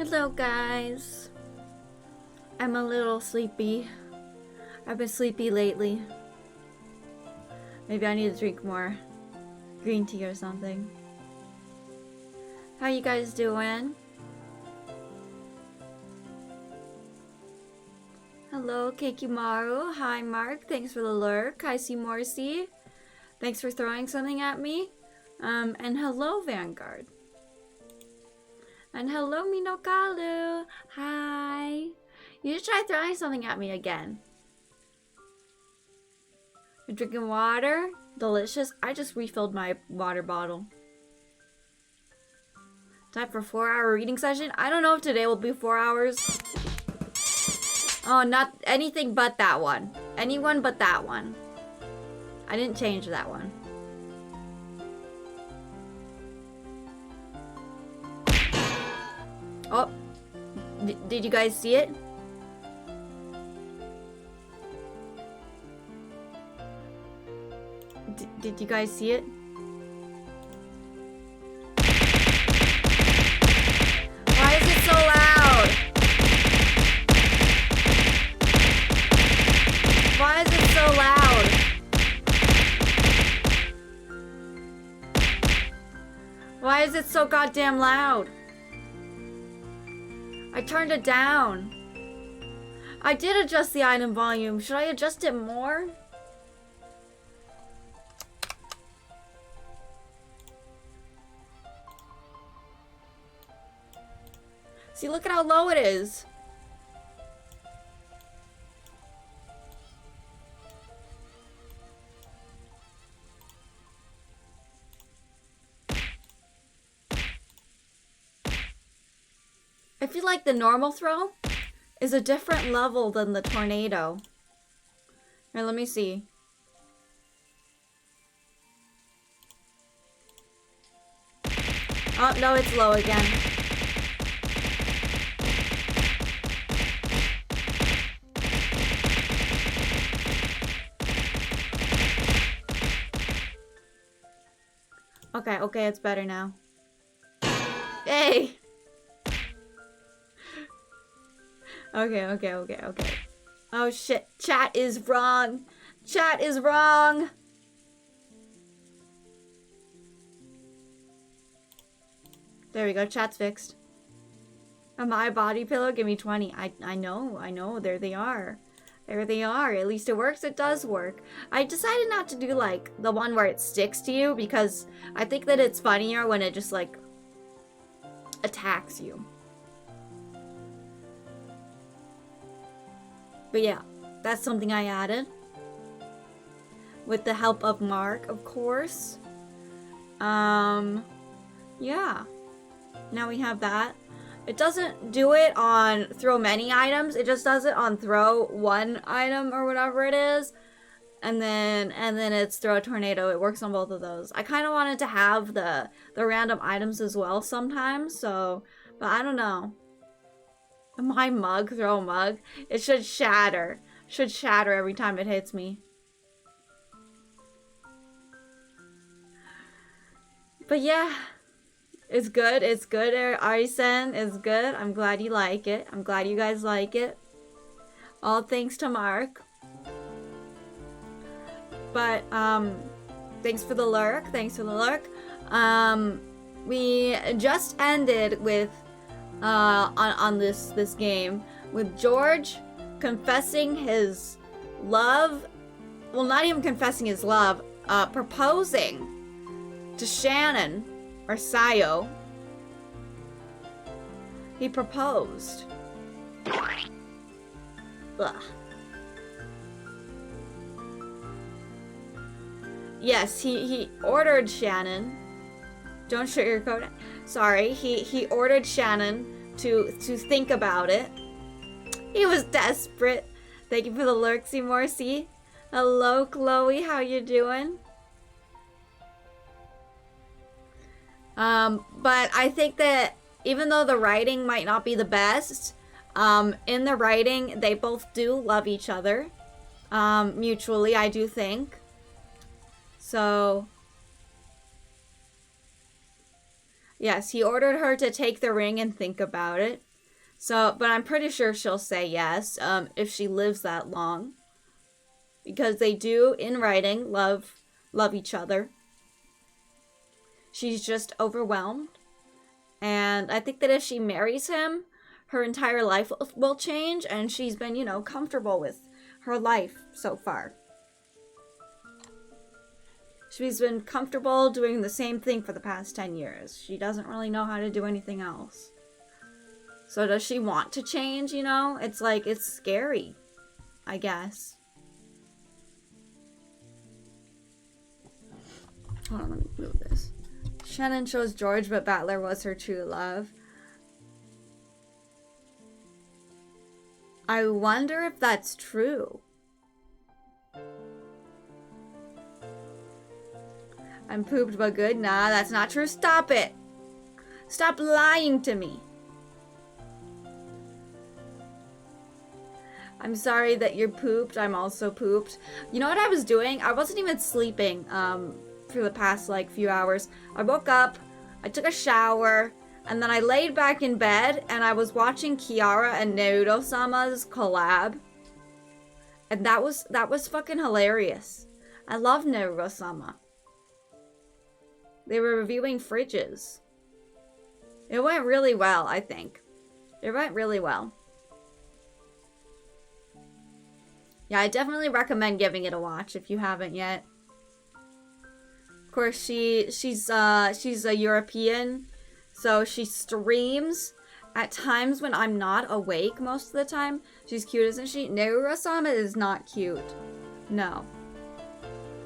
Hello guys. I'm a little sleepy. I've been sleepy lately. Maybe I need to drink more green tea or something. How you guys doing? Hello Kekimaru. Hi Mark. Thanks for the lurk. Hi Morsi. Thanks for throwing something at me. And hello Vanguard. And hello Minokalu. Hi. You should try throwing something at me again. You're drinking water? Delicious. I just refilled my water bottle. Time for 4-hour reading session. I don't know if today will be 4 hours. Oh, not anything but that one. Anyone but that one. I didn't change that one. Oh, did you guys see it? Did you guys see it? Why is it so loud? Why is it so loud? Why is it so goddamn loud? I turned it down. I did adjust the item volume. Should I adjust it more? See, look at how low it is. I feel like the normal throw is a different level than the tornado. Here, let me see. Oh, no, it's low again. Okay, it's better now. Hey! Okay. Oh shit, chat is wrong. Chat is wrong. There we go, chat's fixed. A my body pillow, give me 20. I know, there they are. There they are. At least it works, it does work. I decided not to do like the one where it sticks to you because I think that it's funnier when it just like attacks you. But yeah, that's something I added. With the help of Mark, of course. Yeah. Now we have that. It doesn't do it on throw many items. It just does it on throw one item or whatever it is. And then it's throw a tornado. It works on both of those. I kind of wanted to have the random items as well sometimes. So, but I don't know. My mug, throw a mug. It should shatter. Should shatter every time it hits me. But yeah. It's good. It's good. Arisen is good. I'm glad you like it. I'm glad you guys like it. All thanks to Mark. But, thanks for the lurk. Thanks for the lurk. We just ended with, on this game with George confessing his love. Well, not even confessing his love. Proposing to Shannon. Or Sayo. He proposed. Ugh. Yes, he ordered Shannon. Don't sugarcoat it. Sorry, he ordered Shannon to think about it. He was desperate. Thank you for the lurksy Morsi. Hello, Chloe. How you doing? But I think that even though the writing might not be the best, in the writing, they both do love each other, mutually, I do think. So, yes, he ordered her to take the ring and think about it. So, but I'm pretty sure she'll say yes, if she lives that long. Because they do, in writing, love each other. She's just overwhelmed. And I think that if she marries him, her entire life will change, and she's been, you know, comfortable with her life so far. She's been comfortable doing the same thing for the past 10 years. She doesn't really know how to do anything else. So does she want to change, you know? It's like, it's scary, I guess. Hold on, let me move this. Shannon chose George, but Battler was her true love. I wonder if that's true. I'm pooped but good. Nah, that's not true. Stop it. Stop lying to me. I'm sorry that you're pooped. I'm also pooped. You know what I was doing? I wasn't even sleeping for the past like few hours. I woke up, I took a shower, and then I laid back in bed and I was watching Kiara and Naruto-sama's collab. And that was fucking hilarious. I love Naruto-sama. They were reviewing fridges. It went really well, I think. It went really well. Yeah, I definitely recommend giving it a watch if you haven't yet. Of course, she's a European, so she streams at times when I'm not awake most of the time. She's cute, isn't she? Naruto-sama is not cute. No.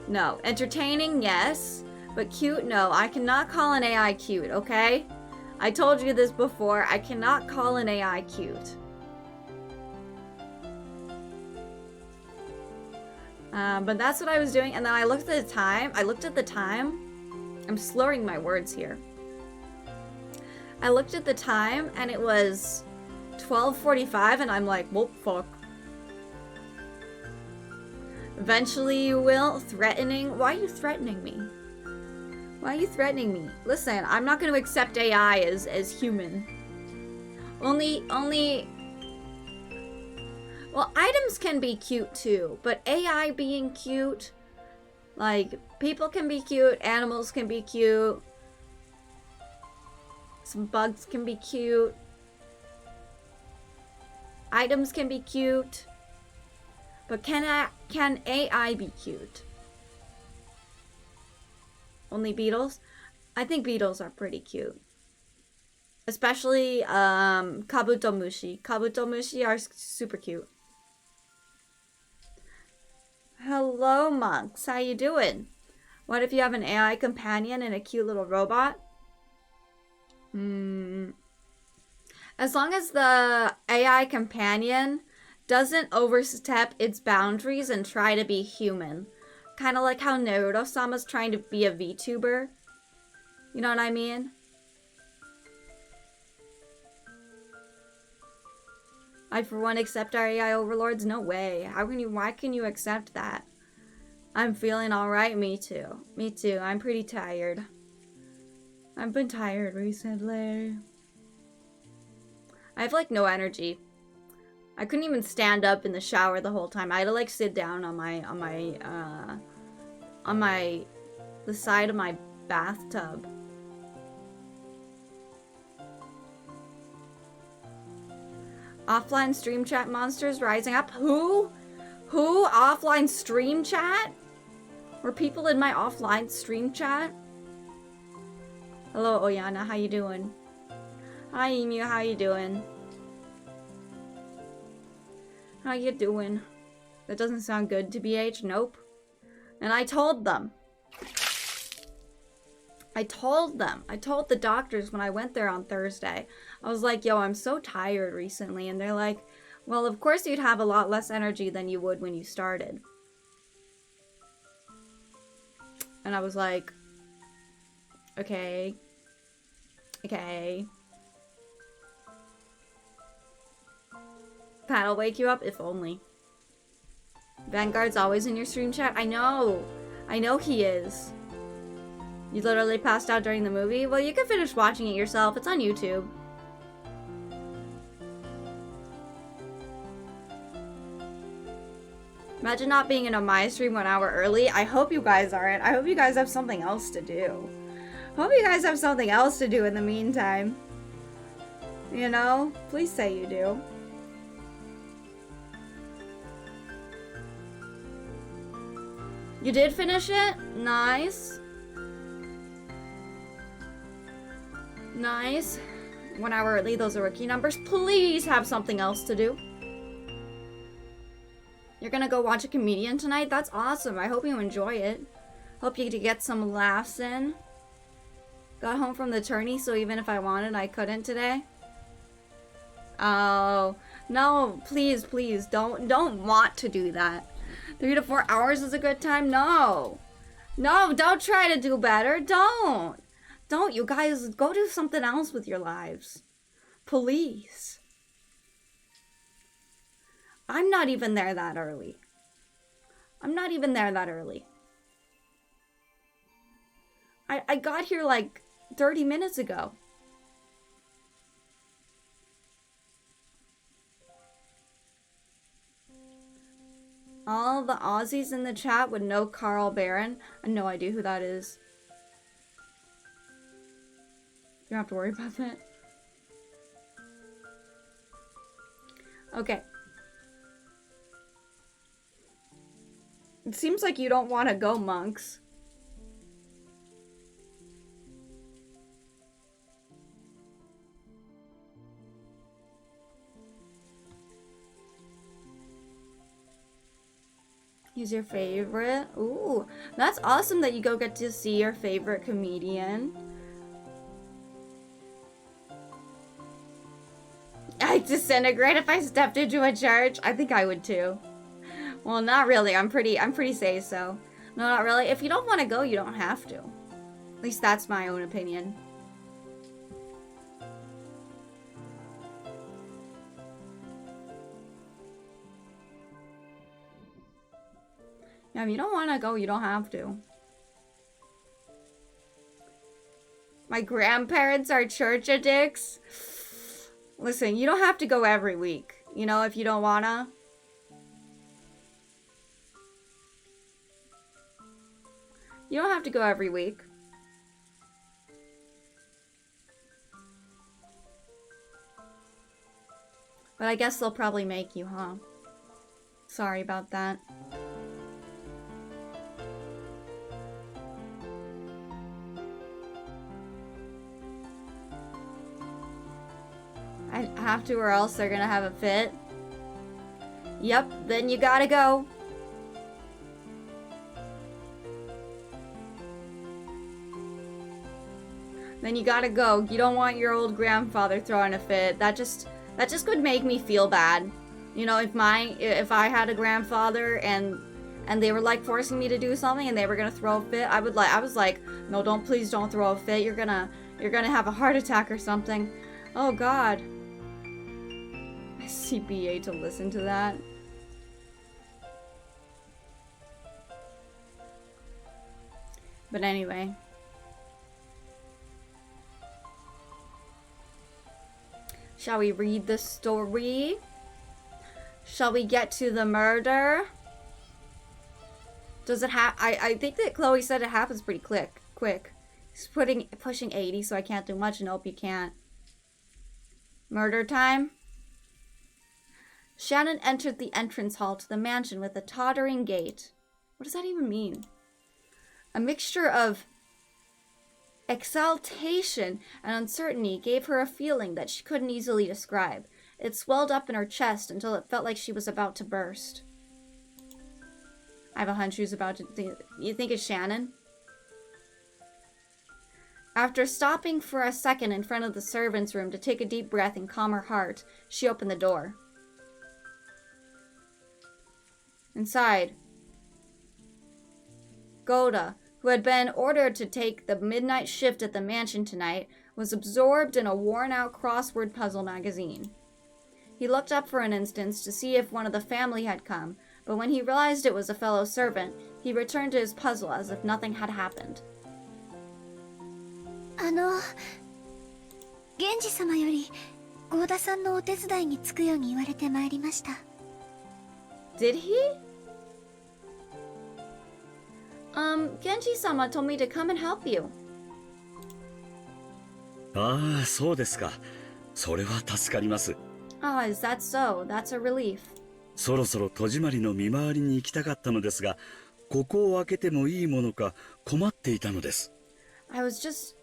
No. Entertaining, yes. But cute, no. I cannot call an AI cute, okay? I told you this before. I cannot call an AI cute. But that's what I was doing. And then I looked at the time. I'm slurring my words here. I looked at the time and it was 12:45 and I'm like, well, fuck. Eventually you will. Threatening? Why are you threatening me? Why are you threatening me? Listen, I'm not going to accept AI as human. Well, items can be cute too, but AI being cute, like, people can be cute, animals can be cute, some bugs can be cute, items can be cute, but can AI be cute? Only beetles? I think beetles are pretty cute. Especially kabutomushi. Kabutomushi are super cute. Hello, monks. How you doing? What if you have an AI companion and a cute little robot? As long as the AI companion doesn't overstep its boundaries and try to be human. Kind of like how Naruto-sama's trying to be a VTuber. You know what I mean? I, for one, accept our AI overlords? No way. Why can you accept that? I'm feeling alright. Me too. Me too. I'm pretty tired. I've been tired recently. I have, like, no energy. I couldn't even stand up in the shower the whole time. I had to, like, sit down on the side of my bathtub. Offline stream chat monsters rising up. Who? Who? Offline stream chat? Were people in my offline stream chat? Hello, Oyana. How you doing? Hi, Emu. How you doing? How you doing? That doesn't sound good to BH. Nope. And I told them. I told the doctors when I went there on Thursday. I was like, yo, I'm so tired recently. And they're like, well, of course you'd have a lot less energy than you would when you started. And I was like, okay. Okay. Pat'll wake you up, if only. Vanguard's always in your stream chat? I know. I know he is. You literally passed out during the movie? Well, you can finish watching it yourself. It's on YouTube. Imagine not being in a my stream 1 hour early. I hope you guys aren't. I hope you guys have something else to do. Hope you guys have something else to do in the meantime. You know? Please say you do. You did finish it? Nice. Nice. 1 hour early, those are rookie numbers. Please have something else to do. You're gonna go watch a comedian tonight? That's awesome. I hope you enjoy it. Hope you get some laughs in. Got home from the tourney, so even if I wanted, I couldn't today. Oh, no, please, please, don't want to do that. 3 to 4 hours is a good time? No. No, don't try to do better. Don't. Don't, you guys, go do something else with your lives. Please. I'm not even there that early. I'm not even there that early. I got here like 30 minutes ago. All the Aussies in the chat would know Carl Barron. I have no idea who that is. You don't have to worry about that. Okay. It seems like you don't want to go, monks. He's your favorite? Ooh, that's awesome that you go get to see your favorite comedian. I'd disintegrate if I stepped into a church. I think I would too. Well, not really. I'm pretty safe, so. No, not really. If you don't want to go, you don't have to. At least that's my own opinion. Yeah, if you don't want to go, you don't have to. My grandparents are church addicts. Listen, you don't have to go every week. You know, if you don't wanna. You don't have to go every week. But I guess they'll probably make you, huh? Sorry about that. I have to, or else they're gonna have a fit. Yep, then you gotta go. Then you gotta go. You don't want your old grandfather throwing a fit. That just would make me feel bad. You know, if I had a grandfather and they were like forcing me to do something and they were gonna throw a fit, I was like, no, please don't throw a fit. You're gonna have a heart attack or something. Oh God. CPA to listen to that. But anyway. Shall we read the story? Shall we get to the murder? Does it I think that Chloe said it happens pretty quick. He's pushing 80, so I can't do much. Nope, you can't. Murder time? Shannon entered the entrance hall to the mansion with a tottering gait. What does that even mean? A mixture of exaltation and uncertainty gave her a feeling that she couldn't easily describe. It swelled up in her chest until it felt like she was about to burst. I have a hunch who's about to... You think it's Shannon? After stopping for a second in front of the servants' room to take a deep breath and calm her heart, she opened the door. Inside, Goda, who had been ordered to take the midnight shift at the mansion tonight, was absorbed in a worn-out crossword puzzle magazine. He looked up for an instant to see if one of the family had come, but when he realized it was a fellow servant, he returned to his puzzle as if nothing had happened. 源氏様より郷田さんのお手伝いにつくように言われてまいりました。 Did he? Genji-sama told me to come and help you. ああ、そうですか。それは助かります。Ah, is that so? That's a relief. そろそろ戸締まりの見回りに行きたかったのですが、ここを開けてもいいものか困っていたのです。I was just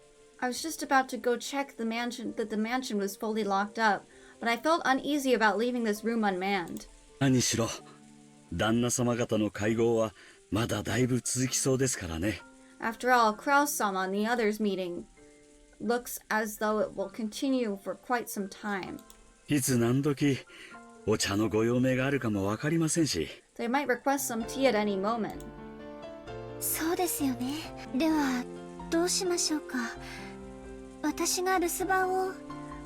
about to go check the mansion that the mansion was fully locked up, but I felt uneasy about leaving this room unmanned. 何しろ、旦那様方の会合はまだだいぶ続きそうですからね。After all, Kraus-sama and the others' meeting looks as though it will continue for quite some time. いつ何時お茶のご用命があるかもわかりませんし。They might request some tea at any moment. そうですよね。ではどうしましょうか。私が留守番を。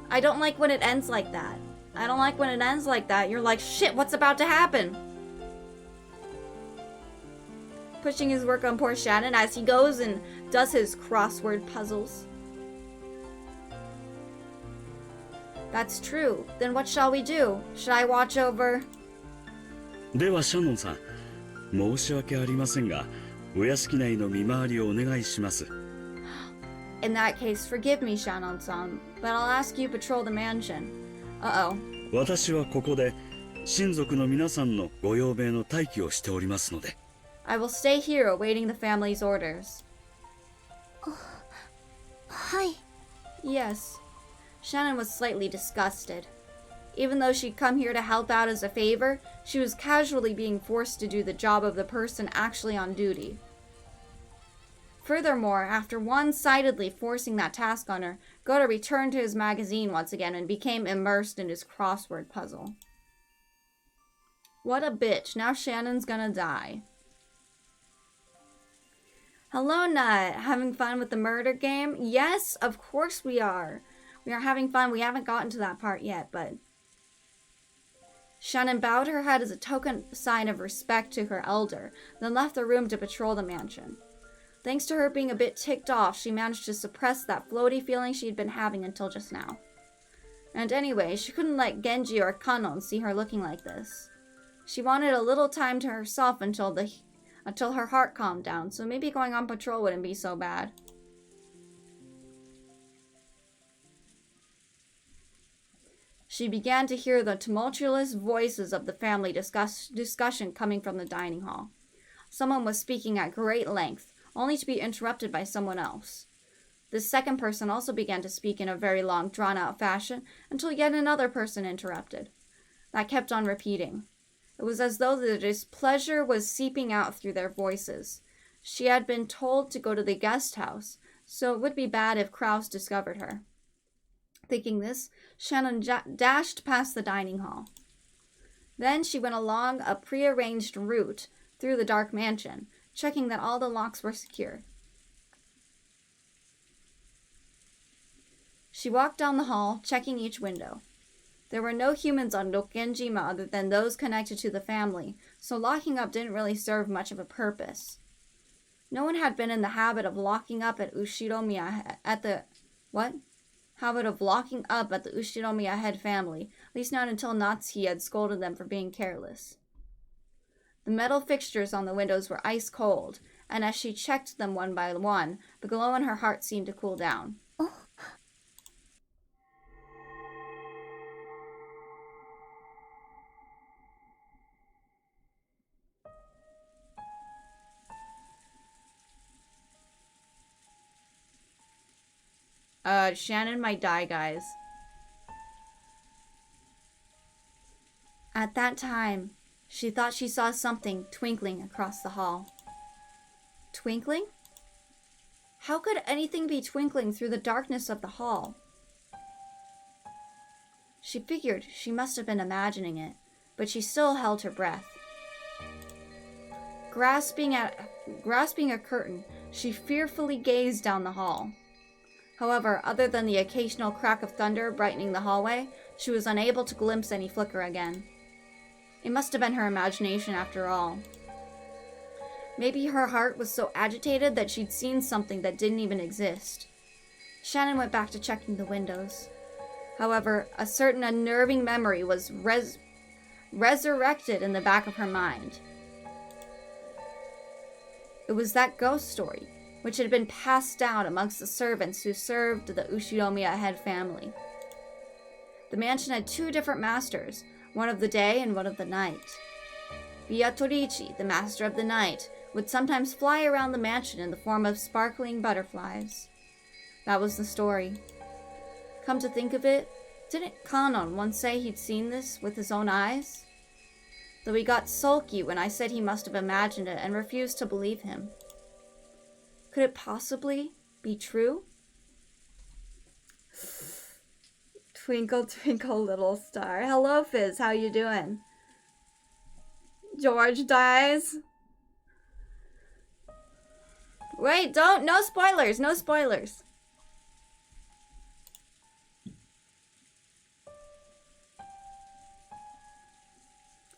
I don't like when it ends like that. I don't like when it ends like that. You're like, shit, what's about to happen? Pushing his work on poor Shannon as he goes and does his crossword puzzles. That's true. Then what shall we do? Should I watch over? ではシャノンさん、申し訳ありませんが、お屋敷内の見回りをお願いします。In that case, forgive me, Shannon-san, but I'll ask you patrol the mansion. Uh-oh. 私はここで親族の皆さんのご用命の待機をしておりますので。I will stay here awaiting the family's orders. はい。 Yes. Shannon was slightly disgusted. Even though she'd come here to help out as a favor, she was casually being forced to do the job of the person actually on duty. Furthermore, after one-sidedly forcing that task on her, Goda returned to his magazine once again and became immersed in his crossword puzzle. What a bitch. Now Shannon's gonna die. Hello, Nut. Having fun with the murder game? Yes, of course we are. We are having fun. We haven't gotten to that part yet, but... Shannon bowed her head as a token sign of respect to her elder, then left the room to patrol the mansion. Thanks to her being a bit ticked off, she managed to suppress that floaty feeling she'd been having until just now. And anyway, she couldn't let Genji or Kanon see her looking like this. She wanted a little time to herself until her heart calmed down, so maybe going on patrol wouldn't be so bad. She began to hear the tumultuous voices of the family discussion coming from the dining hall. Someone was speaking at great length, only to be interrupted by someone else. This second person also began to speak in a very long, drawn-out fashion until yet another person interrupted. That kept on repeating. It was as though the displeasure was seeping out through their voices. She had been told to go to the guest house, so it would be bad if Kraus discovered her. Thinking this, Shannon dashed past the dining hall. Then she went along a prearranged route through the dark mansion, checking that all the locks were secure. She walked down the hall, checking each window. There were no humans on Rokkenjima other than those connected to the family, so locking up didn't really serve much of a purpose. No one had been in the habit of locking up at Ushiromiya Ushiromiya head family, at least not until Natsuki had scolded them for being careless. The metal fixtures on the windows were ice cold, and as she checked them one by one, the glow in her heart seemed to cool down. Shannon might die, guys. At that time, she thought she saw something twinkling across the hall. Twinkling? How could anything be twinkling through the darkness of the hall? She figured she must have been imagining it, but she still held her breath. Grasping a curtain, she fearfully gazed down the hall. However, other than the occasional crack of thunder brightening the hallway, she was unable to glimpse any flicker again. It must have been her imagination after all. Maybe her heart was so agitated that she'd seen something that didn't even exist. Shannon went back to checking the windows. However, a certain unnerving memory was resurrected in the back of her mind. It was that ghost story, which had been passed down amongst the servants who served the Ushinomiya head family. The mansion had 2 different masters, one of the day and one of the night. Beatrici, the master of the night, would sometimes fly around the mansion in the form of sparkling butterflies. That was the story. Come to think of it, didn't Kanon once say he'd seen this with his own eyes? Though he got sulky when I said he must have imagined it and refused to believe him. Could it possibly be true? Twinkle, twinkle, little star. Hello, Fizz. How you doing? George dies. Wait, don't. No spoilers. No spoilers.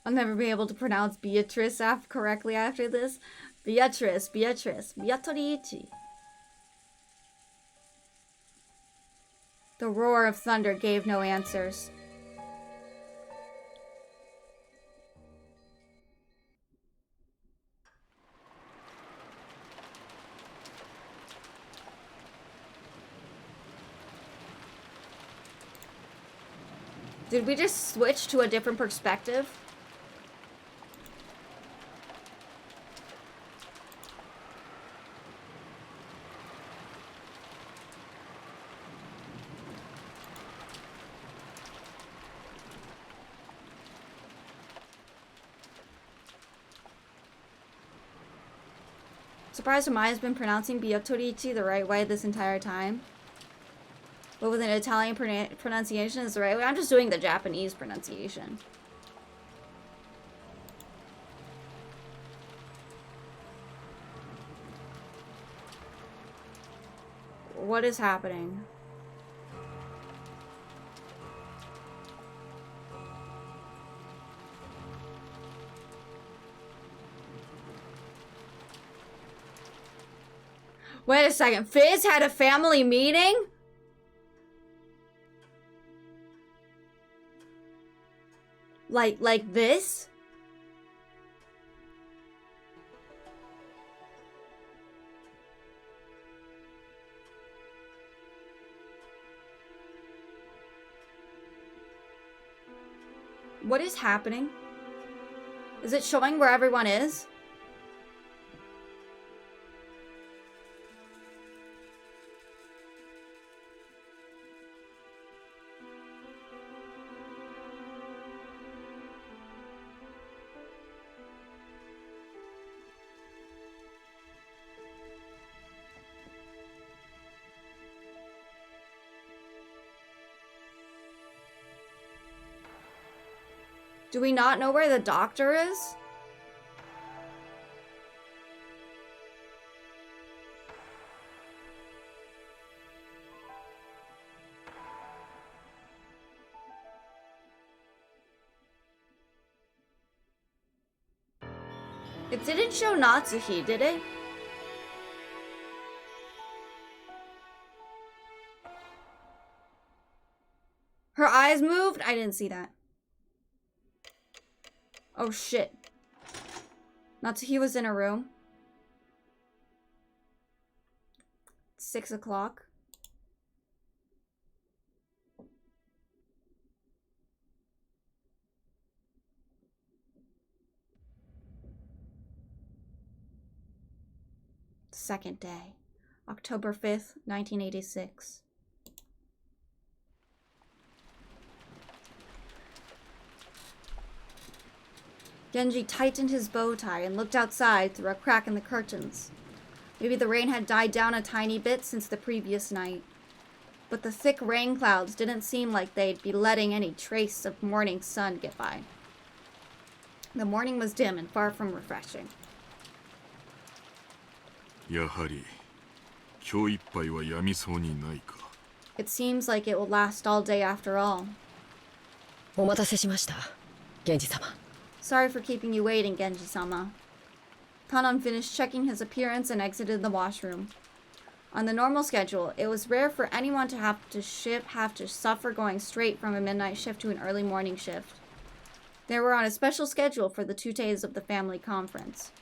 I'll never be able to pronounce Beatrice correctly after this. Beatrice. Beatrici. The roar of thunder gave no answers. Did we just switch to a different perspective? Surprised Amaya's been pronouncing Beatrici the right way this entire time. But with an Italian pronunciation is the right way. I'm just doing the Japanese pronunciation. What is happening? Wait a second. Fizz had a family meeting? Like this? What is happening? Is it showing where everyone is? Do we not know where the doctor is? It didn't show Natsuhi, did it? Her eyes moved? I didn't see that. Oh shit. Natsuhi was in a room. 6 o'clock. Second day. October 5th, 1986. Genji tightened his bow tie and looked outside through a crack in the curtains. Maybe the rain had died down a tiny bit since the previous night. But the thick rain clouds didn't seem like they'd be letting any trace of morning sun get by. The morning was dim and far from refreshing. やはり今日いっぱいはやみそうにないか。 It seems like it will last all day after all. お待たせしました、源氏様。 Sorry for keeping you waiting, Genji-sama. Kanon finished checking his appearance and exited the washroom. On the normal schedule, it was rare for anyone to have to suffer going straight from a midnight shift to an early morning shift. They were on a special schedule for the 2 days of the family conference.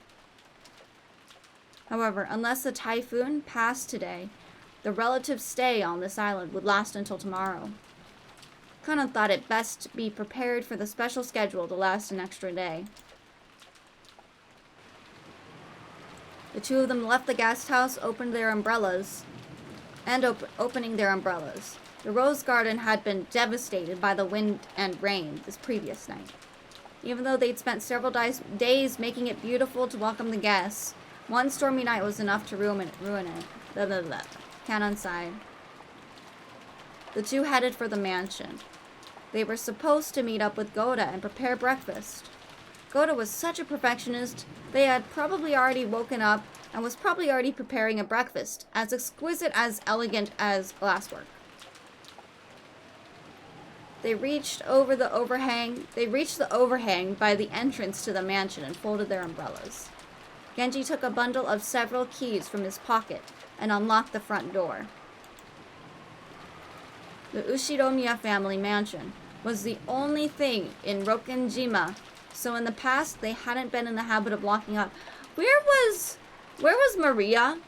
However, unless the typhoon passed today, the relative stay on this island would last until tomorrow. Kanan thought it best to be prepared for the special schedule to last an extra day. The two of them left the guest house, opening their umbrellas. The rose garden had been devastated by the wind and rain this previous night. Even though they'd spent several days making it beautiful to welcome the guests, one stormy night was enough to ruin it. Blah, blah, blah. Kanan sighed. The two headed for the mansion. They were supposed to meet up with Goda and prepare breakfast. Goda was such a perfectionist, they had probably already woken up and was probably already preparing a breakfast, as exquisite as elegant as glasswork. They reached the overhang by the entrance to the mansion and folded their umbrellas. Genji took a bundle of several keys from his pocket and unlocked the front door. The Ushiromiya family mansion was the only thing in Rokkenjima, so in the past they hadn't been in the habit of locking up. Where was Maria?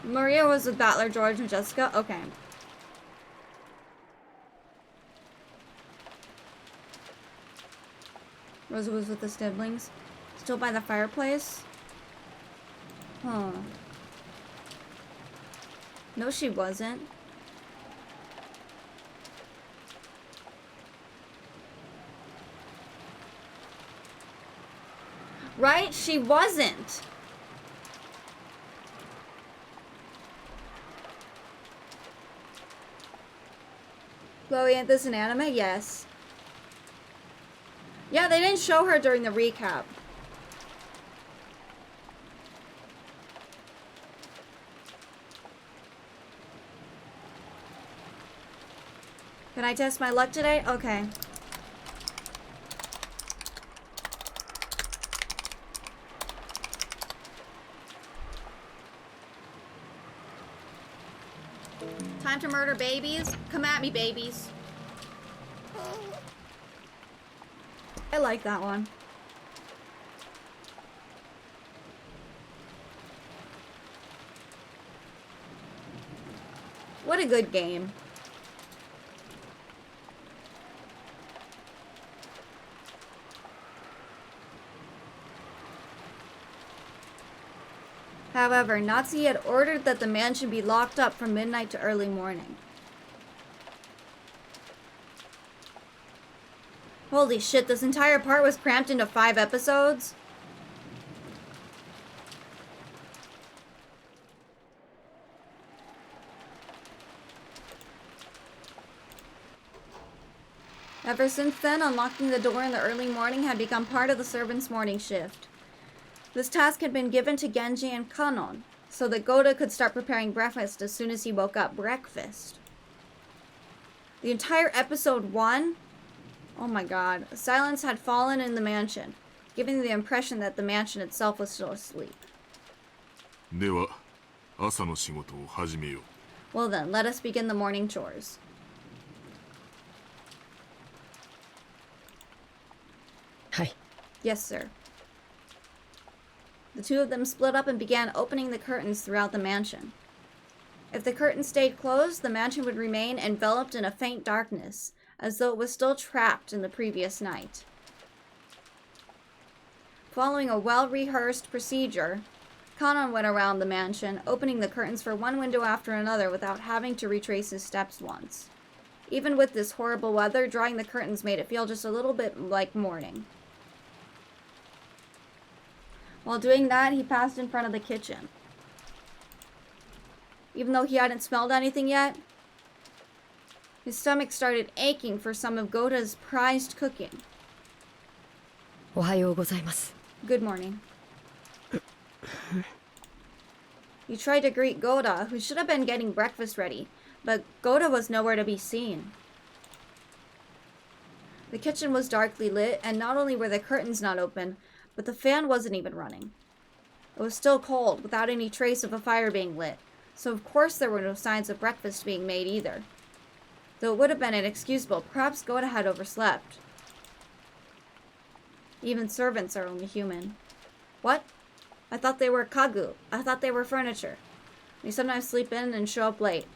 Maria was with Battler George and Jessica? Okay. Rosa was with the siblings. Still by the fireplace? Huh. No, she wasn't. Right? She wasn't. Chloe, ain't this an anime? Yes. Yeah, they didn't show her during the recap. Can I test my luck today? Okay. Time to murder babies? Come at me, babies. I like that one. What a good game. However, Natsuki had ordered that the mansion be locked up from midnight to early morning. Holy shit, this entire part was cramped into 5 episodes? Ever since then, unlocking the door in the early morning had become part of the servants' morning shift. This task had been given to Genji and Kanon, so that Goda could start preparing breakfast as soon as he woke up. Breakfast. The entire episode 1? Oh my god. Silence had fallen in the mansion, giving the impression that the mansion itself was still asleep. では、朝の仕事を始めよう。 Well then, let us begin the morning chores. Hi. Yes, sir. The two of them split up and began opening the curtains throughout the mansion. If the curtains stayed closed, the mansion would remain enveloped in a faint darkness, as though it was still trapped in the previous night. Following a well-rehearsed procedure, Kanon went around the mansion, opening the curtains for one window after another without having to retrace his steps once. Even with this horrible weather, drawing the curtains made it feel just a little bit like morning. While doing that, he passed in front of the kitchen. Even though he hadn't smelled anything yet, his stomach started aching for some of Goda's prized cooking. おはようございます。 Good morning. He tried to greet Goda, who should have been getting breakfast ready, but Goda was nowhere to be seen. The kitchen was darkly lit, and not only were the curtains not open, but the fan wasn't even running. It was still cold, without any trace of a fire being lit, so of course there were no signs of breakfast being made either. Though it would have been inexcusable, perhaps Goda had overslept. Even servants are only human. What? I thought they were kagu. I thought they were furniture. They sometimes sleep in and show up late.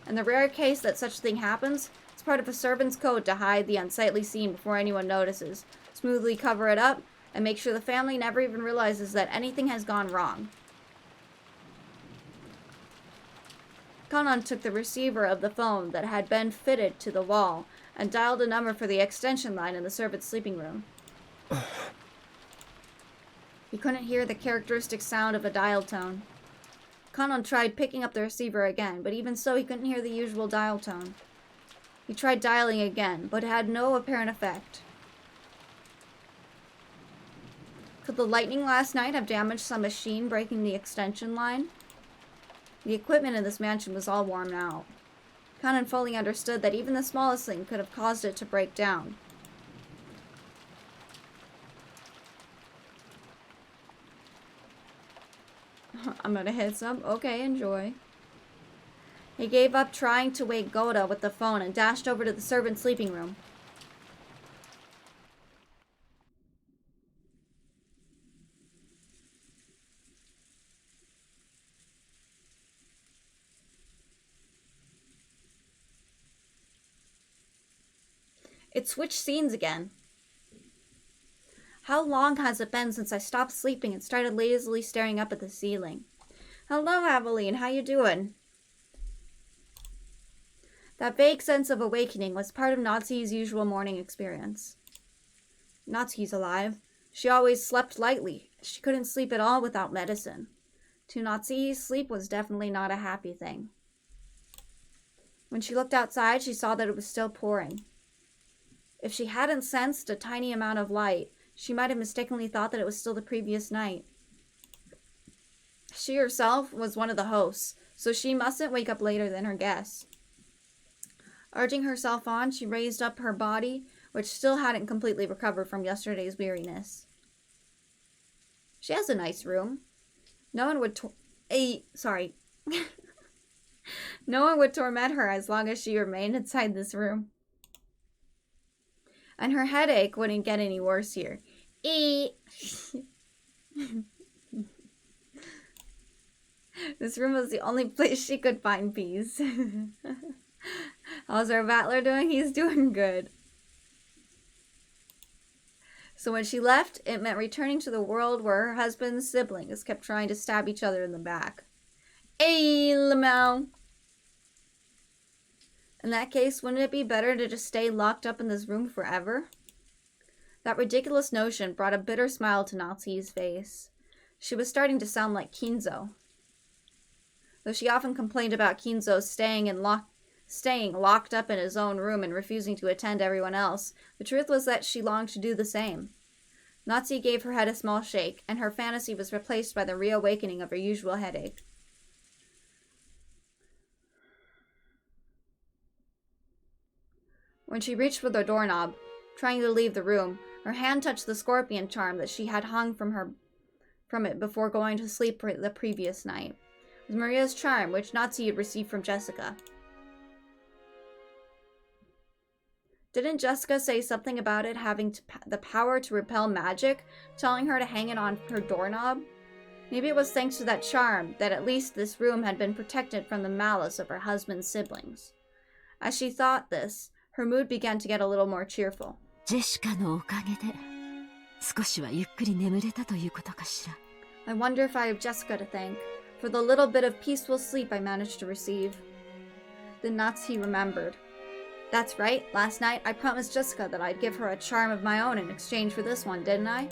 In the rare case that such a thing happens, it's part of a servant's code to hide the unsightly scene before anyone notices, smoothly cover it up, and make sure the family never even realizes that anything has gone wrong. Kanan took the receiver of the phone that had been fitted to the wall and dialed a number for the extension line in the servant's sleeping room. He couldn't hear the characteristic sound of a dial tone. Kanan tried picking up the receiver again, but even so he couldn't hear the usual dial tone. He tried dialing again, but it had no apparent effect. Could the lightning last night have damaged some machine breaking the extension line? The equipment in this mansion was all worn out. Kanan fully understood that even the smallest thing could have caused it to break down. I'm gonna hit some. Okay, enjoy. He gave up trying to wake Goda with the phone and dashed over to the servant's sleeping room. It switched scenes again. How long has it been since I stopped sleeping and started lazily staring up at the ceiling? Hello, Aveline. How you doing? That vague sense of awakening was part of Natsu's usual morning experience. Natsu's alive. She always slept lightly. She couldn't sleep at all without medicine. To Natsu, sleep was definitely not a happy thing. When she looked outside, she saw that it was still pouring. If she hadn't sensed a tiny amount of light, she might have mistakenly thought that it was still the previous night. She herself was one of the hosts, so she mustn't wake up later than her guests. Urging herself on, she raised up her body, which still hadn't completely recovered from yesterday's weariness. She has a nice room. No one would No one would torment her as long as she remained inside this room. And her headache wouldn't get any worse here. This room was the only place she could find peace. How's our battler doing? He's doing good. So when she left, it meant returning to the world where her husband's siblings kept trying to stab each other in the back. Hey, Lamau! In that case, wouldn't it be better to just stay locked up in this room forever? That ridiculous notion brought a bitter smile to Natsu's face. She was starting to sound like Kinzo. Though she often complained about Kinzo staying locked up in his own room and refusing to attend everyone else, the truth was that she longed to do the same. Natsu gave her head a small shake, and her fantasy was replaced by the reawakening of her usual headache. When she reached for the doorknob, trying to leave the room, her hand touched the scorpion charm that she had hung from it before going to sleep the previous night. It was Maria's charm, which Natsu had received from Jessica. Didn't Jessica say something about it having the power to repel magic, telling her to hang it on her doorknob? Maybe it was thanks to that charm that at least this room had been protected from the malice of her husband's siblings. As she thought this, her mood began to get a little more cheerful. ジェシカのおかげで少しはゆっくり眠れたということかしら。 I wonder if I have Jessica to thank for the little bit of peaceful sleep I managed to receive. Then Natsu remembered. That's right, last night I promised Jessica that I'd give her a charm of my own in exchange for this one, didn't I?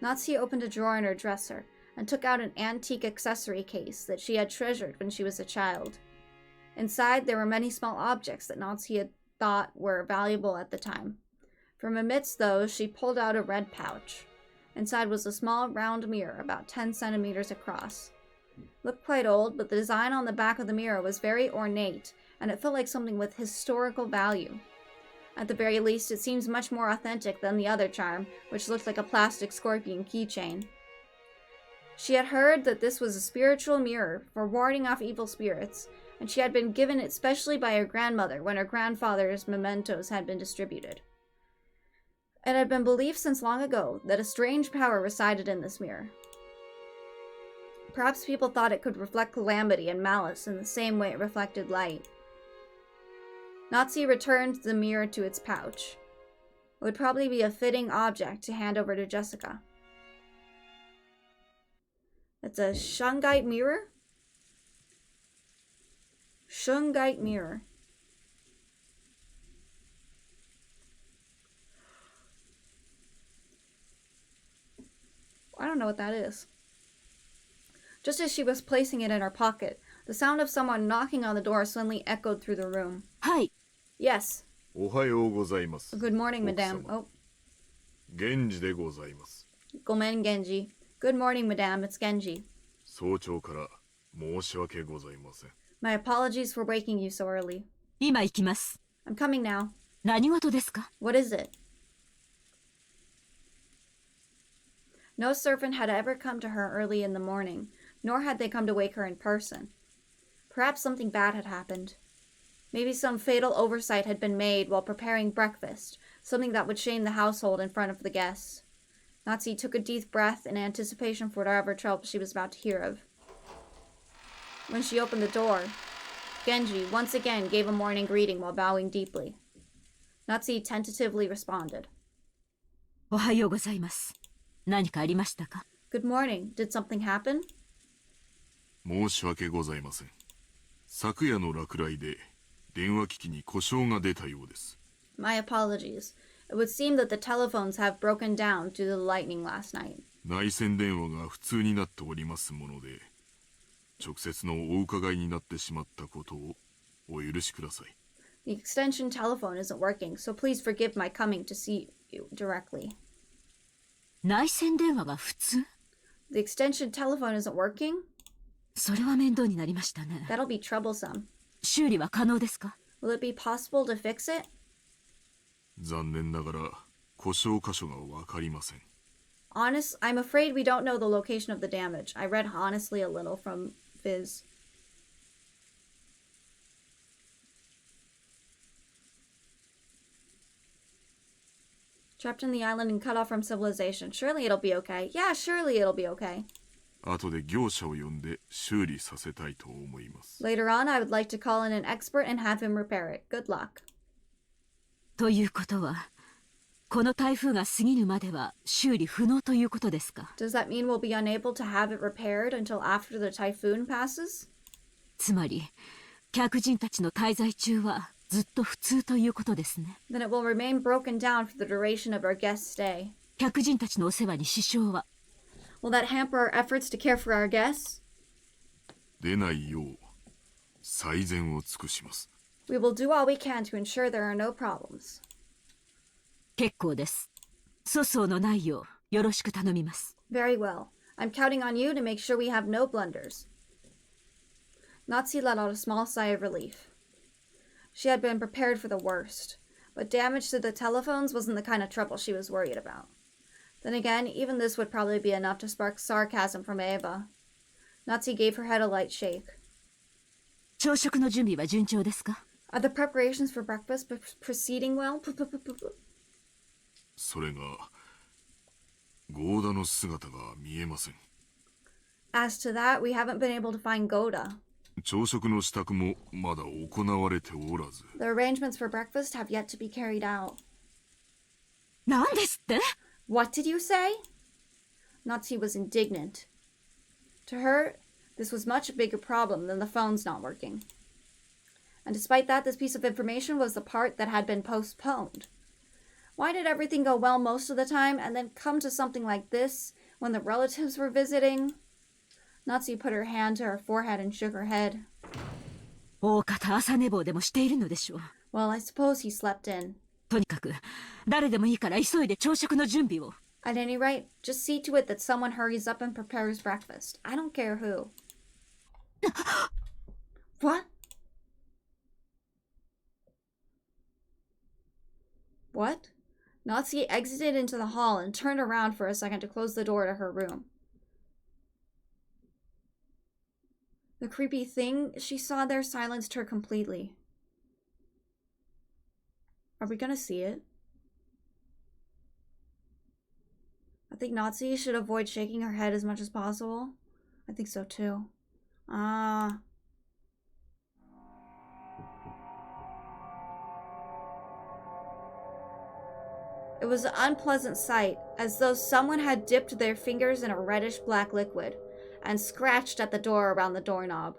Natsu opened a drawer in her dresser and took out an antique accessory case that she had treasured when she was a child. Inside, there were many small objects that Natsu had thought were valuable at the time. From amidst those, she pulled out a red pouch. Inside was a small round mirror about 10 centimeters across. It looked quite old, but the design on the back of the mirror was very ornate, and it felt like something with historical value. At the very least, it seems much more authentic than the other charm, which looked like a plastic scorpion keychain. She had heard that this was a spiritual mirror for warding off evil spirits, and she had been given it specially by her grandmother when her grandfather's mementos had been distributed. It had been believed since long ago that a strange power resided in this mirror. Perhaps people thought it could reflect calamity and malice in the same way it reflected light. Natsu returned the mirror to its pouch. It would probably be a fitting object to hand over to Jessica. It's a shungite mirror? Shungite mirror. I don't know what that is. Just as she was placing it in her pocket, the sound of someone knocking on the door suddenly echoed through the room. Hi. Yes. おはようございます。 Good morning, madame. 奥様 Oh, 源氏でございます。 Gomen Genji. Good morning, madame. It's Genji. 早朝から申し訳ございません。 My apologies for waking you so early. 今行きます。 I'm coming now. 何事ですか？ What is it? No servant had ever come to her early in the morning, nor had they come to wake her in person. Perhaps something bad had happened. Maybe some fatal oversight had been made while preparing breakfast, something that would shame the household in front of the guests. Natsu took a deep breath in anticipation for whatever trouble she was about to hear of. When she opened the door, Genji once again gave a morning greeting while bowing deeply. Natsu tentatively responded. おはようございます。何かありましたか？ Good morning. Did something happen? 申し訳ございません。昨夜の落雷で電話機器に故障が出たようです。 My apologies. It would seem that the telephones have broken down due to the lightning last night. 内線電話が普通になっておりますもので、直接のお伺いになってしまったことをお許しください。 The extension telephone isn't working, so please forgive my coming to see you directly. 内線電話が普通？ The extension telephone isn't working? それは面倒になりましたね。 That'll be troublesome. 修理は可能ですか？ Will it be possible to fix it? 残念ながら故障箇所がわかりません。 I'm afraid we don't know the location of the damage. I read honestly a little from Viz. Trapped in the island and cut off from civilization. Surely it'll be okay. Yeah, surely it'll be okay. 後で業者を呼んで修理させたいと思います。 Later on, I would like to call in an expert and have him repair it. Good luck. ということは、この台風が過ぎるまでは修理不能ということですか？ Does that mean we'll be unable to have it repaired until after the typhoon passes? つまり、客人たちの滞在中はずっと普通ということですね。 Then it will remain broken down for the duration of our guest's stay. 客人たちのお世話に支障は？ Will that hamper our efforts to care for our guests? 出ないよう最善を尽くします。 We will do all we can to ensure there are no problems. 結構です。粗相のないようよろしく頼みます。 Very well. I'm counting on you to make sure we have no blunders. Natsu let out a small sigh of relief. She had been prepared for the worst, but damage to the telephones wasn't the kind of trouble she was worried about. Then again, even this would probably be enough to spark sarcasm from Eva. Natsu gave her head a light shake. 朝食の準備は順調ですか？ Are the preparations for breakfast proceeding well? それがゴーダの姿が見えません。 As to that, we haven't been able to find Goda. 朝食の支度もまだ行われておらず。 The arrangements for breakfast have yet to be carried out. 何ですって？ What did you say? Natsu was indignant. To her, this was much bigger problem than the phones not working. And despite that, this piece of information was the part that had been postponed. Why did everything go well most of the time and then come to something like this when the relatives were visiting? Natsu put her hand to her forehead and shook her head. 大方朝寝坊でもしているのでしょう。 Well, I suppose he slept in. とにかく誰でもいいから急いで朝食の準備を。 At any rate, just see to it that someone hurries up and prepares breakfast. I don't care who. What? What? Natsuki exited into the hall and turned around for a second to close the door to her room. The creepy thing she saw there silenced her completely. Are we gonna see it? I think Nazi should avoid shaking her head as much as possible. I think so too. Ah. It was an unpleasant sight, as though someone had dipped their fingers in a reddish-black liquid and scratched at the door around the doorknob.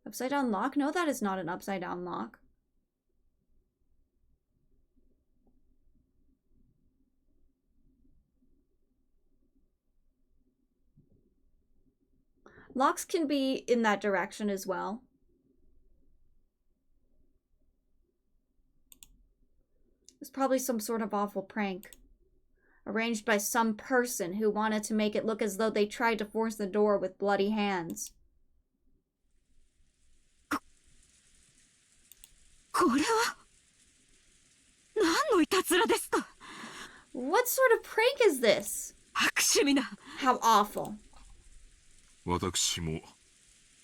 Upside-down lock? No, that is not an upside-down lock. Locks can be in that direction as well. It's probably some sort of awful prank, arranged by some person who wanted to make it look as though they tried to force the door with bloody hands. What sort of prank is this? How awful. 私も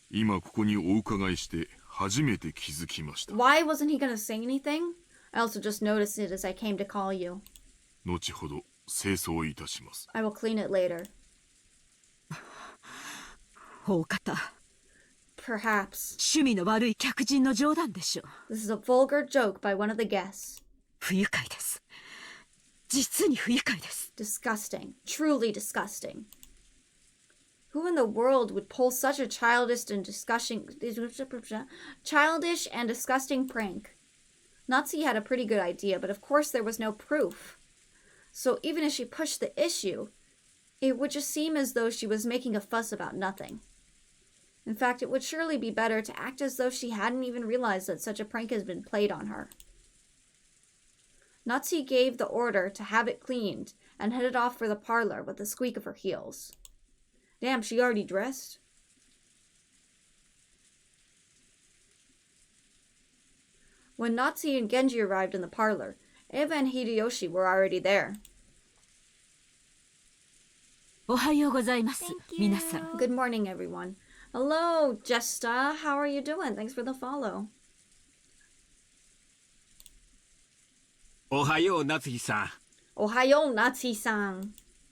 今ここにお伺いして初めて気づきました。 Why wasn't he gonna say anything? I also just noticed it as I came to call you. 後ほど清掃いたします。 I will clean it later. 大方 Perhaps. 趣味の悪い客人の冗談でしょう。 This is a vulgar joke by one of the guests. 不愉快です。実に不愉快です。 Disgusting. Truly disgusting. Who in the world would pull such a childish and disgusting prank? Nazi had a pretty good idea, but of course there was no proof. So even if she pushed the issue, it would just seem as though she was making a fuss about nothing. In fact, it would surely be better to act as though she hadn't even realized that such a prank has been played on her. Nazi gave the order to have it cleaned and headed off for the parlor with a squeak of her heels. Damn, she already dressed? When Nazi and Genji arrived in the parlor, Eva and Hideyoshi were already there. おはようございます。皆さん。 Good morning, everyone. Hello, Jesta. How are you doing? Thanks for the follow. おはよう夏日さん。 Ohayo, Nazi-san.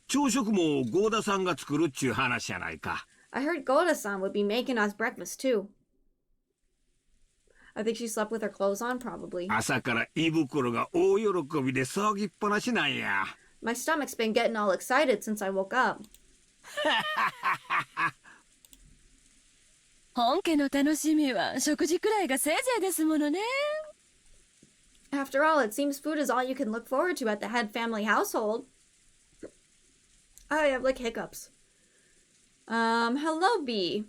朝食もゴーダさんが作るっちゅう話やないか。 I heard Goda-san would be making us breakfast too. I think she slept with her clothes on, probably. 朝から胃袋が大喜びで騒ぎっぱなしなんや。 My stomach's been getting all excited since I woke up. 本家の楽しみは食事くらいがせいぜいですものね。 After all, it seems food is all you can look forward to at the head family household. I have like hiccups. Hello, B.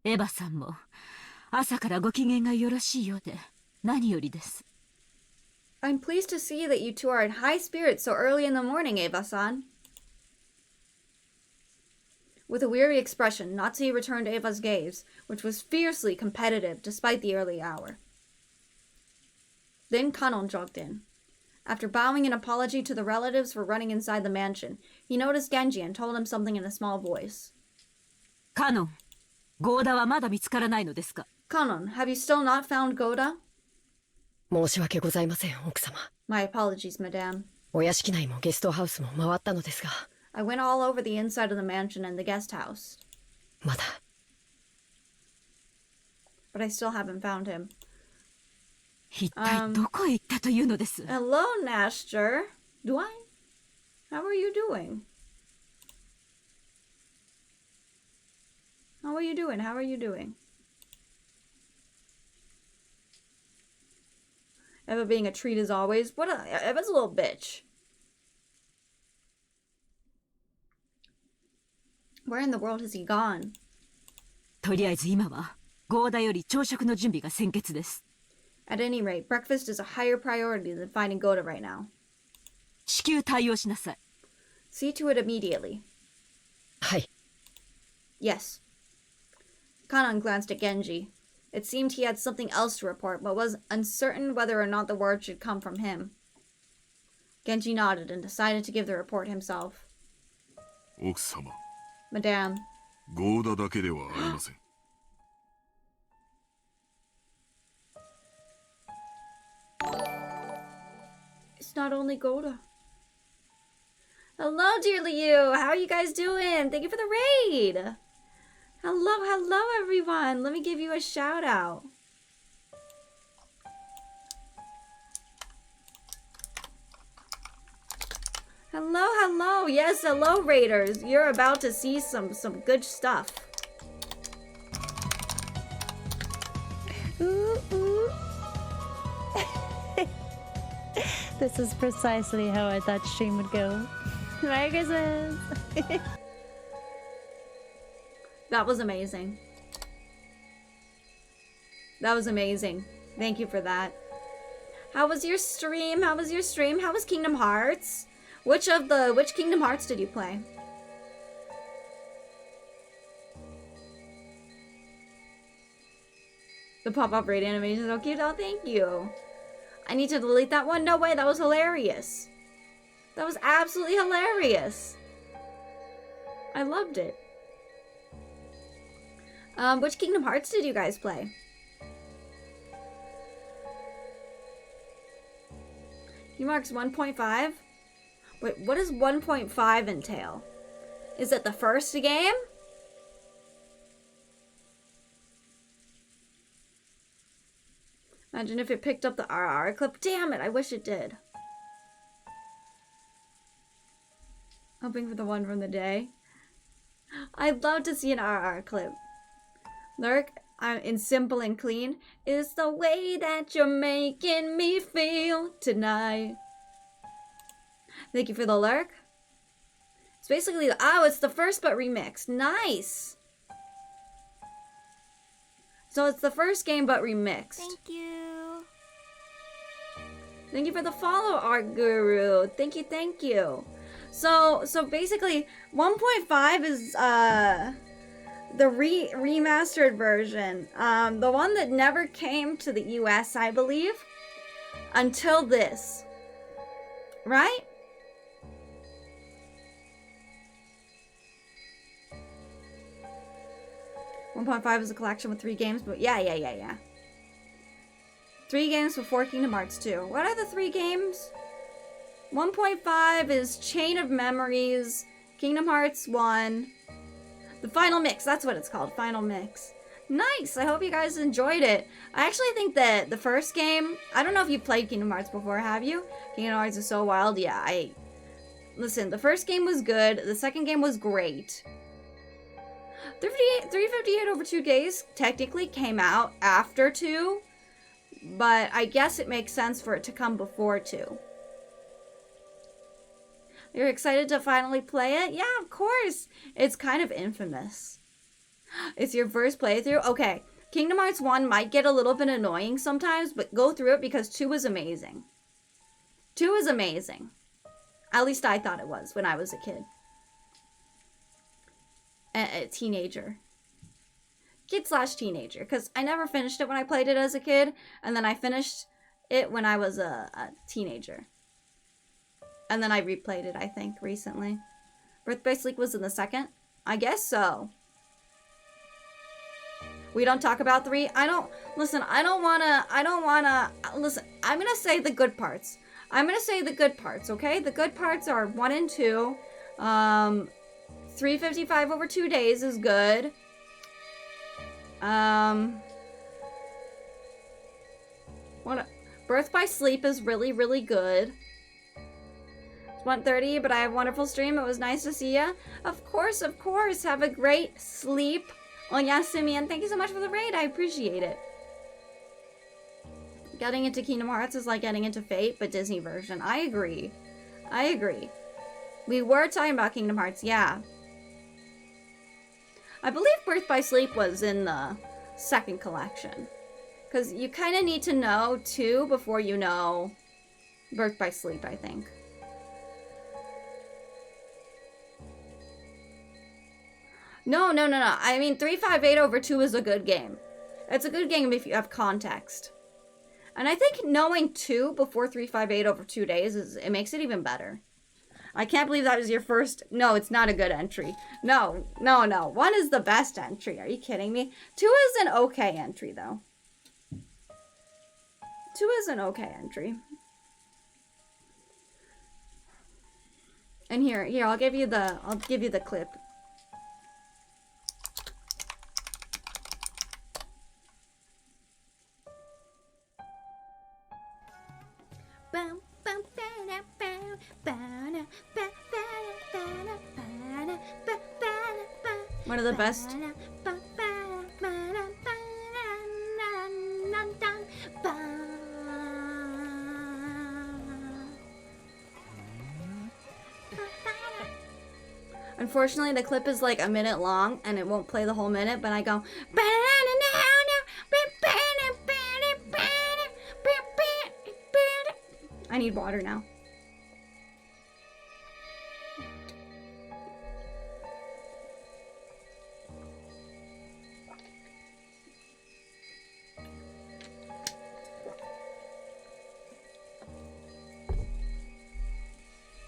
エヴァさんも朝からご機嫌がよろしいようで何よりです。 I'm pleased to see that you two are in high spirits so early in the morning, Eva-san. With a weary expression, Natsuki returned Eva's gaze, which was fiercely competitive despite the early hour. Then Kanon jogged in. After bowing an apology to the relatives for running inside the mansion, he noticed Genji and told him something in a small voice. カノン、ゴーダはまだ見つからないのですか？ Kanon, have you still not found Goda? 申し訳ございません、奥様。 My apologies, madame. お屋敷内もゲストハウスも回ったのですが、 I went all over the inside of the mansion and the guest house, まだ。 but I still haven't found him. 一体どこへ行ったというのです？ Hello, Naster. Do I? How are you doing? How are you doing? How are you doing? Eva being a treat as always. Eva's a little bitch. Where in the world has he gone? とりあえず今はゴーダより朝食の準備が先決です。 At any rate, breakfast is a higher priority than finding Goda right now. 至急対応しなさい。 See to it immediately. はい。 Yes. Kanan glanced at Genji. It seemed he had something else to report, but was uncertain whether or not the word should come from him. Genji nodded and decided to give the report himself. 奥様、 Madame. ゴーダだけではありません。 It's not only Goda. Hello, dear Liu. How are you guys doing? Thank you for the raid. Hello, everyone. Let me give you a shout out. Hello. Yes, hello, raiders. You're about to see some good stuff. Ooh, ooh. This is precisely how I thought stream would go. Merry Christmas! That was amazing. That was amazing. Thank you for that. How was your stream? How was Kingdom Hearts? Which Kingdom Hearts did you play? The pop-up raid animation is so cute. Oh, thank you. I need to delete that one? No way, that was hilarious. That was absolutely hilarious. I loved it. Which Kingdom Hearts did you guys play? Marks 1.5? Wait, what does 1.5 entail? Is it the first game? Imagine if it picked up the RR clip. Damn it, I wish it did. Hoping for the one from the day. I'd love to see an RR clip. Lurk, I'm in simple and clean. It's the way that you're making me feel tonight. Thank you for the lurk. It's basically, oh, it's the first but remixed. Nice. So it's the first game but remixed. Thank you. Thank you for the follow, Art Guru. Thank you. So basically, 1.5 is the remastered version. The one that never came to the US, I believe, until this. Right? .5 is a collection with 3 games, but yeah. 3 games before Kingdom Hearts 2. What are the 3 games? 1.5 is Chain of Memories, Kingdom Hearts 1, the Final Mix, that's what it's called, Final Mix. Nice, I hope you guys enjoyed it. I actually think that the first game, I don't know if you've played Kingdom Hearts before, have you? Kingdom Hearts is so wild, yeah, listen, the first game was good, the second game was great. 358 over 2 days technically came out after 2, but I guess it makes sense for it to come before 2. You're excited to finally play it? Yeah, of course. It's kind of infamous. It's your first playthrough? Okay, Kingdom Hearts 1 might get a little bit annoying sometimes, but go through it because 2 is amazing. 2 is amazing. At least I thought it was when I was a kid. A teenager. Kid/teenager, because I never finished it when I played it as a kid, and then I finished it when I was a teenager. And then I replayed it, I think, recently. Birth by Sleep was in the second? I guess so. We don't talk about 3? Listen, I'm gonna say the good parts. Okay? The good parts are 1 and 2. 355 over 2 days is good. Birth by Sleep is really, really good. It's 1:30, but I have a wonderful stream. It was nice to see ya. Of course. Have a great sleep. Oyasumi, and thank you so much for the raid. I appreciate it. Getting into Kingdom Hearts is like getting into Fate, but Disney version. I agree. We were talking about Kingdom Hearts, yeah. I believe Birth by Sleep was in the second collection. Because you kind of need to know 2 before you know Birth by Sleep, I think. No. I mean, 358 over 2 is a good game. It's a good game if you have context. And I think knowing 2 before 358 over 2 days, it makes it even better. I can't believe that was your first... No, it's not a good entry. No. 1 is the best entry. Are you kidding me? 2 is an okay entry, though. 2 is an okay entry. And here, I'll give you the clip. One of the best. Unfortunately, the clip is like a minute long and it won't play the whole minute, but I go. I need water now.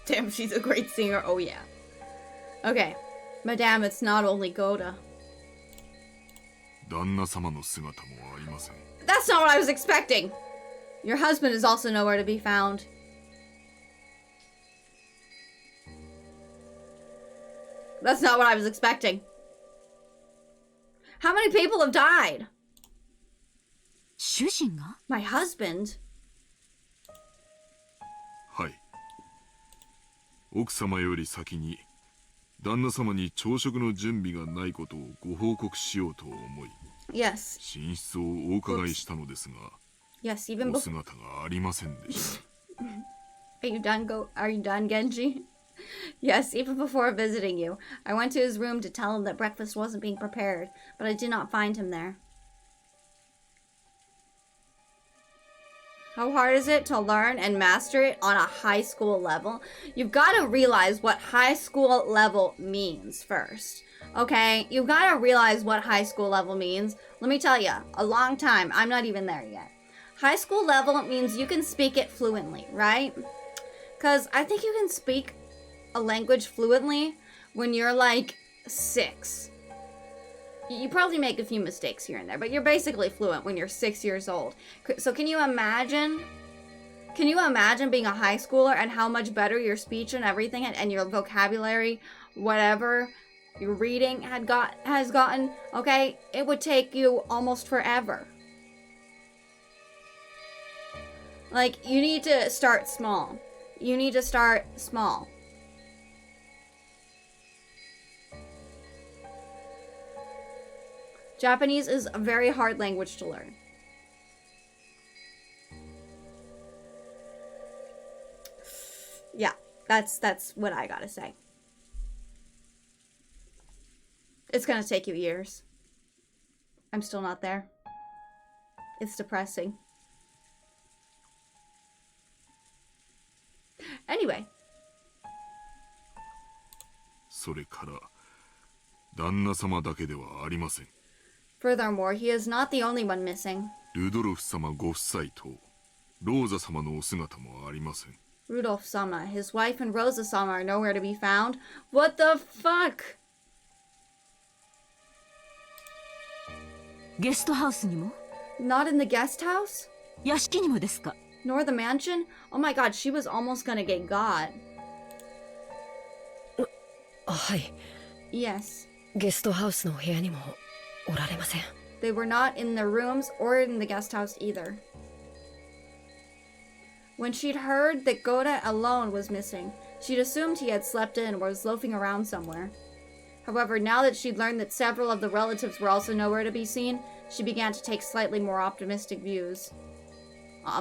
Damn, she's a great singer. Oh, yeah. Okay. Madame, it's not only Goda. 旦那様の姿もありません。 That's not what I was expecting! Your husband is also nowhere to be found. That's not what I was expecting. How many people have died? 主人が My husband? はい。奥様より先に旦那様に朝食の準備がないことをご報告しようと思い、 Yes. 寝室をお伺いしたのですが、 Yes, even お before. 姿がありませんでした。 Are you done, Genji? Yes, even before visiting you. I went to his room to tell him that breakfast wasn't being prepared, but I did not find him there. How hard is it to learn and master it on a high school level? You've got to realize what high school level means first. Okay? You've got to realize what high school level means. Let me tell you, a long time. I'm not even there yet. High school level means you can speak it fluently, right? Because I think you can speak a language fluently when you're like 6. You probably make a few mistakes here and there, but you're basically fluent when you're 6 years old. So can you imagine being a high schooler and how much better your speech and everything and your vocabulary, whatever, your reading has gotten? Okay, it would take you almost forever. Like, you need to start small. You need to start small. Japanese is a very hard language to learn. Yeah, that's what I gotta say. It's gonna take you years. I'm still not there. It's depressing. Anyway. それから旦那様だけではありません。 Furthermore, he is not the only one missing. ルドルフ様ご夫妻とローザ様のお姿もありません。 Rudolph-sama, his wife and Rosa-sama are nowhere to be found. What the fuck? ゲストハウスにも Not in the guest house? 屋敷にもですか Nor the mansion? Oh my god, she was almost gonna get got. はい。 Yes. ゲストハウスの部屋にもおられません。 They were not in their rooms or in the guest house either. When she'd heard that Goda alone was missing, she'd assumed he had slept in or was loafing around somewhere. However, now that she'd learned that several of the relatives were also nowhere to be seen, she began to take slightly more optimistic views.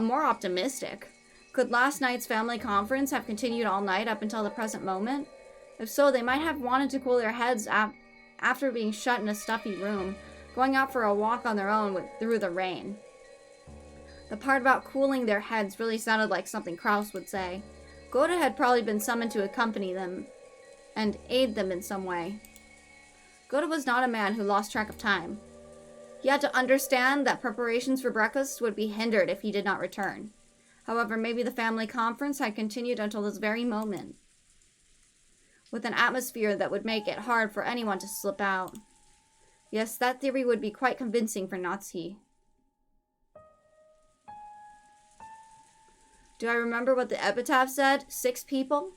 More optimistic? Could last night's family conference have continued all night up until the present moment? If so, they might have wanted to cool their heads after being shut in a stuffy room, going out for a walk on their own through the rain. The part about cooling their heads really sounded like something Kraus would say. Goda had probably been summoned to accompany them and aid them in some way. Goda was not a man who lost track of time. He had to understand that preparations for breakfast would be hindered if he did not return. However, maybe the family conference had continued until this very moment, with an atmosphere that would make it hard for anyone to slip out. Yes, that theory would be quite convincing for Natsuhi. Do I remember what the epitaph said? 6 people?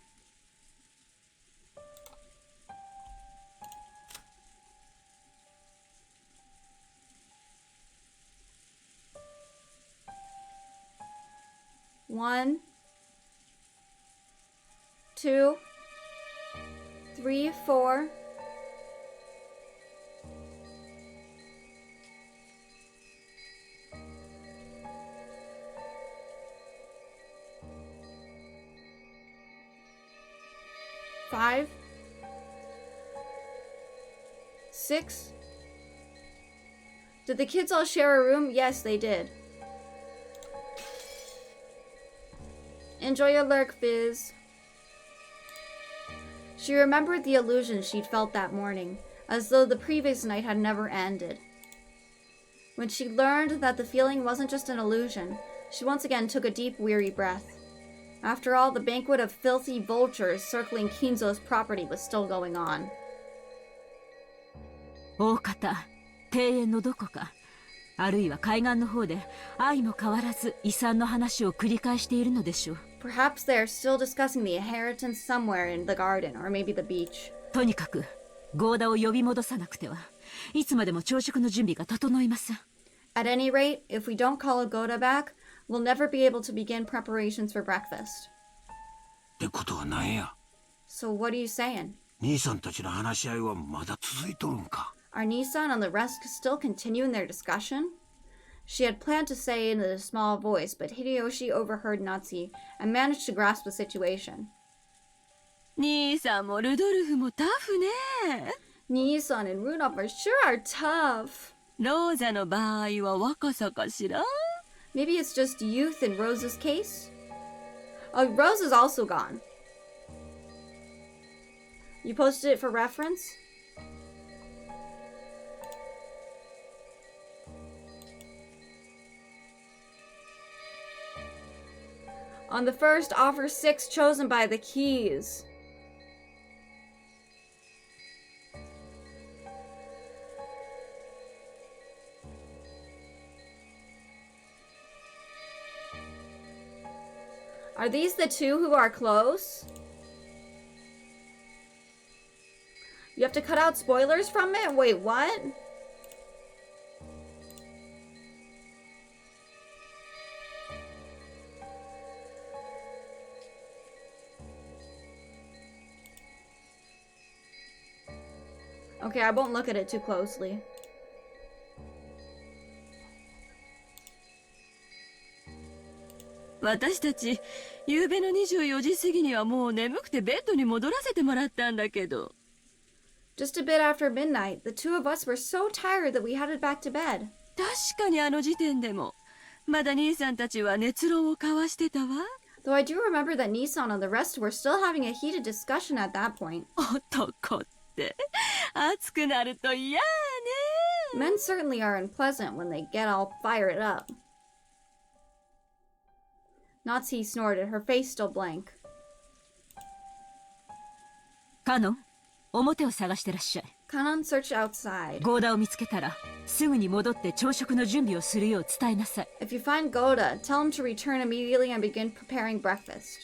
One, 2, 3, 4. Five, 6. Did the kids all share a room? Yes, they did. Enjoy your lurk, Fizz. She remembered the illusion she'd felt that morning, as though the previous night had never ended. When she learned that the feeling wasn't just an illusion, she once again took a deep, weary breath. After all, the banquet of filthy vultures circling Kinzo's property was still going on. 大方、庭園のどこか、あるいは海岸の方で相も変わらず遺産の話を繰り返しているのでしょう。Perhaps they are still discussing the inheritance somewhere in the garden, or maybe the beach. とにかく、ゴーダを呼び戻さなくては、いつまでも朝食の準備が整いません。At any rate, if we don't call Agoda back, we'll never be able to begin preparations for breakfast. ってことはなんや。 So what are you saying? 兄さんたちの話し合いはまだ続いとるんか。 Are Nissan and the rest still continuing their discussion? She had planned to say in a small voice, but Hideyoshi overheard Natsuhi and managed to grasp the situation. 兄さんもルドルフもタフね。Nissan and Rudolph are sure are tough. ローザの場合は若さかしら？ Maybe it's just youth in Rose's case? Oh, Rose is also gone. You posted it for reference? On the first, offer 6 chosen by the keys. Are these the 2 who are close? You have to cut out spoilers from it? Wait, what? Okay, I won't look at it too closely. Just a bit after midnight, the 2 of us were so tired that we headed back to bed. 確かにあの時点でもまだ兄さんたちは熱論を交わしてたわ。 Though I do remember that Nissan and the rest were still having a heated discussion at that point. 男って熱くなると嫌ね。 Men certainly are unpleasant when they get all fired up. Natsuhi snorted, her face still blank. カノン、表を探してらっしゃい。 Kanon searched outside. ゴーダを見つけたらすぐに戻って朝食の準備をするよう伝えなさい。 If you find Goda, tell him to return immediately and begin preparing breakfast.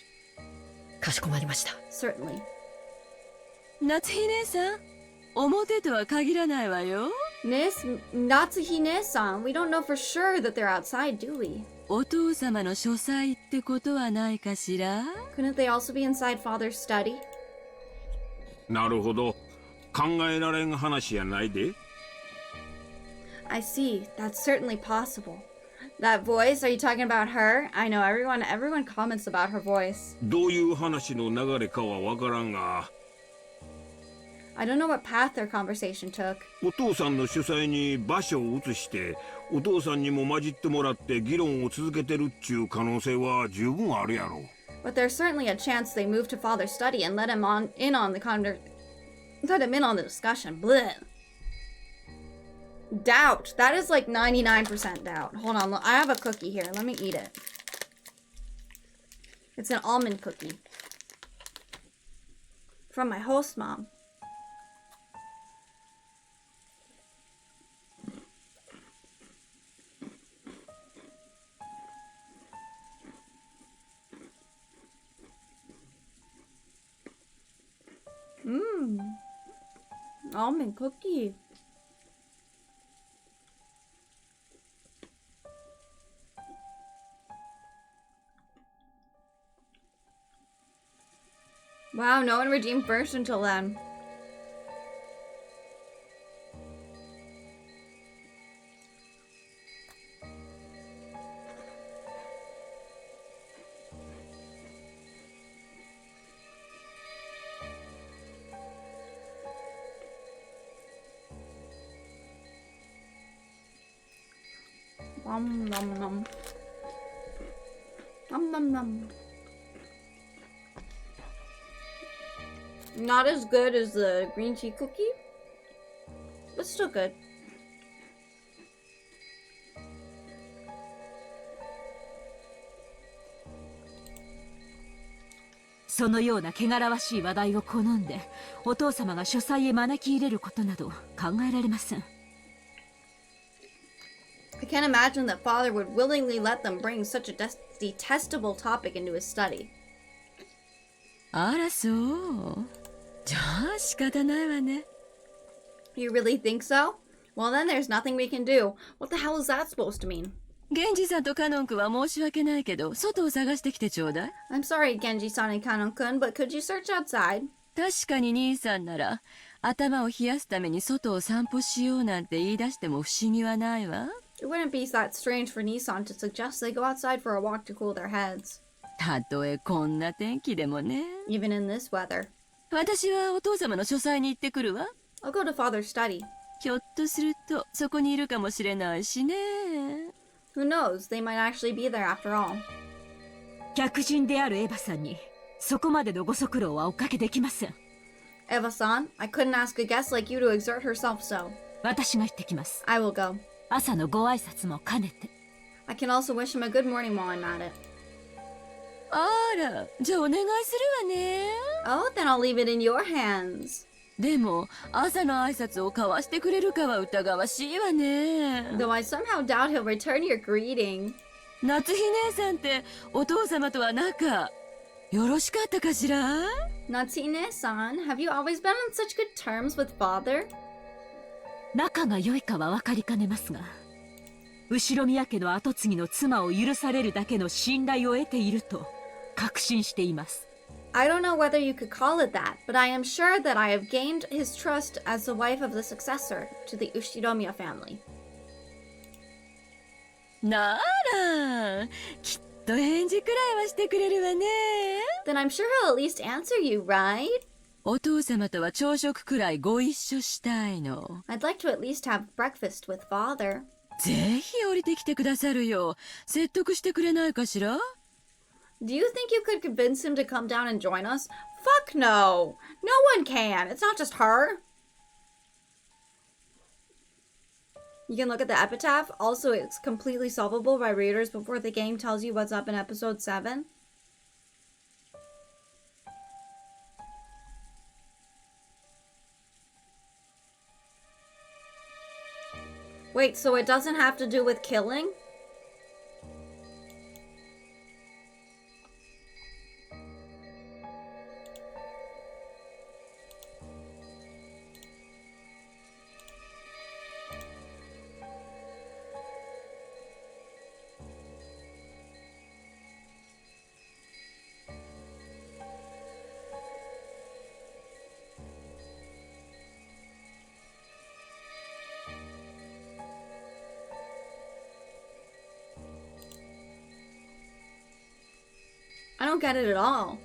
かしこまりました。 Certainly. 夏日姉さん、表とは限らないわよ。Natsuhi-san, we don't know for sure that they're outside, do we? お父様の書斎ってことはないかしら？ Couldn't they also be inside father's study? なるほど。考えられん話やないで。 I see. That's certainly possible. That voice, are you talking about her? I know everyone comments about her voice. どういう話の流れかはわからんが、 I don't know what path their conversation took. お父さんの主催に場所を移して、お父さんにも混じってもらって議論を続けてるっちゅう可能性は十分あるやろ。 But there's certainly a chance they moved to father's study and let him in on the discussion. Blech. Doubt. That is like 99% doubt. Hold on. I have a cookie here. Let me eat it. It's an almond cookie. From my host mom. Almond cookie. Wow, no one redeemed first until then. Nom nom nom. Nom nom nom. Not as good as the green tea cookie, but still good.そのような汚らわしい話題を好んでお父様が書斎へ招き入れることなど考えられません。I can't imagine that father would willingly let them bring such a detestable topic into his study. あらそう。じゃあ仕方ないわね。 You really think so? Well then there's nothing we can do. What the hell is that supposed to mean? 源氏さんとカノン君は申し訳ないけど、外を探してきてちょうだい。I'm sorry, Genji-san and Kanon-kun, but could you search outside? 確かに兄さんなら、頭を冷やすために外を散歩しようなんて言い出しても不思議はないわ。It wouldn't be that strange for Nissan to suggest they go outside for a walk to cool their heads. たとえこんな天気でもね。Even in this weather. 私はお父様の書斎に行ってくるわ。I'll go to father's study. ひょっとするとそこにいるかもしれないしね。Who knows? They might actually be there after all. 客人であるエヴァさんにそこまでのご足労はおかけできません。Eva-san, I couldn't ask a guest like you to exert herself so. 私が行ってきます。I will go. 朝のご挨拶も兼ねて。I can also wish him a good morning while I'm at it. あら、じゃあお願いするわね。Oh, then I'll leave it in your hands. でも朝の挨拶を交わしてくれるかは疑わしいわね。 Though I somehow doubt he'll return your greeting. 夏日姉さんってお父様とは仲よろしかったかしら？ Natsine-san, have you always been on such good terms with father? 仲が良いかは分かりかねますが、後宮家の跡継ぎの妻を許されるだけの信頼を得ていると確信しています。I don't know whether you could call it that, but I am sure that I have gained his trust as the wife of the successor to the Ushinomiya family. なら、きっと返事くらいはしてくれるわね。Then I'm sure he'll at least answer you, right? お父様とは朝食くらいご一緒したいの。I'd like to at least have breakfast with father. ぜひ降りてきてくださるよ。説得してくれないかしら？ Do you think you could convince him to come down and join us? Fuck no! No one can! It's not just her! You can look at the epitaph. Also, it's completely solvable by readers before the game tells you what's up in episode 7. Wait, so it doesn't have to do with killing? I don't get it at all.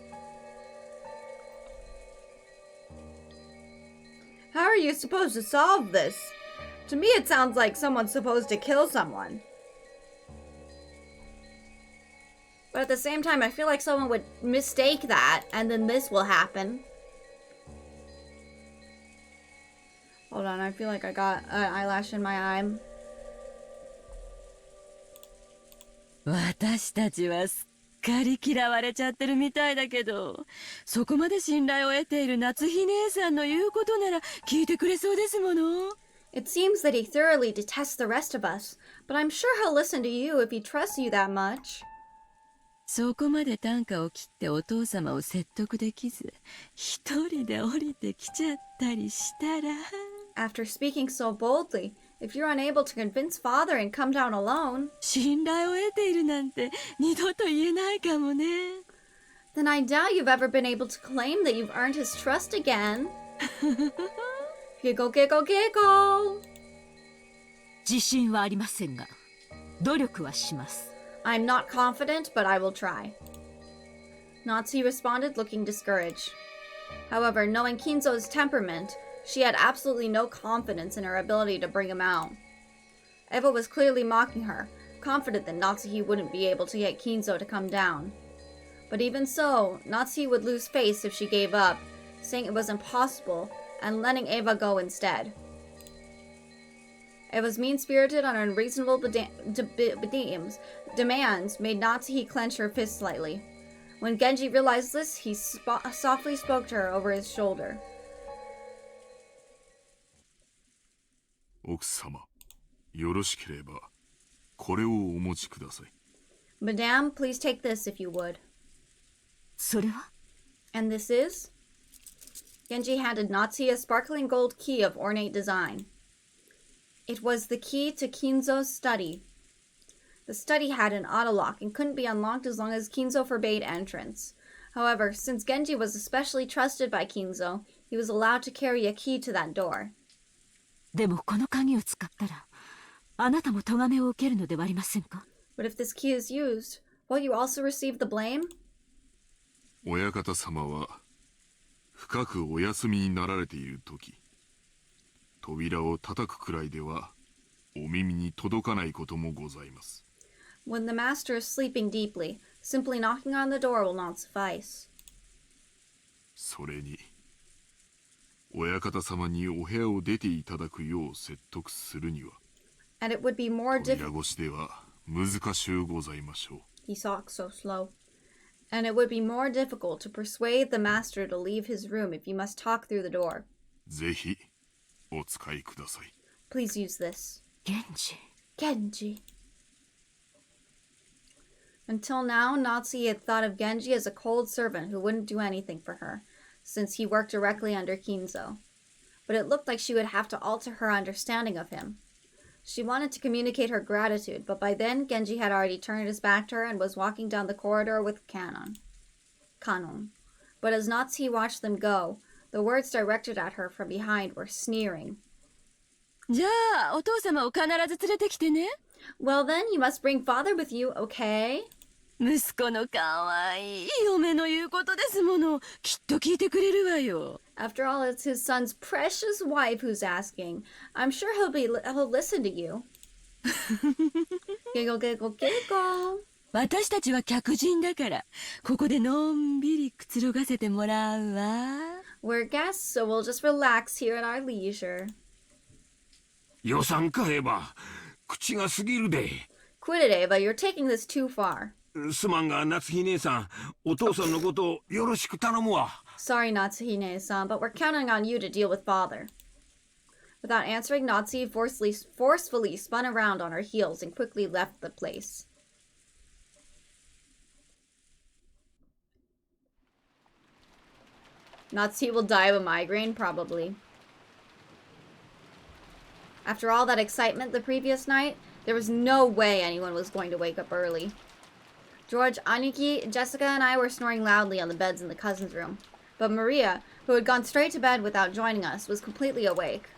How are you supposed to solve this? To me, it sounds like someone's supposed to kill someone. But at the same time, I feel like someone would mistake that, and then this will happen. Hold on, I feel like I got an eyelash in my eye. 私たちはすっかり嫌われちゃってるみたいだけど、そこまで信頼を得ている夏日姉さんの言うことなら聞いてくれそうですもの。It seems that he thoroughly detests the rest of us, but I'm sure he'll listen to you if he trusts you that much. そこまで短歌を切ってお父様を説得できず、一人で降りてきちゃったりしたら。After speaking so boldly, if you're unable to convince father and come down alone, 信頼を得ているなんて二度と言えないかもね。then I doubt you've ever been able to claim that you've earned his trust again. Giggle, giggle, giggle. 自信はありませんが、努力はします。I'm not confident, but I will try. Natsu responded, looking discouraged. However, knowing Kinzo's temperament, she had absolutely no confidence in her ability to bring him out. Eva was clearly mocking her, confident that Natsuhi wouldn't be able to get Kinzo to come down. But even so, Natsuhi would lose face if she gave up, saying it was impossible, and letting Eva go instead. Eva's mean-spirited and unreasonable demands made Natsuhi clench her fist slightly. When Genji realized this, he softly spoke to her over his shoulder. 奥様、よろしければこれをお持ちください。Madame, please take this if you would. それは And this is? Genji handed Natsuhi a sparkling gold key of ornate design. It was the key to Kinzo's study. The study had an autolock and couldn't be unlocked as long as Kinzo forbade entrance. However, since Genji was especially trusted by Kinzo, he was allowed to carry a key to that door. でもこの鍵を使ったら、あなたも咎めを受けるのではありませんか？ But if this key is used, will you also receive the blame? 親方様は深くお休みになられている時、扉を叩くくらいではお耳に届かないこともございます。When the master is sleeping deeply, simply knocking on the door will not suffice. それに親方様にお部屋を出ていただくよう説得するには And it would be more 扉 difficult. 越しでは難しゅうございましょう。 He talks so slow. And it would be more difficult to persuade the master to leave his room if you must talk through the door. ぜひお使いください。 Please use this. 源氏。 Genji. Until now, Natsuhi had thought of Genji as a cold servant who wouldn't do anything for her, since he worked directly under Kinzo. But it looked like she would have to alter her understanding of him. She wanted to communicate her gratitude, but by then Genji had already turned his back to her and was walking down the corridor with Kanon. But as Natsuhi watched them go, the words directed at her from behind were sneering. じゃあお父様を必ず連れてきてね。 Well then, you must bring father with you, okay? 息子のかわいい嫁の言うことですもの。きっと聞いてくれるわよ。 After all, it's his son's precious wife who's asking. I'm sure he'll listen to you. Giggle, giggle, giggle. 私たちは客人だから、ここでのんびりくつろがせてもらうわ。 We're guests, so we'll just relax here at our leisure. 予算かエヴァ、口が過ぎるで。 Quit it, Ava. You're taking this too far. すまんが夏日姉さん、お父さんのことをよろしく頼むわ。 Sorry, Natsuhine-san, but we're counting on you to deal with father. Without answering, Natsuhi forcefully spun around on her heels and quickly left the place. Natsuhi will die of a migraine, probably. After all that excitement the previous night, there was no way anyone was going to wake up early. George, Aniki, Jessica, and I were snoring loudly on the beds in the cousins' room. But Maria, who had gone straight to bed without joining us, was completely awake.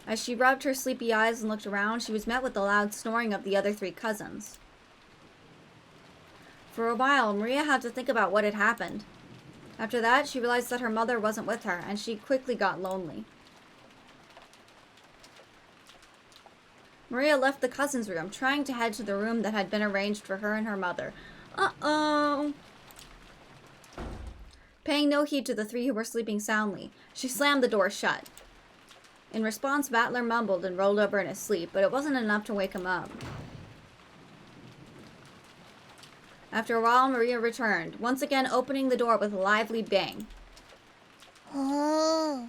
As she rubbed her sleepy eyes and looked around, she was met with the loud snoring of the other three cousins. For a while, Maria had to think about what had happened. After that, she realized that her mother wasn't with her, and she quickly got lonely. Maria left the cousins' room, trying to head to the room that had been arranged for her and her mother. Uh-oh! Paying no heed to the three who were sleeping soundly, she slammed the door shut. In response, Battler mumbled and rolled over in his sleep, but it wasn't enough to wake him up. After a while, Maria returned, once again opening the door with a lively bang. Oh.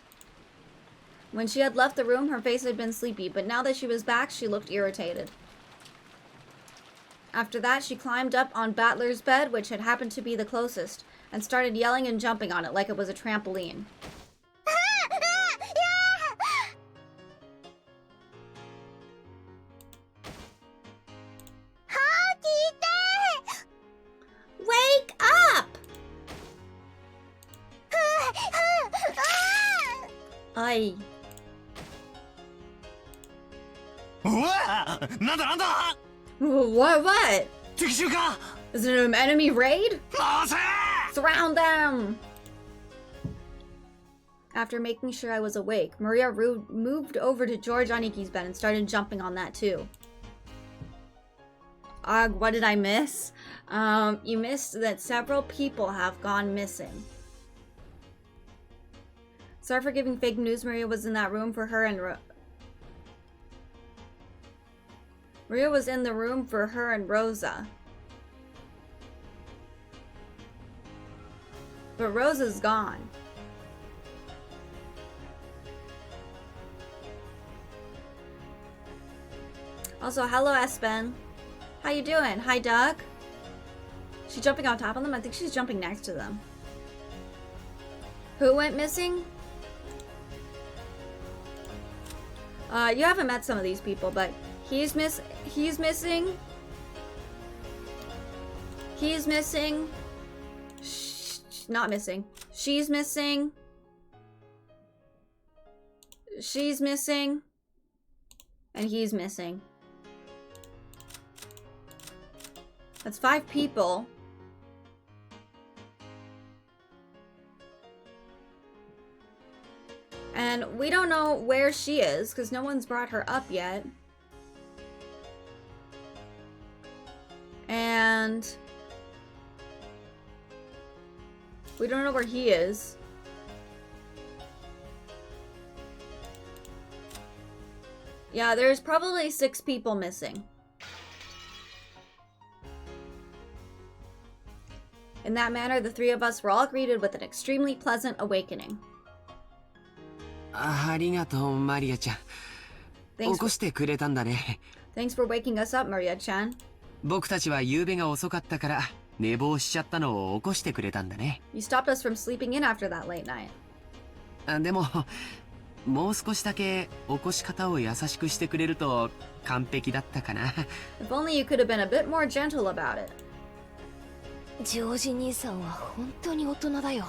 When she had left the room, her face had been sleepy, but now that she was back, she looked irritated. After that, she climbed up on Battler's bed, which had happened to be the closest, and started yelling and jumping on it like it was a trampoline. Wake up! Ay. うわなんだなんだ What? 敵襲か Is it an enemy raid? 回せ Surround them! After making sure I was awake, Maria moved over to George Aniki's bed and started jumping on that too. What did I miss? You missed that several people have gone missing. Sorry for giving fake news. Maria was in that room for her and Maria was in the room for her and Rosa. But Rosa's gone. Also, hello Espen. How you doing? Hi Doug. She's jumping on top of them? I think she's jumping next to them. Who went missing? You haven't met some of these people, but he's missing. He's missing. Not missing. She's missing. She's missing. And he's missing. That's 5 people. And we don't know where she is because no one's brought her up yet. And we don't know where he is. Yeah, there's probably 6 people missing. In that manner, the 3 of us were all greeted with an extremely pleasant awakening. ありがとうマリアちゃん 起こしてくれたんだね Thanks for waking us up, Maria-chan. 僕たちは夕べが遅かったから寝坊しちゃったのを起こしてくれたんだね You stopped us from sleeping in after that late night. でももう少しだけ起こし方を優しくしてくれると完璧だったかな If only you could have been a bit more gentle about it. ジョージ兄さんは本当に大人だよ。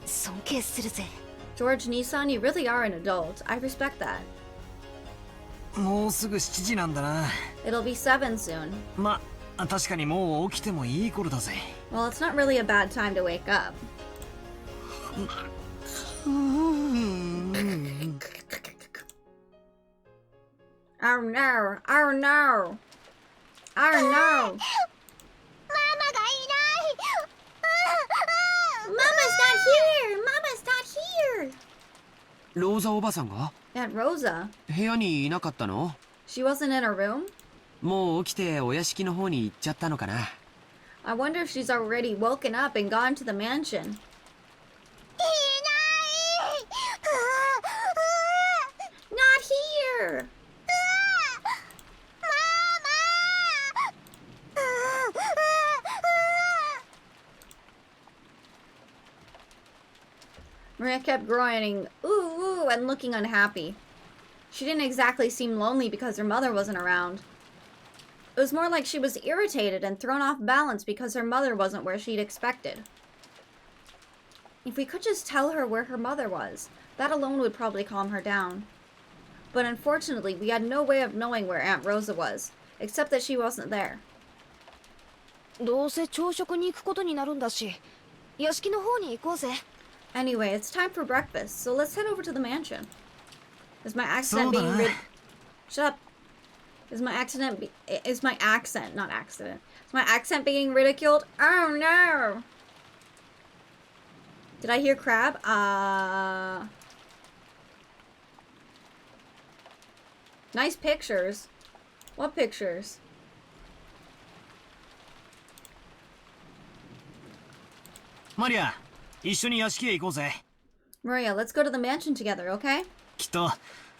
尊敬するぜ。George Nissan, you really are an adult. I respect that. もうすぐ7時なんだな It'll be 7 soon. ま、確かにもう起きてもいい頃だぜ Well, it's not really a bad time to wake up. Oh no! Oh no! Oh no! Mama's not here! Mama's not here! ローザおばさんが Aunt Rosa. 部屋にいなかったの She wasn't in her room? もう起きてお屋敷の方に行っちゃったのかな I wonder if she's already woken up and gone to the mansion. Not here! Maria kept groaning, ooh, ooh, and looking unhappy. She didn't exactly seem lonely because her mother wasn't around. It was more like she was irritated and thrown off balance because her mother wasn't where she'd expected. If we could just tell her where her mother was, that alone would probably calm her down. But unfortunately, we had no way of knowing where Aunt Rosa was, except that she wasn't there. どうせ朝食に行くことになるんだし、屋敷の方に行こうぜ。Anyway, it's time for breakfast, so let's head over to the mansion. Is my accent being Shut up. Is my accent not accident? Is my accent being ridiculed? Oh no! Did I hear crab? Nice pictures. What pictures? Maria, 一緒に屋敷へ行こうぜ。 Maria, let's go to the mansion together, okay? きっと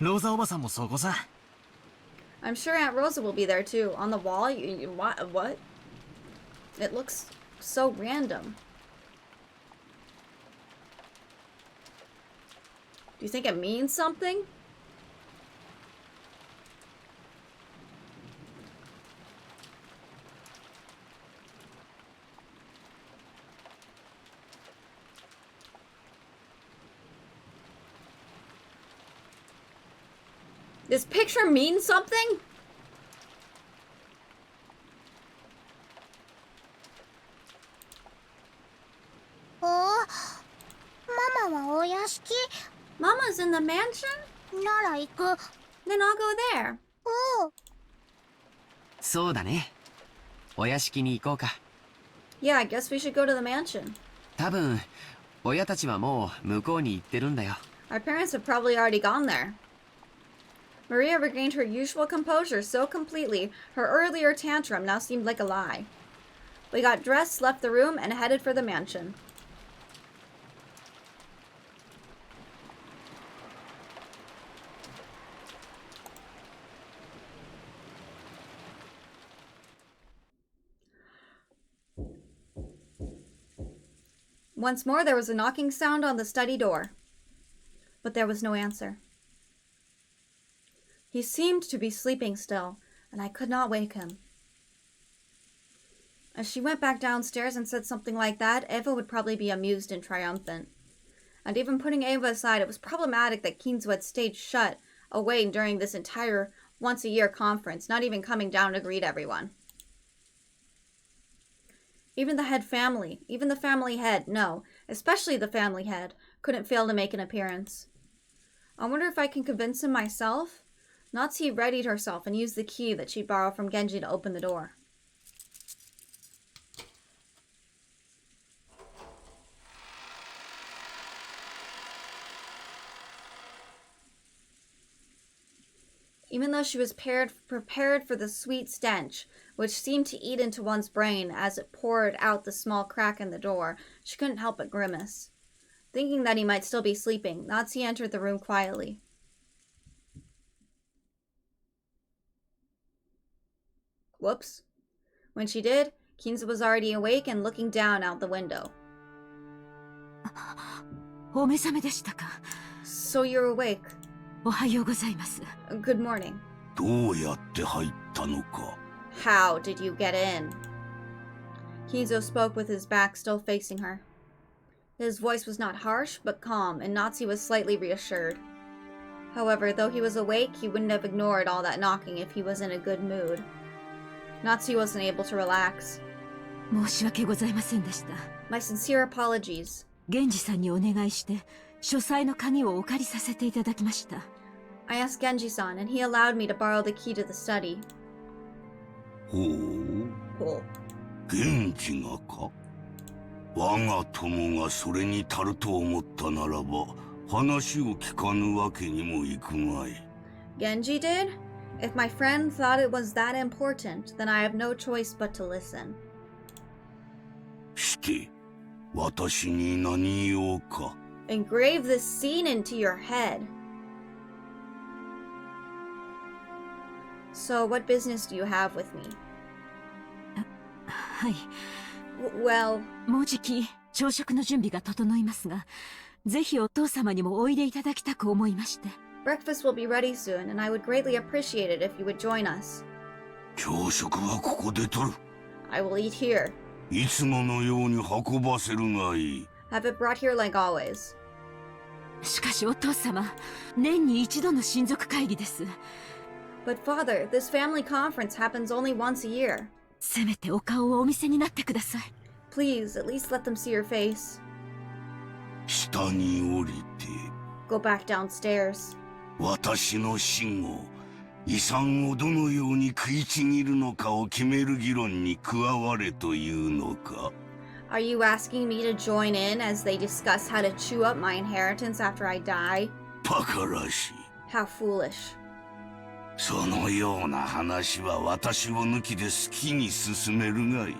ローザおばさんもそこさ。 I'm sure Aunt Rosa will be there too. On the wall? What? It looks so random. Do you think it means something? This picture means something? Oh, Mama wa oyashiki? Mama's in the mansion? Nara iku. Then I'll go there. Oh. そうだね。お屋敷に行こうか。 Yeah, I guess we should go to the mansion. 多分親たちはもう向こうに行ってるんだよ。 Our parents have probably already gone there. Maria regained her usual composure so completely, her earlier tantrum now seemed like a lie. We got dressed, left the room, and headed for the mansion. Once more there was a knocking sound on the study door, but there was no answer. He seemed to be sleeping still, and I could not wake him. As she went back downstairs and said something like that, Eva would probably be amused and triumphant. And even putting Eva aside, it was problematic that Kinzo had stayed shut away during this entire once-a-year conference, not even coming down to greet everyone. Even the family head, no, especially the family head, couldn't fail to make an appearance. I wonder if I can convince him myself? Natsuhi readied herself and used the key that she'd borrowed from Genji to open the door. Even though she was prepared for the sweet stench, which seemed to eat into one's brain as it poured out the small crack in the door, she couldn't help but grimace. Thinking that he might still be sleeping, Natsuhi entered the room quietly. Whoops. When she did, Kinzo was already awake and looking down out the window. お目覚めでしたか。 So you're awake. おはようございます。 Good morning. どうやって入ったのか。 How did you get in? Kinzo spoke with his back still facing her. His voice was not harsh, but calm, and Natsuhi was slightly reassured. However, though he was awake, he wouldn't have ignored all that knocking if he was in a good mood. Natsuhi wasn't able to relax. 申し訳ございませんでした。 My sincere apologies. 源氏さんにお願いして書斎の鍵をお借りさせていただきました。 I asked Genji-san, and he allowed me to borrow the key to the study. ほう。源氏がか。我が友がそれに足ると思ったならば、話を聞かぬわけにもいくまい。Genji did? If my friend thought it was that important, then I have no choice but to listen. して、私に何言おうか。Engrave this scene into your head. So, what business do you have with me? はい。Well... もうじき朝食の準備が整いますが、ぜひお父様にもおいでいただきたく思いまして。Breakfast will be ready soon, and I would greatly appreciate it if you would join us. 朝食はここでとる。I will eat here. いつものように運ばせるがいい。Have it brought here like always. しかしお父様、年に一度の親族会議です。But father, this family conference happens only once a year. せめてお顔をお見せになってください。Please, at least let them see your face. 下に降りて。Go back downstairs. 私の死後、遺産をどのように食いちぎるのかを決める議論に加われというのか。Are you asking me to join in as they discuss how to chew up my inheritance after I die? バカらしい。 How foolish. そのような話は私を抜きで好きに進めるがいい。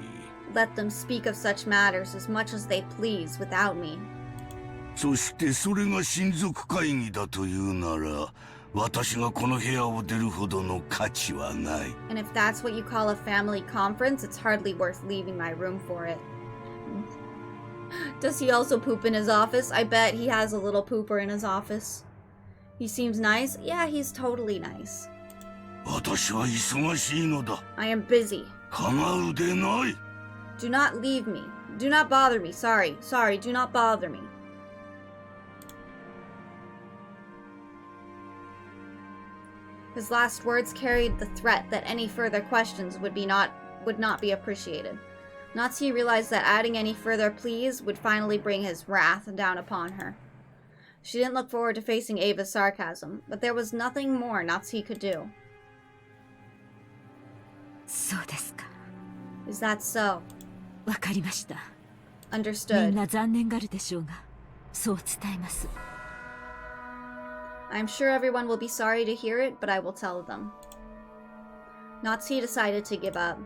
Let them speak of such matters as much as they please without me. そしてそれが親族会議だというなら、私がこの部屋を出るほどの価値はない。 And if that's what you call a family conference, it's hardly worth leaving my room for it. Does he also poop in his office? I bet he has a little pooper in his office. He seems nice. Yeah, he's totally nice. 私は忙しいのだ。 I am busy. 構うでない。 Do not leave me. Do not bother me. Sorry. Sorry, do not bother me. His last words carried the threat that any further questions would not be appreciated. Natsuhi realized that adding any further pleas would finally bring his wrath down upon her. She didn't look forward to facing Ava's sarcasm, but there was nothing more Natsuhi could do. そうですか。 Is that so? わかりました。みん Understood. な残念がるでしょうが、そう伝えます。 I'm sure everyone will be sorry to hear it, but I will tell them. Natsuhi decided to give up.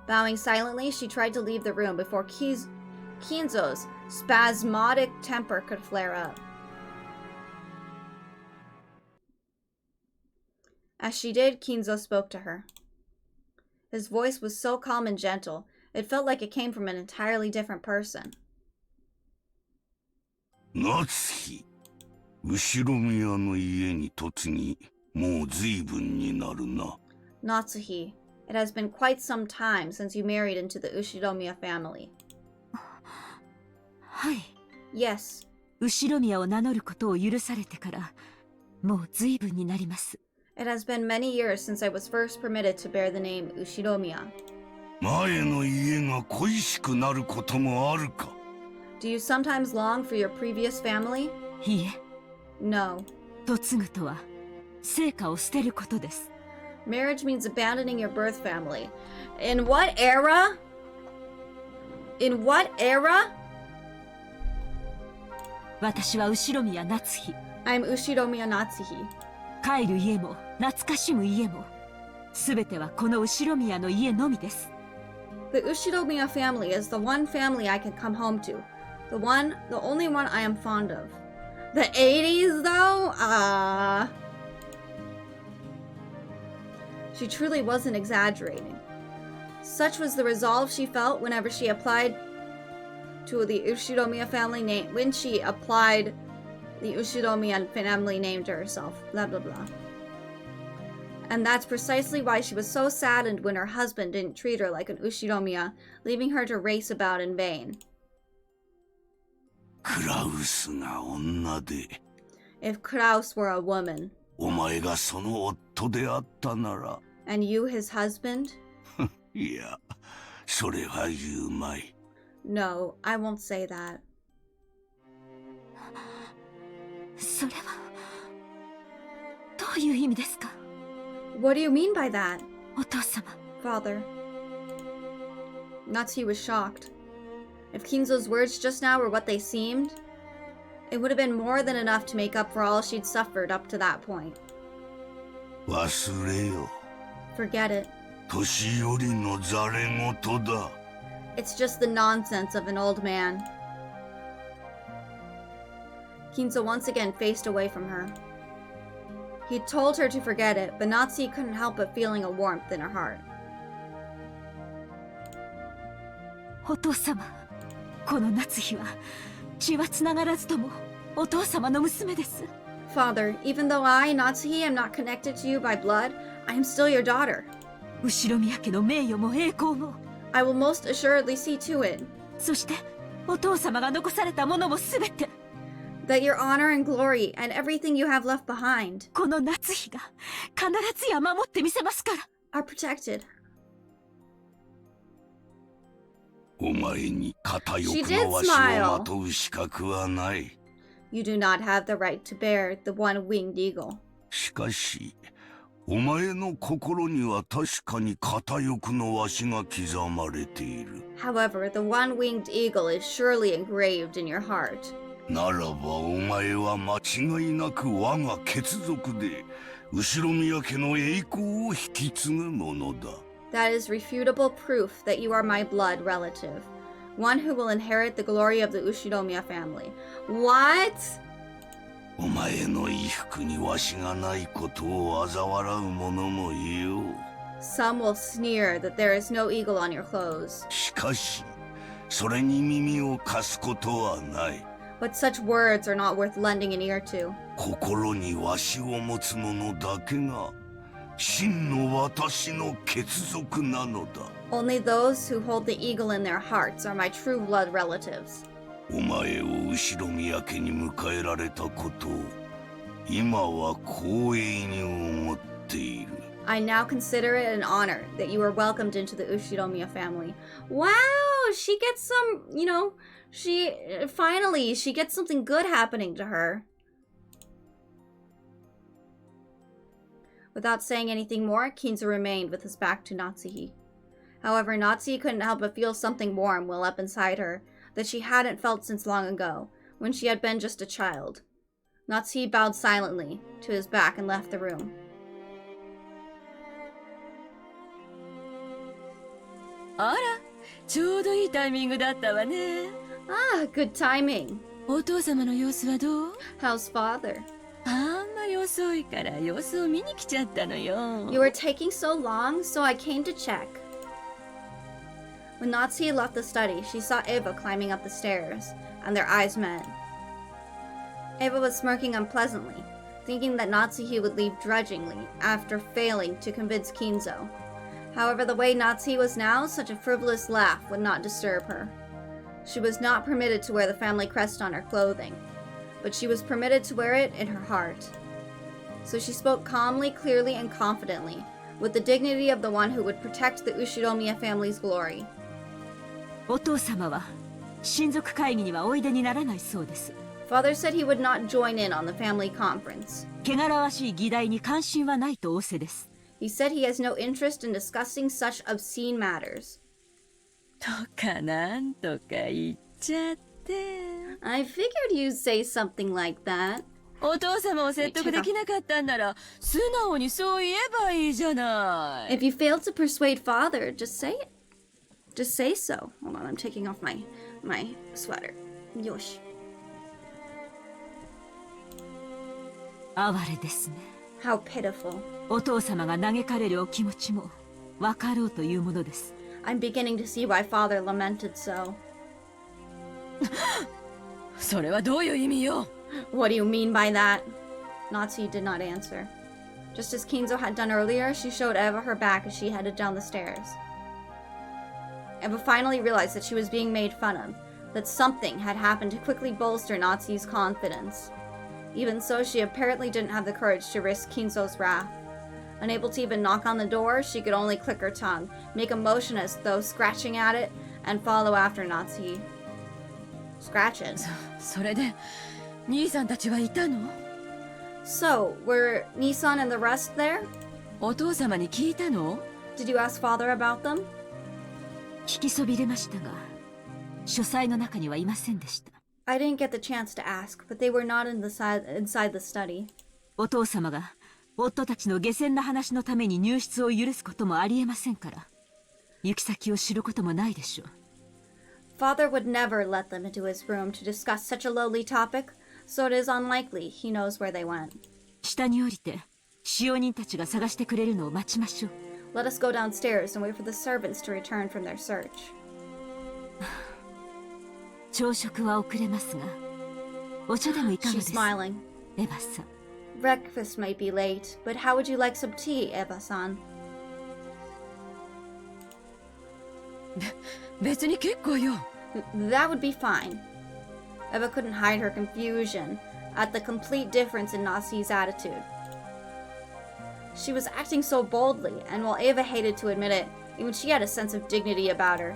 Bowing silently, she tried to leave the room before Kinzo's spasmodic temper could flare up. As she did, Kinzo spoke to her. His voice was so calm and gentle, it felt like it came from an entirely different person. 夏日、後ろ宮の家に嫁ぎ、もう随分になるな。 Natsuhi, it has been quite some time since you married into the Ushiromiya family. はい。 Yes. 後ろ宮を名乗ることを許されてから、もう随分になります。 It has been many years since I was first permitted to bear the name Ushiromiya. 前の家が恋しくなることもあるか。 Do you sometimes long for your previous family? いいえ。 No. 嫁ぐとは、生家を捨てることです。 Marriage means abandoning your birth family. In what era? In what era? 私は後ろ宮夏日。 I'm Ushiromiya Natsuhi. 帰る家も、懐かしむ家も、すべてはこの後ろ宮の家のみです。 The Ushiromiya family is the one family I can come home to. The only one I am fond of. The 80s, though? She truly wasn't exaggerating. Such was the resolve she felt whenever she applied to the Ushiromiya family name, when she applied the Ushiromiya family name to herself. Blah, blah, blah. And that's precisely why she was so saddened when her husband didn't treat her like an Ushiromiya, leaving her to race about in vain. クラウスが女で、 If Kraus were a woman, お前がその夫であったなら、 and you his husband? いや、それは言うまい。 No, I won't say that. それは、どういう意味ですか？ What do you mean by that? お父様。 Father. Natsuhi was shocked. If Kinzo's words just now were what they seemed, it would have been more than enough to make up for all she'd suffered up to that point. 忘れよ。 Forget it. 年寄りのざれ言だ。 It's just the nonsense of an old man. Kinzo once again faced away from her. He told her to forget it, but Natsuhi couldn't help but feeling a warmth in her heart. お父様、この夏日は血はつながらずともお父様の娘です。 Father, even though I, Natsuhi, am not connected to you by blood, I am still your daughter. 後ろ宮家の名誉も栄光も。 I will most assuredly see to it. そしてお父様が残されたものもすべて。 That your honor and glory and everything you have left behind この夏日が必ずや守ってみせますから。 are protected. お前に片翼のわしをまとう資格はない。 You do not have the right to bear the one-winged eagle. しかし、お前の心には確かに片翼のわしが刻まれている。However, the one-winged eagle is surely engraved in your heart. ならばお前は間違いなく我が血族で後宮家の栄光を引き継ぐものだ。That is refutable proof that you are my blood relative, one who will inherit the glory of the Ushinomiya family. What? お前の衣服にわしがないことを嘲笑う者もいよう。Some will sneer that there is no eagle on your clothes. しかし、それに耳を貸すことはない。But such words are not worth lending an ear to. 心にわしを持つ者だけが真の私の血族なのだ。Only those who hold the eagle in their hearts are my true blood relatives. お前を後宮家に迎えられたことを今は光栄に思っている。I now consider it an honor that you were welcomed into the Ushinomiya family. Wow, she gets some, she gets something good happening to her. Without saying anything more, Kinzo remained with his back to Natsuhi. However, Natsuhi couldn't help but feel something warm well up inside her that she hadn't felt since long ago, when she had been just a child. Natsuhi bowed silently to his back and left the room. Ah, ちょうどいいタイミングだったわね。Ah, good timing. お父様の様子はどう？ How's father? あんまり遅いから様子を見に来ちゃったのよ。You were taking so long, so I came to check. When Natsuhi left the study, she saw Eva climbing up the stairs, and their eyes met. Eva was smirking unpleasantly, thinking that Natsuhi would leave grudgingly after failing to convince Kinzo. However, the way Natsuhi was now, such a frivolous laugh would not disturb her. She was not permitted to wear the family crest on her clothing, but she was permitted to wear it in her heart. So she spoke calmly, clearly, and confidently, with the dignity of the one who would protect the Ushinomiya family's glory. お父様は親族会議にはおいでにならないそうです。 Father said he would not join in on the family conference. 汚らわしい議題に関心はないと仰せです。 He said he has no interest in discussing such obscene matters. とかなんとか言っちゃって。I figured you'd say something like that. お父様を説得できなかったんなら素直にそう言えばいいじゃない。 If you failed to persuade father, just say it. Just say so. Hold on, I'm taking off my sweater. Yosh. 哀れですね。 How pitiful. お父様が嘆かれるお気持ちも分かろうというものです。 I'm beginning to see why father lamented so. それはどういう意味よ？ What do you mean by that? Natsuhi did not answer. Just as Kinzo had done earlier, she showed Eva her back as she headed down the stairs. Eva finally realized that she was being made fun of, that something had happened to quickly bolster Natsuhi's confidence. Even so, she apparently didn't have the courage to risk Kinzo's wrath. Unable to even knock on the door, she could only click her tongue, make a motion as though scratching at it, and follow after Natsuhi. Scratch it. それで兄さんたちはいたの？ So, were Nissan and the rest there? お父様に聞いたの？ Did you ask father about them? 聞きそびれましたが、書斎の中にはいませんでした。 I didn't get the chance to ask, but they were not inside the study. お父様が夫たちの下船な話のために入室を許すこともありえませんから、行き先を知ることもないでしょう。 Father would never let them into his room to discuss such a lowly topic, so it is unlikely he knows where they went. 下に降りて、使用人たちが探してくれるのを待ちましょう。 Let us go downstairs and wait for the servants to return from their search. 朝食は遅れますが、お茶でもいかがで She's す？ smiling. エヴァさん。 Breakfast might be late, but how would you like some tea, Eva-san? 別に結構よ。 That would be fine. Eva couldn't hide her confusion at the complete difference in Natsuhi's attitude. She was acting so boldly, and while Eva hated to admit it, even she had a sense of dignity about her.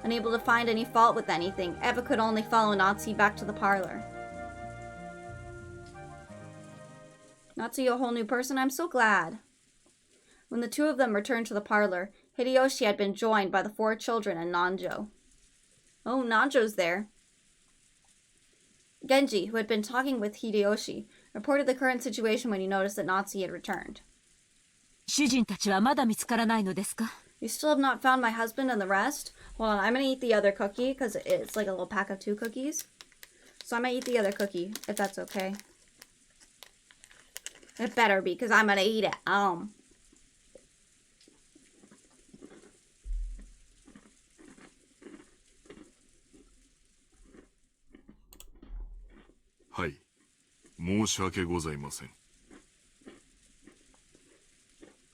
Unable to find any fault with anything, Eva could only follow Natsuhi back to the parlor. Not see a whole new person? I'm so glad. When the two of them returned to the parlor, Hideyoshi had been joined by the 4 children and Nanjo. Oh, Nanjo's there. Genji, who had been talking with Hideyoshi, reported the current situation when he noticed that Natsuki had returned. 主人たちはまだ見つからないのですか? You still have not found my husband and the rest? Hold on, I'm gonna eat the other cookie, because it's like a little pack of 2 cookies. So I'm gonna eat the other cookie, if that's okay. It better be, because I'm gonna eat it. Hi. 申し訳ございません。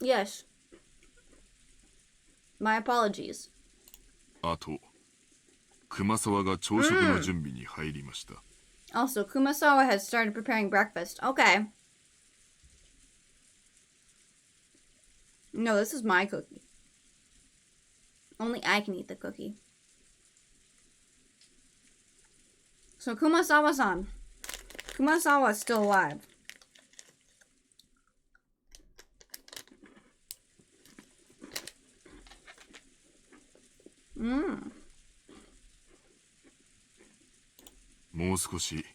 Yes. My apologies. あと、熊沢が朝食の準備に入りました。Also, Kumasawa has started preparing breakfast. Okay. No, this is my cookie. Only I can eat the cookie. So Kumasawa-san. Kumasawa is still alive. Mmm. もう少し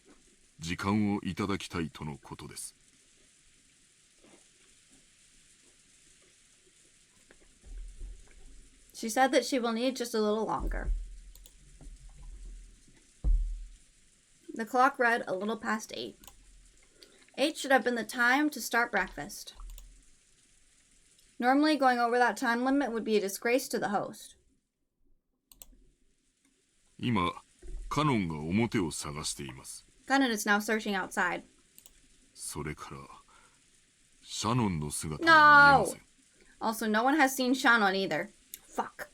時間をいただきたいとのことです。She said that she will need just a little longer. The clock read a little past 8. 8 should have been the time to start breakfast. Normally, going over that time limit would be a disgrace to the host. 今、カノンが表を探しています。Kanon is now searching outside. それから、シャノンの姿が見えません。Also, no one has seen Shannon either. Fuck.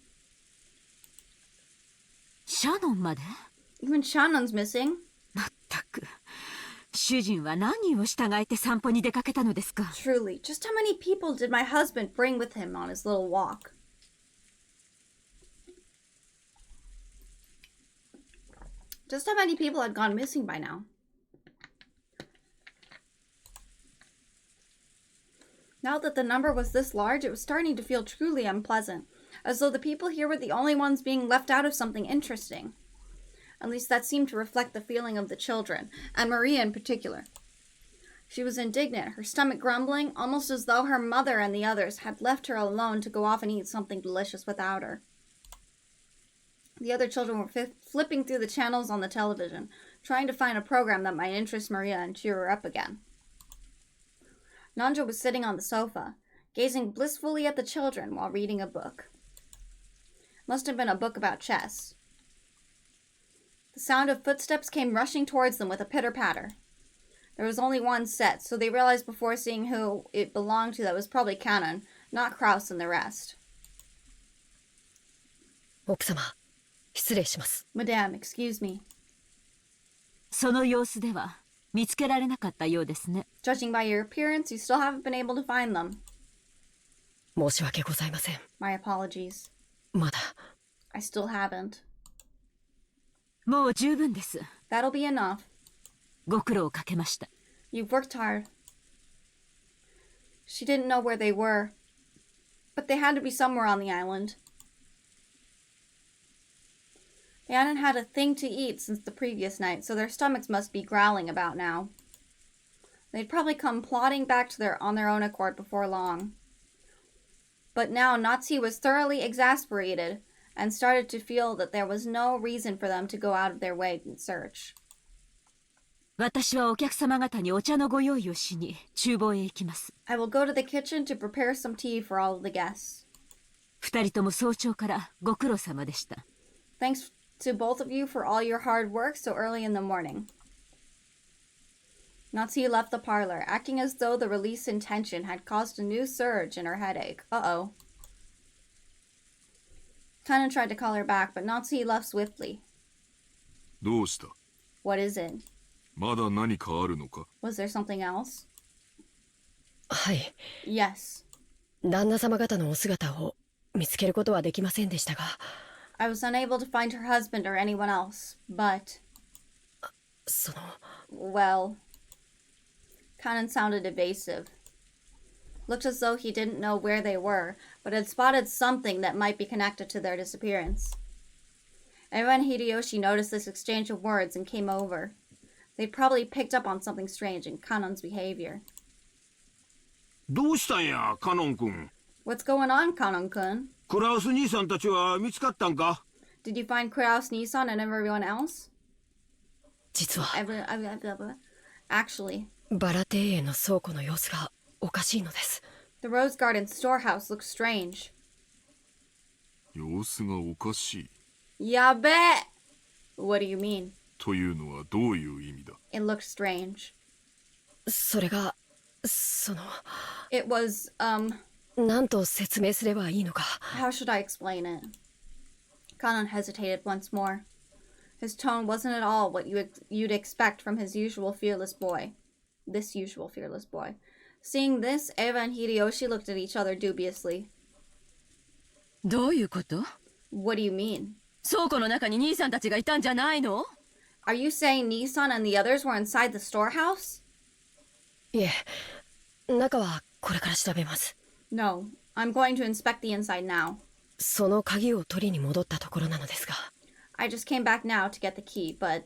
シャノンまで? Even Shannon's missing. まったく。主人は何人を従えて散歩に出かけたのですか? Truly, just how many people did my husband bring with him on his little walk? Just how many people had gone missing by now? Now that the number was this large, it was starting to feel truly unpleasant, as though the people here were the only ones being left out of something interesting. At least that seemed to reflect the feeling of the children, and Maria in particular. She was indignant, her stomach grumbling, almost as though her mother and the others had left her alone to go off and eat something delicious without her. The other children were flipping through the channels on the television, trying to find a program that might interest Maria and cheer her up again. Nanjo was sitting on the sofa, gazing blissfully at the children while reading a book. Must have been a book about chess. The sound of footsteps came rushing towards them with a pitter-patter. There was only one set, so they realized before seeing who it belonged to that it was probably Kanon, not Kraus and the rest. 奥様、失礼します。 Madame, excuse me. その様子では見つけられなかったようですね。 Judging by your appearance, you still haven't been able to find them. 申し訳ございません。 My apologies. まだ。I still haven't. もう十分です。 That'll be enough. ご苦労かけました。 You've worked hard. She didn't know where they were, but they had to be somewhere on the island. They hadn't had a thing to eat since the previous night, so their stomachs must be growling about now. They'd probably come plodding back on their own accord before long. But now Natsuki was thoroughly exasperated and started to feel that there was no reason for them to go out of their way in search. 私はお客様方にお茶のご用意をしに厨房へ行きます。I will go to the kitchen to prepare some tea for all of the guests. 二人とも早朝からご苦労様でした。Thanks to both of you for all your hard work so early in the morning. Natsuki left the parlor, acting as though the release in tension had caused a new surge in her headache. Uh-oh. Kanon tried to call her back, but Natsuki left swiftly. どうした? What is it? まだ何かあるのか? Was there something else? はい。Yes. 旦那様方のお姿を見つけることはできませんでしたが。I was unable to find her husband or anyone else, but... その... Well... Kanan sounded evasive. Looked as though he didn't know where they were, but had spotted something that might be connected to their disappearance. Eva and Hideyoshi noticed this exchange of words and came over. They'd probably picked up on something strange in Kanon's behavior. どうしたんや、カノン君。What's going on, Kanon-kun? クラウス兄さんたちは見つかったんか？ Did you find Kraus, Nissan, and everyone else? 実は Actually, バラ庭園の倉庫の様子がおかしいのです。 the Rose Garden storehouse looks strange. 様子がおかしい。やべえ! What do you mean? というのはどういう意味だ？ It looked strange. それが、It was, なんと説明すればいいのか。how should I explain it? Kanon hesitated once more. His tone wasn't at all what you'd expect from his usual fearless boy. This usual fearless boy. Seeing this, Eva and Hideyoshi looked at each other dubiously. どういうこと？ What do you mean? 倉庫の中に兄さんたちがいたんじゃないの？ Are you saying Nissan and the others were inside the storehouse? いえ、中はこれから調べます。No, I'm going to inspect the inside now. その鍵を取りに戻ったところなのですが。I just came back now to get the key, but...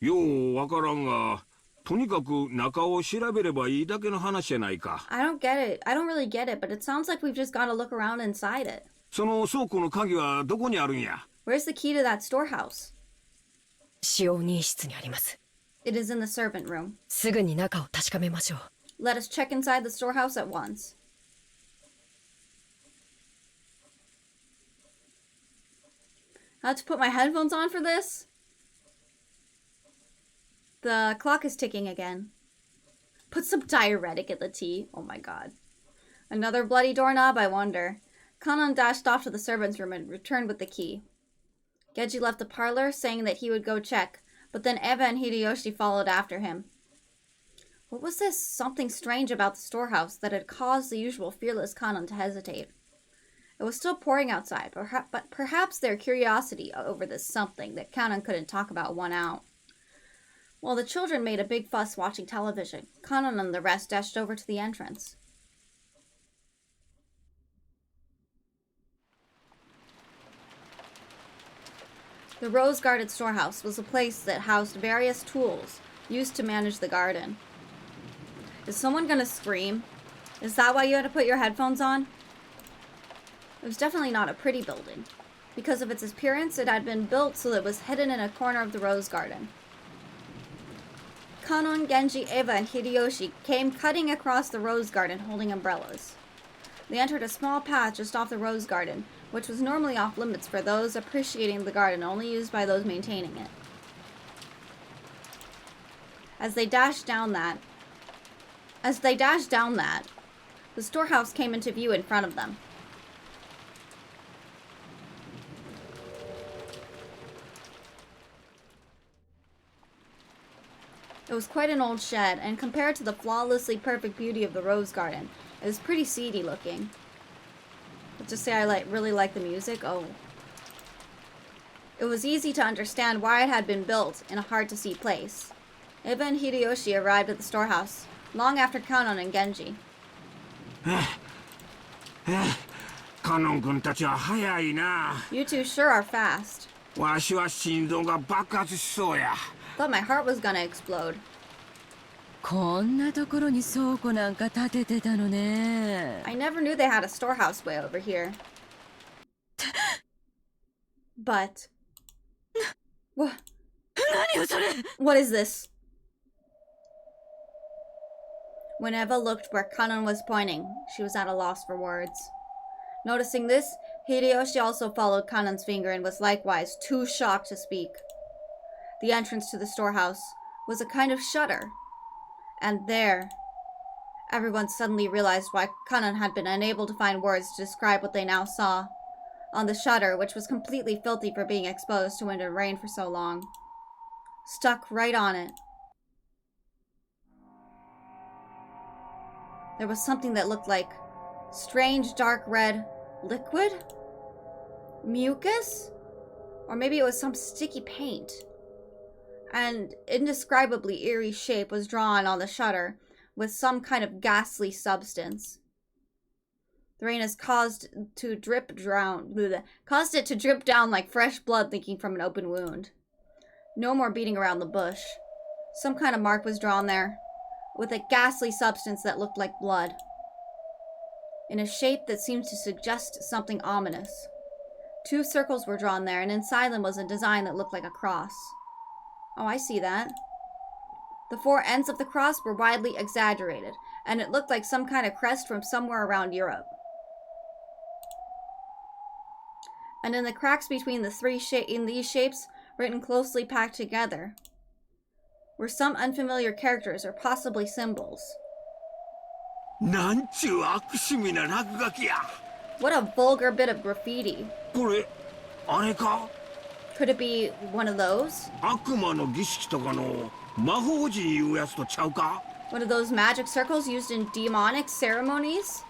ようわからんが、とにかく中を調べればいいだけの話じゃないか。I don't get it. I don't really get it, but it sounds like we've just got to look around inside it. その倉庫の鍵はどこにあるんや？ Where's the key to that storehouse? 使用人室にあります。It is in the servant room. すぐに中を確かめましょう。Let us check inside the storehouse at once. I have to put my headphones on for this? The clock is ticking again. Put some diuretic in the tea. Oh my god. Another bloody doorknob, I wonder. Kanon dashed off to the servants' room and returned with the key. Genji left the parlor, saying that he would go check, but then Eva and Hideyoshi followed after him. What was this something strange about the storehouse that had caused the usual fearless Kanon to hesitate? It was still pouring outside, but perhaps their curiosity over this something that Kanon couldn't talk about won out. While the children made a big fuss watching television, Kanon and the rest dashed over to the entrance. The rose-guarded storehouse was a place that housed various tools used to manage the garden. Is someone gonna scream? Is that why you had to put your headphones on? It was definitely not a pretty building. Because of its appearance, it had been built so that it was hidden in a corner of the rose garden. Kanon, Genji, Eva, and Hideyoshi came cutting across the rose garden holding umbrellas. They entered a small path just off the rose garden, which was normally off limits for those appreciating the garden, only used by those maintaining it. As they dashed down that, the storehouse came into view in front of them. It was quite an old shed, and compared to the flawlessly perfect beauty of the rose garden, it was pretty seedy looking. Let's just say I really like the music. Oh. It was easy to understand why it had been built in a hard-to-see place. Eva and Hideyoshi arrived at the storehouse, long after Kanon and Genji. カノン君たちは早いな。You two sure are fast. わしは心臓が爆発しそうや。 Thought my heart was gonna explode. こんなところに倉庫なんか建ててたのね。I never knew they had a storehouse way over here. But... What? 何よそれ! What is this? When Eva looked where Kanon was pointing, she was at a loss for words. Noticing this, Hideyoshi also followed Kanon's finger and was likewise too shocked to speak. The entrance to the storehouse was a kind of shutter. And there, everyone suddenly realized why Kanon had been unable to find words to describe what they now saw. On the shutter, which was completely filthy for being exposed to wind and rain for so long. Stuck right on it. There was something that looked like strange dark red liquid? Mucus? Or maybe it was some sticky paint. An indescribably eerie shape was drawn on the shutter with some kind of ghastly substance. The rain has caused it to drip down like fresh blood leaking from an open wound. No more beating around the bush. Some kind of mark was drawn there, with a ghastly substance that looked like blood, in a shape that seemed to suggest something ominous. 2 circles were drawn there, and inside them was a design that looked like a cross. Oh, I see that. The 4 ends of the cross were widely exaggerated, and it looked like some kind of crest from somewhere around Europe. And in the cracks between these shapes, written closely packed together, were some unfamiliar characters or possibly symbols. What a vulgar bit of graffiti. Could it be one of those? One of those magic circles used in demonic ceremonies?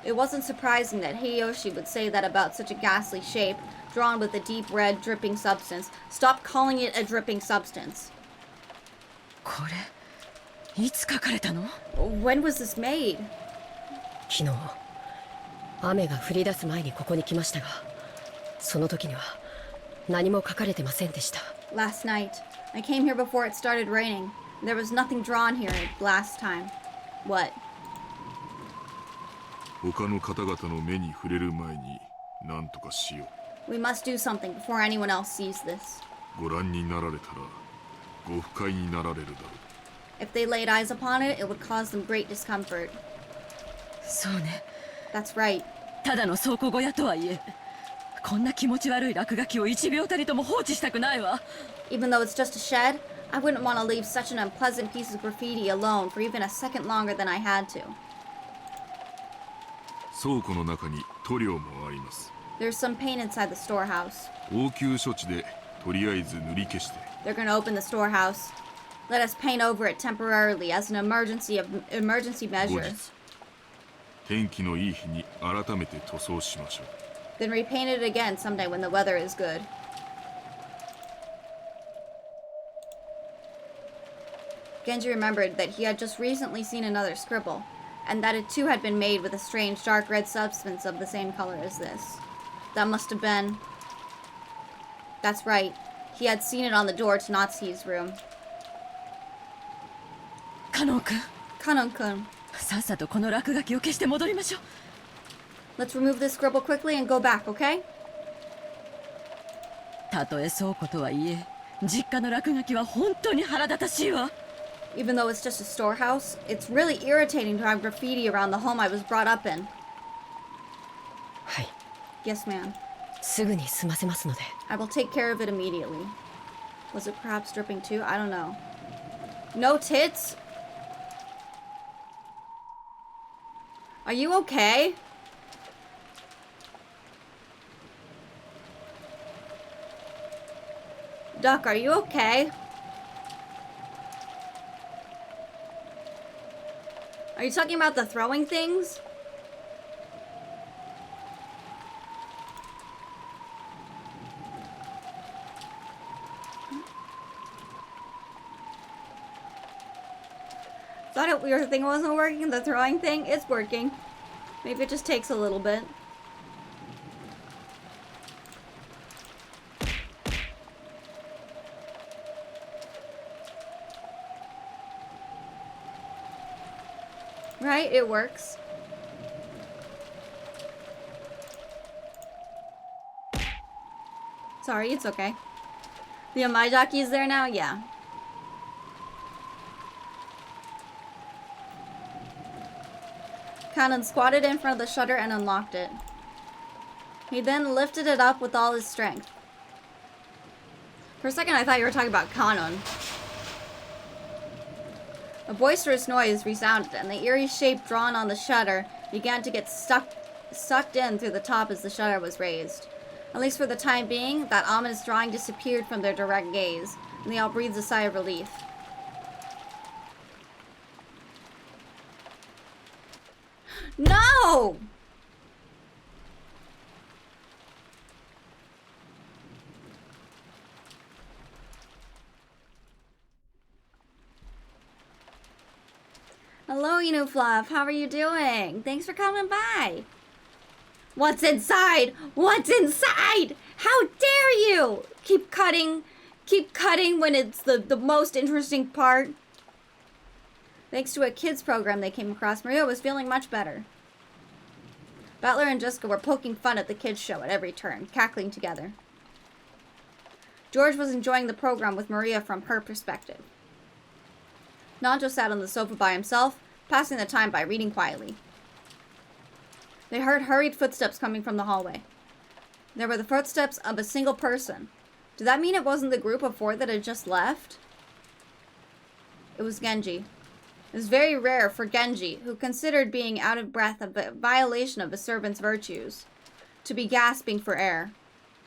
It wasn't surprising that Hideyoshi would say that about such a ghastly shape, drawn with a deep red dripping substance. Stop calling it a dripping substance. When was this made? 昨日、雨が降り出す前にここに来ましたが、その時には何も書かれてませんでした。Last night, I came here before it started raining. There was nothing drawn here last time. What? 他の方々の目に触れる前に何とかしよう。 We must do something before anyone else sees this. ご覧になられたらご不快になられるだろう。 If they laid eyes upon it, it would cause them great discomfort. そうね。 That's right. ただの倉庫小屋とはいえ、こんな気持ち悪い落書きを1秒たりとも放置したくないわ。 Even though it's just a shed, I wouldn't want to leave such an unpleasant piece of graffiti alone for even a second longer than I had to. 倉庫の中に塗料もあります。 There's some paint inside the storehouse. 応急処置でとりあえず塗り消して。 They're gonna open the storehouse. Let us paint over it temporarily as an emergency measure. 後日、天気のいい日に改めて塗装しましょう。 Then repaint it again someday when the weather is good. Genji remembered that he had just recently seen another scribble, and that it too had been made with a strange dark red substance of the same color as this. That must have been... That's right. He had seen it on the door to Natsuki's room. Kanon-kun. Kanon-kun. さっさとこの落書きを消して戻りましょう。 Let's remove this scribble quickly and go back, okay? たとえ倉庫とはいえ、実家の落書きは本当に腹立たしいわ。 Even though it's just a storehouse, it's really irritating to have graffiti around the home I was brought up in. はい。 Yes, ma'am. すぐに済ませますので。 I will take care of it immediately. Was it perhaps dripping too? I don't know. No tits? Are you okay? Duck, are you okay? Are you talking about the throwing things? Thought your thing wasn't working, the throwing thing? It's working. Maybe it just takes a little bit. Right? It works. Sorry, it's okay. The Amaijaki is there now? Yeah. Kanon squatted in front of the shutter and unlocked it. He then lifted it up with all his strength. For a second I thought you were talking about Kanon. A boisterous noise resounded, and the eerie shape drawn on the shutter began to get sucked in through the top as the shutter was raised. At least for the time being, that ominous drawing disappeared from their direct gaze, and they all breathed a sigh of relief. No! Hello, Fluff. How are you doing? Thanks for coming by. What's inside? What's inside? How dare you? Keep cutting when it's the most interesting part. Thanks to a kids program they came across, Maria was feeling much better. Butler and Jessica were poking fun at the kids show at every turn, cackling together. George was enjoying the program with Maria from her perspective. Nanjo sat on the sofa by himself, passing the time by reading quietly. They heard hurried footsteps coming from the hallway. There were the footsteps of a single person. Did that mean it wasn't the group of 4 that had just left? It was Genji. It was very rare for Genji, who considered being out of breath a violation of a servant's virtues, to be gasping for air.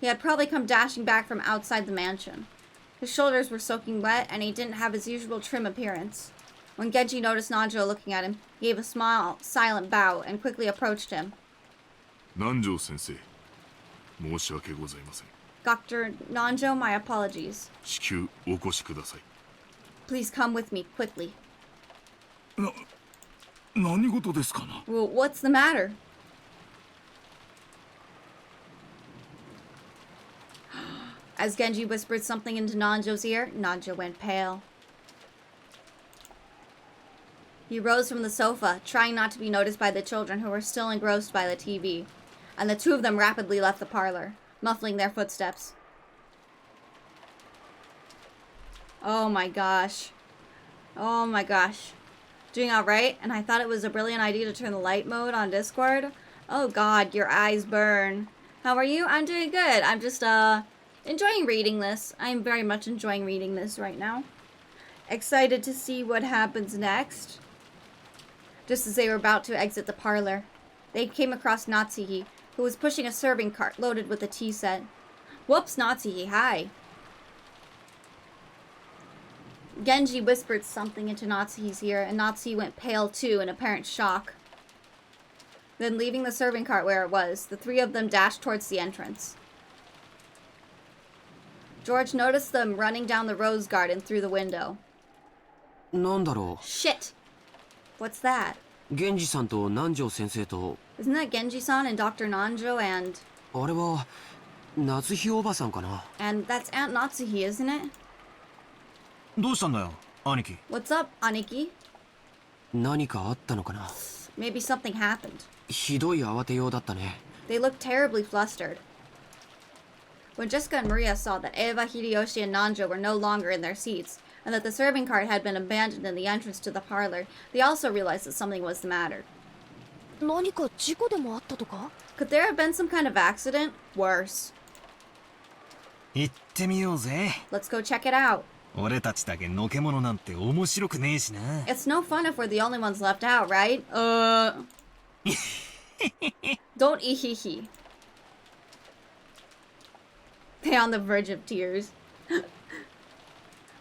He had probably come dashing back from outside the mansion. His shoulders were soaking wet, and he didn't have his usual trim appearance. When Genji noticed Nanjo looking at him, he gave a small, silent bow and quickly approached him. Nanjo sensei, 申し訳ございません. Dr. Nanjo, my apologies. 至急お越しください. Please come with me, quickly. 何事ですかな? Well, what's the matter? As Genji whispered something into Nanjo's ear, Nanjo went pale. He rose from the sofa, trying not to be noticed by the children who were still engrossed by the TV, and the 2 of them rapidly left the parlor, muffling their footsteps. Oh my gosh. Oh my gosh. Doing alright? And I thought it was a brilliant idea to turn the light mode on Discord. Oh god, your eyes burn. How are you? I'm doing good. I'm just, enjoying reading this. I'm very much enjoying reading this right now. Excited to see what happens next. Just as they were about to exit the parlor, they came across Natsuhi, who was pushing a serving cart loaded with a tea set. Whoops, Natsuhi, hi. Genji whispered something into Natsuhi's ear, and Natsuhi went pale too in apparent shock. Then, leaving the serving cart where it was, the 3 of them dashed towards the entrance. George noticed them running down the rose garden through the window. なんだろう? Shit! What's that? 源氏さんと南條先生と Isn't that Genji-san and Dr. Nanjo and... あれは夏日おばさんかな? And that's Aunt Natsuhi, isn't it? どうしたんだよ、兄貴? What's up, Aniki? 何かあったのかな? Maybe something happened. ひどい慌てようだったね. They looked terribly flustered. When Jessica and Maria saw that Eva, Hideyoshi, and Nanjo were no longer in their seats, and that the serving cart had been abandoned in the entrance to the parlor, they also realized that something was the matter. 何か事故でもあったとか? Could there have been some kind of accident? Worse. 行ってみようぜ. Let's go check it out. 俺たちだけのけ者なんて面白くねえしな. It's no fun if we're the only ones left out, right? Don't ihihi. They on the verge of tears.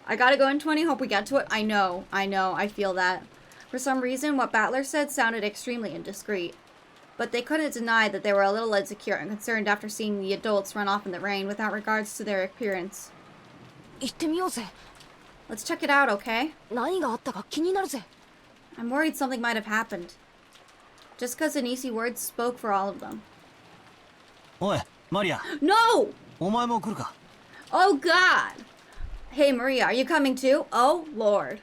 I gotta go in 20, hope we get to it. I know, I feel that. For some reason, what Battler said sounded extremely indiscreet. But they couldn't deny that they were a little insecure and concerned after seeing the adults run off in the rain without regards to their appearance. 行ってみようぜ. Let's check it out, okay? 何があったか気になるぜ. I'm worried something might have happened. Jessica's and easy words spoke for all of them. おい、マリア. No! お前も来るか? Oh god! Hey Maria, are you coming too? Oh lord.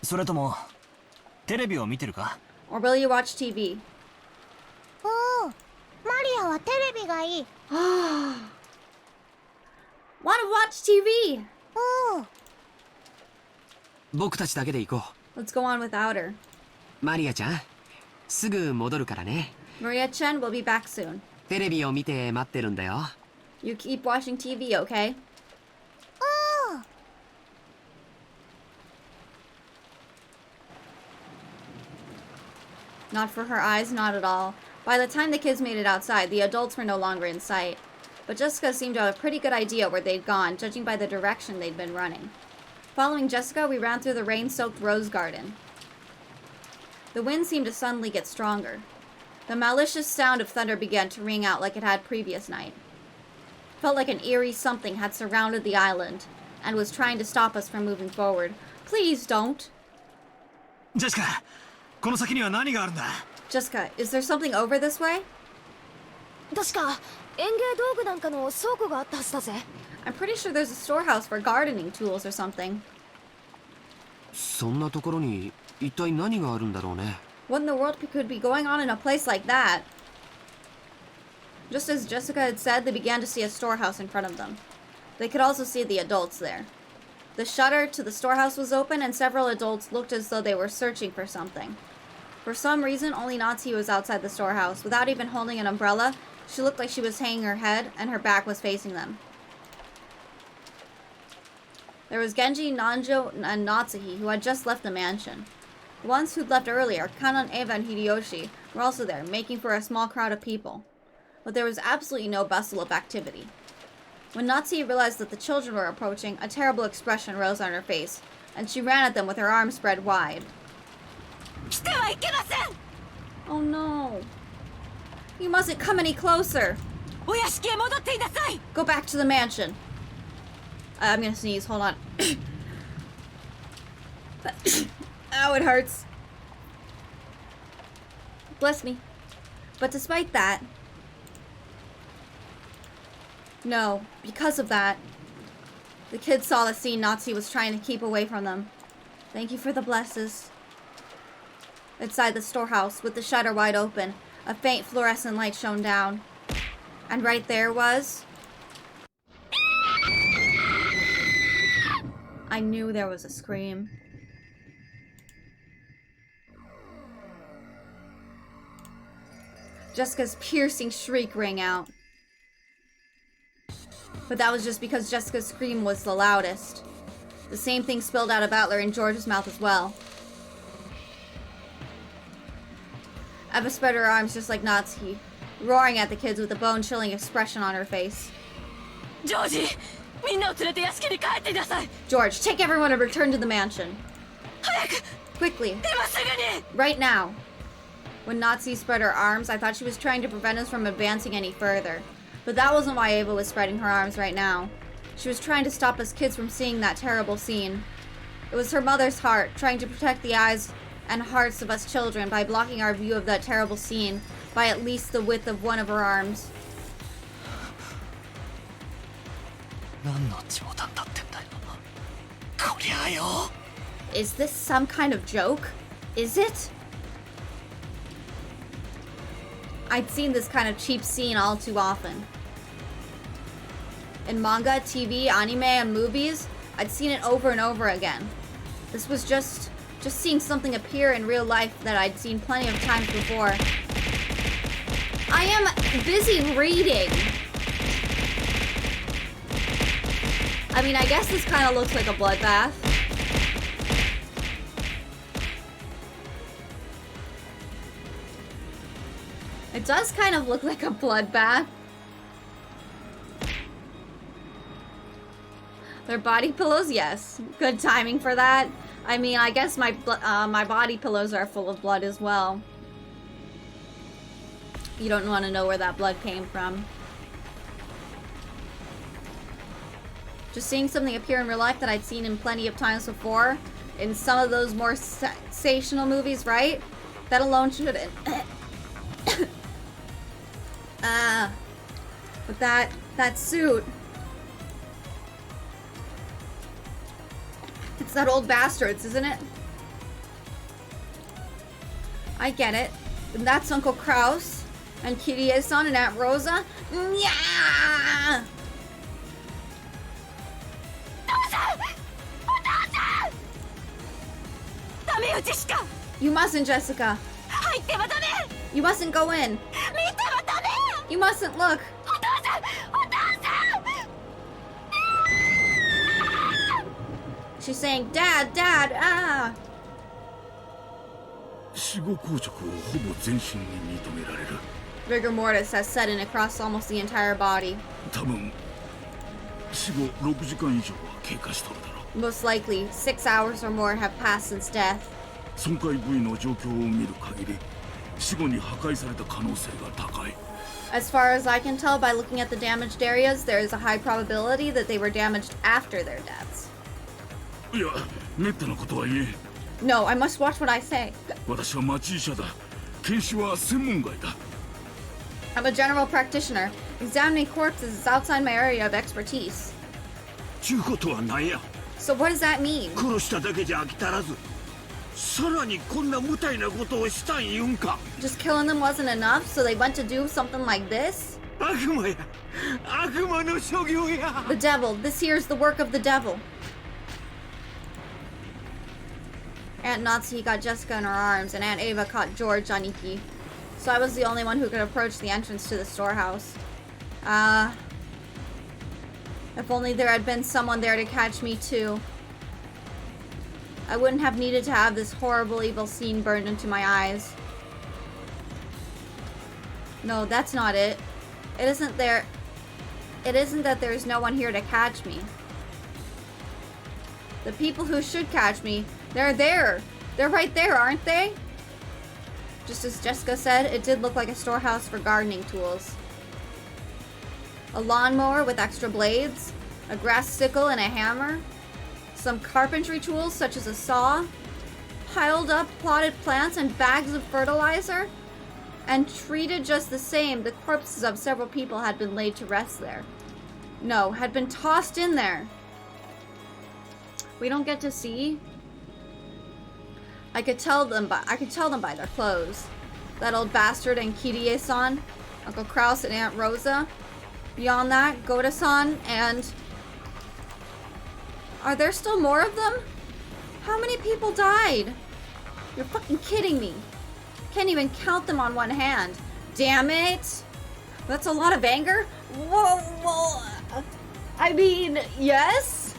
それともテレビを見てるか? Or will you watch TV? おー、マリアはテレビがいい. Wanna watch TV? おー。僕たちだけで行こう. Let's go on without her. マリアちゃん、すぐ戻るからね. Maria-chan will be back soon. テレビを見て待ってるんだよ. You keep watching TV, okay? おー。Not for her eyes, not at all. By the time the kids made it outside, the adults were no longer in sight. But Jessica seemed to have a pretty good idea where they'd gone, judging by the direction they'd been running. Following Jessica, we ran through the rain-soaked rose garden. The wind seemed to suddenly get stronger. The malicious sound of thunder began to ring out like it had previous night. Felt like an eerie something had surrounded the island and was trying to stop us from moving forward. Please don't. ジェシカ、この先には何があるんだ。 Jessica, is there something over this way? 確か園芸道具なんかの倉庫があったはずだぜ。 I'm pretty sure there's a storehouse for gardening tools or something. そんなところに一体何があるんだろうね。 What in the world could be going on in a place like that? Just as Jessica had said, they began to see a storehouse in front of them. They could also see the adults there. The shutter to the storehouse was open, and several adults looked as though they were searching for something. For some reason, only Natsuki was outside the storehouse. Without even holding an umbrella, she looked like she was hanging her head, and her back was facing them. There was Genji, Nanjo, and Natsuki, who had just left the mansion. The ones who'd left earlier, Kanan, Eva, and Hideyoshi, were also there, making for a small crowd of people. But there was absolutely no bustle of activity. When Natsuki realized that the children were approaching, a terrible expression rose on her face, and she ran at them with her arms spread wide. Oh no. You mustn't come any closer. Go back to the mansion. I'm gonna sneeze, hold on. Ow, it hurts. Bless me. But despite that... No, because of that, the kids saw the scene Natsuki was trying to keep away from them. Thank you for the blesses. Inside the storehouse, with the shutter wide open, a faint fluorescent light shone down. And right there was... I knew there was a scream. Jessica's piercing shriek rang out. But that was just because Jessica's scream was the loudest. The same thing spilled out of Butler and George's mouth as well. Eva spread her arms just like Natsuki, roaring at the kids with a bone-chilling expression on her face. George, take everyone and return to the mansion. Quickly. Right now. When Natsuki spread her arms, I thought she was trying to prevent us from advancing any further. But that wasn't why Ava was spreading her arms right now. She was trying to stop us kids from seeing that terrible scene. It was her mother's heart, trying to protect the eyes and hearts of us children by blocking our view of that terrible scene by at least the width of one of her arms. Is this some kind of joke? Is it? I'd seen this kind of cheap scene all too often. In manga, TV, anime, and movies, I'd seen it over and over again. This was just seeing something appear in real life that I'd seen plenty of times before. I am busy reading. I mean, I guess this kind of looks like a bloodbath. It does kind of look like a bloodbath. Their body pillows, yes. Good timing for that. I mean, I guess my body pillows are full of blood as well. You don't want to know where that blood came from. Just seeing something appear in real life that I'd seen in plenty of times before, in some of those more sensational movies, right? That alone shouldn't. But that suit. It's that old bastards, isn't it? I get it. And that's Uncle Kraus and Kirie-san and Aunt Rosa. Yeah! You mustn't, Jessica. You mustn't go in. You mustn't look. She's saying, Dad, Dad, ah! Rigor mortis has set in across almost the entire body. Most likely, 6 hours or more have passed since death. As far as I can tell by looking at the damaged areas, there is a high probability that they were damaged after their deaths. No, I must watch what I say. 私は町医者だ。検視は専門外だ。 I'm a general practitioner. Examining corpses is outside my area of expertise. ちゅうことは何や。 So what does that mean? 殺しただけじゃ飽き足らず、さらにこんな無体なことをしたん言うんか。 Just killing them wasn't enough, so they went to do something like this? 悪魔や。悪魔の所業や。 The devil. This here is the work of the devil. Aunt Nazi got Jessica in her arms, and Aunt Ava caught George on Iki. So I was the only one who could approach the entrance to the storehouse. If only there had been someone there to catch me too. I wouldn't have needed to have this horrible evil scene burned into my eyes. No, that's not it. It isn't that there's no one here to catch me. The people who should catch me, they're there. They're right there, aren't they? Just as Jessica said, it did look like a storehouse for gardening tools. A lawnmower with extra blades, a grass sickle and a hammer, some carpentry tools such as a saw, piled up potted plants and bags of fertilizer, and treated just the same, the corpses of several people had been laid to rest there. No, had been tossed in there. We don't get to see. I could tell them by their clothes. That old bastard and Kirie-san, Uncle Kraus and Aunt Rosa. Beyond that, Goda-san and... Are there still more of them? How many people died? You're fucking kidding me. Can't even count them on one hand. Damn it! That's a lot of anger? Whoa. I mean, yes?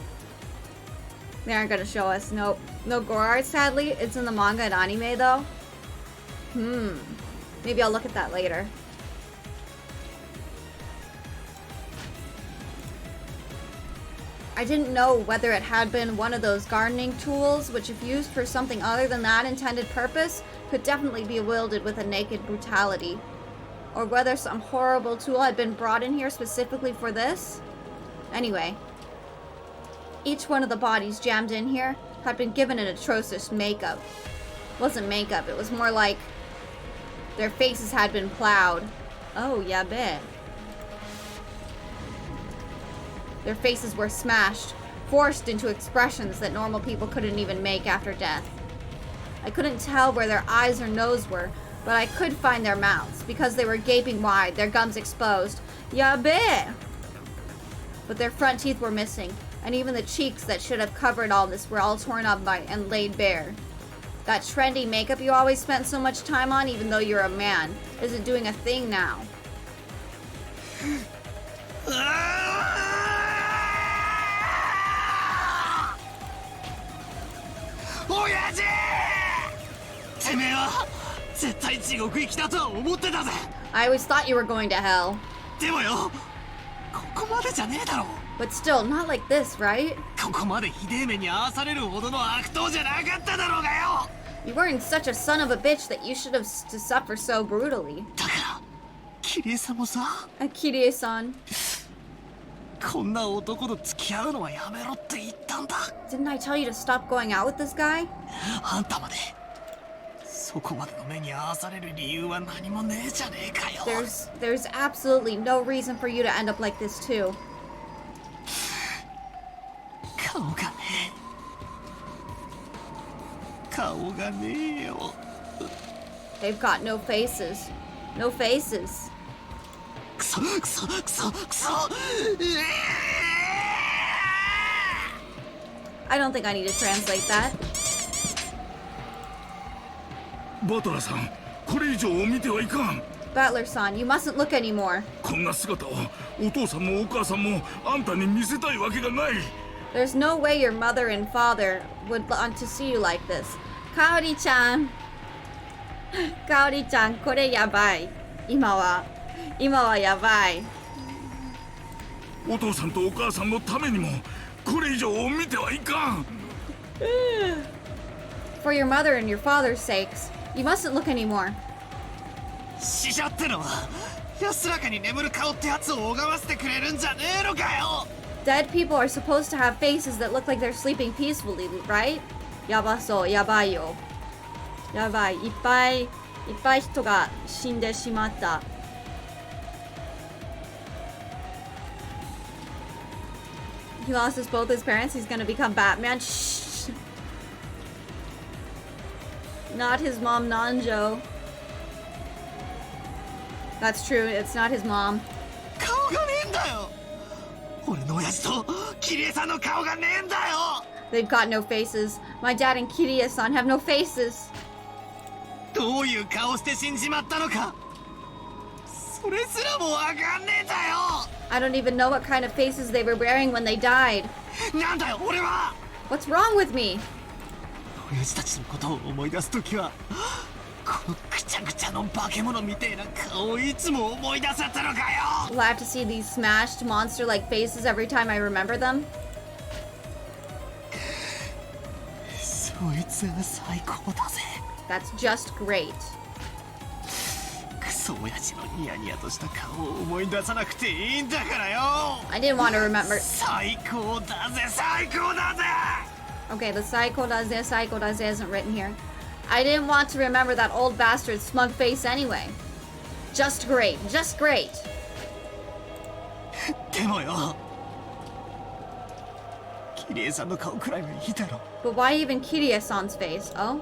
They aren't gonna show us. Nope. No gore art, sadly. It's in the manga and anime, though. Maybe I'll look at that later. I didn't know whether it had been one of those gardening tools, which if used for something other than that intended purpose, could definitely be wielded with a naked brutality. Or whether some horrible tool had been brought in here specifically for this. Anyway, each one of the bodies jammed in here had been given an atrocious makeup. It wasn't makeup, it was more like their faces had been plowed. Oh, yeah, bet. Their faces were smashed, forced into expressions that normal people couldn't even make after death. I couldn't tell where their eyes or nose were, but I could find their mouths, because they were gaping wide, their gums exposed. Yabe! But their front teeth were missing, and even the cheeks that should have covered all this were all torn up by and laid bare. That trendy makeup you always spent so much time on, even though you're a man, isn't doing a thing now. I always thought you were going to hell. But still, not like this, right? You weren't such a son of a bitch that you should have to suffer so brutally. Kirie-san. Didn't I tell you to stop going out with this guy? There's absolutely no reason for you to end up like this too. They've got no faces. No faces. I don't think I need to translate that. Butler-san, you mustn't look anymore. There's no way your mother and father would want to see you like this. Kaori-chan. Kaori-chan, これやばい。今はやばい。お父さんとお母さんのためにもこれ以上を見てはいかん。For your mother and your father's sakes, you mustn't look anymore. 死者ってのは安らかに眠る顔ってやつを拝ませてくれるんじゃねえのかよ。Dead people are supposed to have faces that look like they're sleeping peacefully, right? やばそう、やばいよ。やばい、いっぱい人が死んでしまった。He lost both his parents. He's gonna become Batman. Shh. Not his mom, Nanjo. That's true. It's not his mom. 顔がねえんだよ。俺の親父とキリエさんの顔がねえんだよ。They've got no faces. My dad and Kiria-san have no faces. どういう顔して死んじまったのか。それすらもわかんねえんだよ。I don't even know what kind of faces they were wearing when they died. なんだよ俺は。What's wrong with me? 親父たちのことを思い出すときは、このぐちゃぐちゃの化け物みてえな顔をいつも思い出せたのかよ。Will I have to see these smashed monster-like faces every time I remember them? そいつは最高だぜ。That's just great. クソ親父のニヤニヤとした顔を思い出さなくていいんだからよ。I didn't want to remember. 最高だぜ、最高だぜ。Okay, the psycho daze isn't written here. I didn't want to remember that old bastard's smug face anyway. Just great, just great. でもよ、キリエさんの顔くらいはいいだろ。But why even Kiria-san's face? Oh?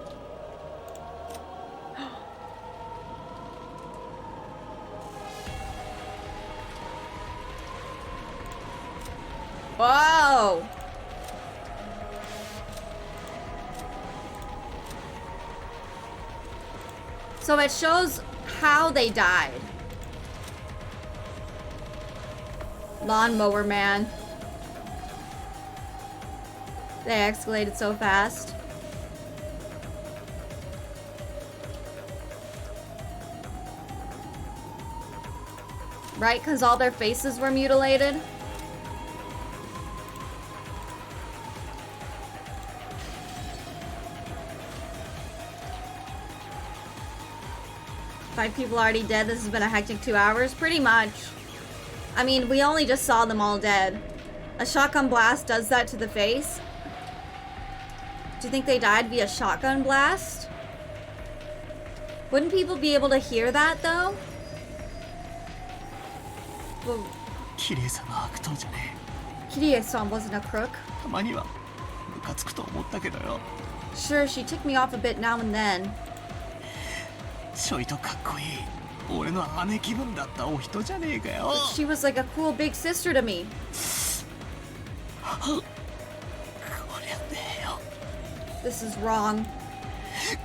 Whoa! So it shows how they died. Lawnmower man. They escalated so fast. Right, because all their faces were mutilated? Five people already dead. This has been a hectic 2 hours. Pretty much. I mean, we only just saw them all dead. A shotgun blast does that to the face. Do you think they died via shotgun blast? Wouldn't people be able to hear that, though? Well, Kirie-san は悪党じゃねえ。 Kirie-san wasn't a crook. たまにはムカつくと思ったけどよ。 Sure, she ticked me off a bit now and then. ちょいとかっこいい俺の姉気分だったお人じゃねえかよ。 But she was like a cool big sister to me. こりゃねえよ。 This is wrong.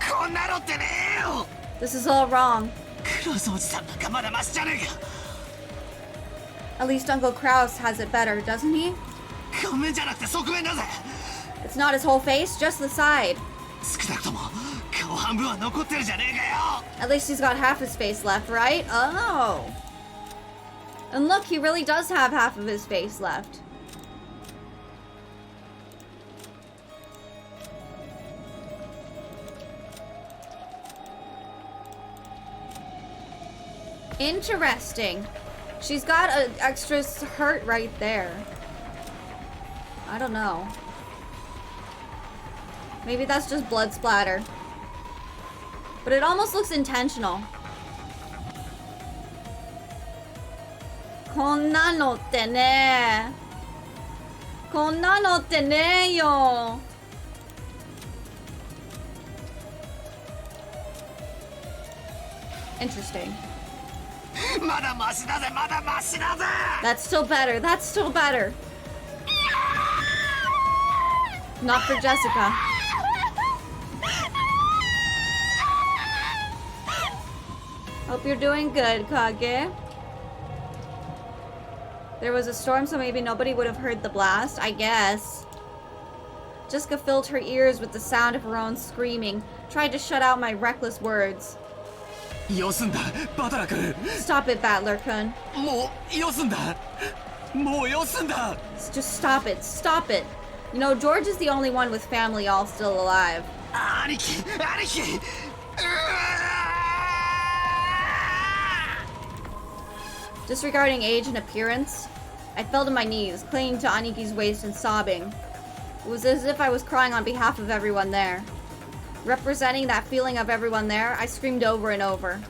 こんなのってねえよ。 This is all wrong. クロスおじさんなんかまだマシじゃねえか。 At least Uncle Kraus has it better, doesn't he? 顔面じゃなくて側面だぜ。 It's not his whole face, just the side. 少なくとも顔半分は残ってるじゃねえかよ。 At least he's got half his face left, right? Oh. And look, he really does have half of his face left. Interesting. She's got an extra hurt right there. I don't know. Maybe that's just blood splatter. But it almost looks intentional. こんなのってね。こんなのってねえよ。Interesting. まだマシだぜ、まだマシだぜ。 That's still better. That's still better. Not for Jessica. Hope you're doing good, Kage. There was a storm, so maybe nobody would have heard the blast, I guess. Jessica filled her ears with the sound of her own screaming, tried to shut out my reckless words. よすんだ、バトラ君。 Stop it, Battler-kun. もうよすんだ。もうよすんだ。 Just stop it. Stop it. You know, George is the only one with family all still alive. 兄貴、兄貴。Disregarding age and appearance, I fell to my knees, clinging to Aniki's waist and sobbing. It was as if I was crying on behalf of everyone there. representing that feeling of everyone there, I screamed over and over.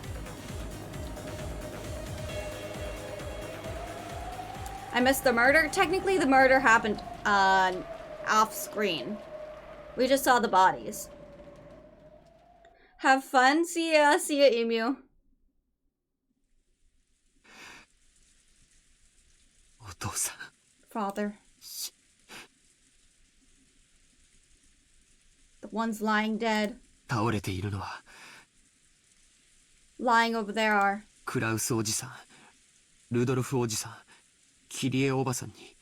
I missed the murder. Technically, the murder happened off screen. We just saw the bodies. Have fun. See ya, Emu. Father. The ones lying dead. 倒れているのは Lying over there are クラウスおじさん、ルドルフおじさん、キリエおばさんに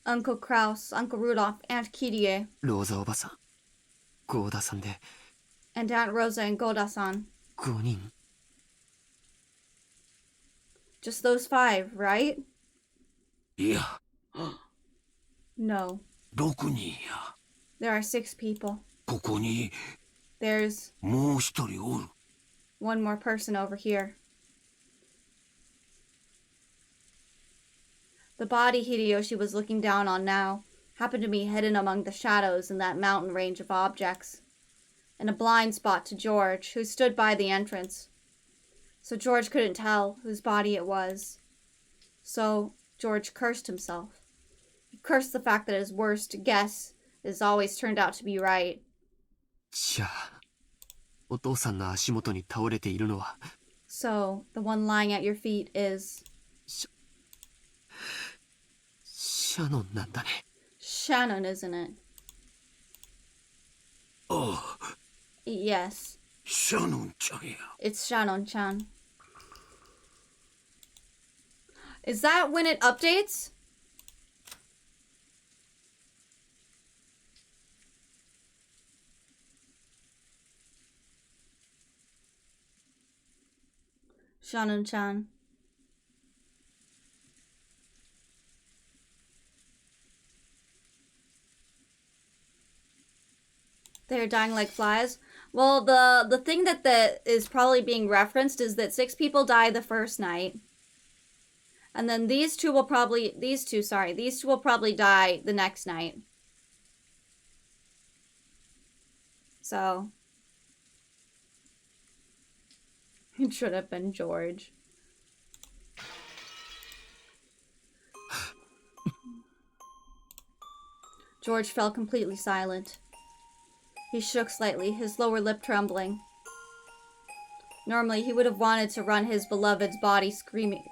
Uncle Kraus, Uncle Rudolph, Aunt Kirie, ローザおばさん、ゴーダさんで and Aunt Rosa and Goda-san. 5人。 Just those 5, right? いや、 No. 6人や。 There are 6 people. ここに There's もう一人おる。 one more person over here. The body Hideyoshi was looking down on now happened to be hidden among the shadows in that mountain range of objects, in a blind spot to George, who stood by the entrance. So George couldn't tell whose body it was. So George cursed himself. He cursed the fact that his worst guess has always turned out to be right. じゃあ、お父さんの足元に倒れているのは So the one lying at your feet is シャノンなんだね。 Shannon, isn't it? ああ、 Yes. シャノンちゃんや。 It's Shannon-chan. Is that when it updates? Shannon-chan. They're dying like flies. Well, the thing that is probably being referenced is that 6 people died the first night. And then these two will probably die the next night. So it should have been George. George fell completely silent. He shook slightly, his lower lip trembling. Normally, he would have wanted to run to his beloved's body screaming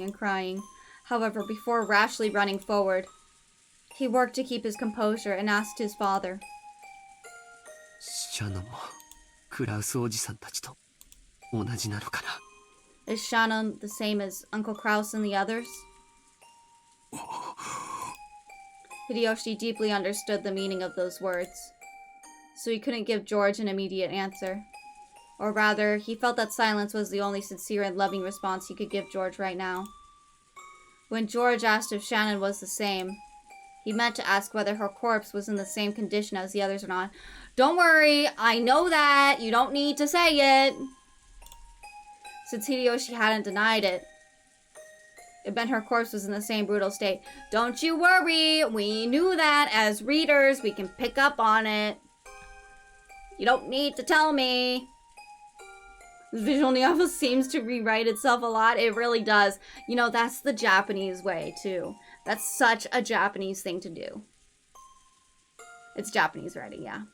and crying. However, before rashly running forward, he worked to keep his composure and asked his father. シャノンもクラウスおじさんたちと同じなのかな。 Is Shannon the same as Uncle Kraus and the others? Hideyoshi deeply understood the meaning of those words, so he couldn't give George an immediate answer. Or rather, he felt that silence was the only sincere and loving response he could give George right now. When George asked if Shannon was the same, he meant to ask whether her corpse was in the same condition as the others or not. Don't worry, I know that. You don't need to say it. Since Hideyoshi hadn't denied it, it meant her corpse was in the same brutal state. Don't you worry, we knew that. As readers, we can pick up on it. You don't need to tell me. This visual novel seems to rewrite itself a lot. It really does. You know, that's the Japanese way, too. That's such a Japanese thing to do. It's Japanese writing, yeah.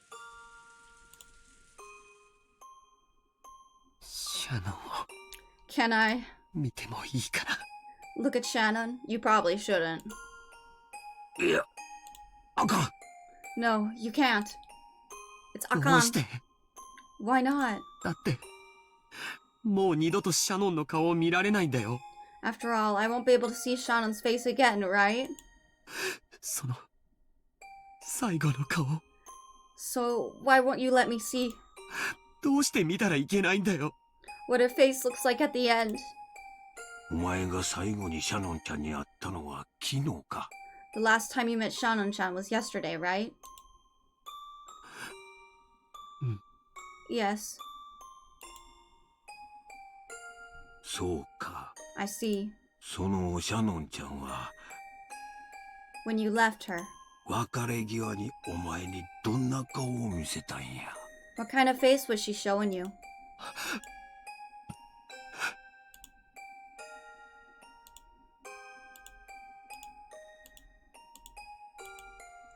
シャノンを Can I 見てもいいかな。 look at Shannon? You probably shouldn't. いや、あかん。 No, you can't. It's どう Akan. して Why not? だってもう二度とシャノンの顔を見られないんだよ。 After all, I won't be able to see Shannon's face again, right? その最後の顔 So, why won't you let me see どうして見たらいけないんだよ。 what her face looks like at the end? お前が最後にシャノンちゃんに会ったのは昨日か。 The last time you met Shannon-chan was yesterday, right? うん。 Yes, そうか。 I see. そのシャノンちゃんは When you left her, 別れ際にお前にどんな顔を見せたんや。 What kind of face was she showing you?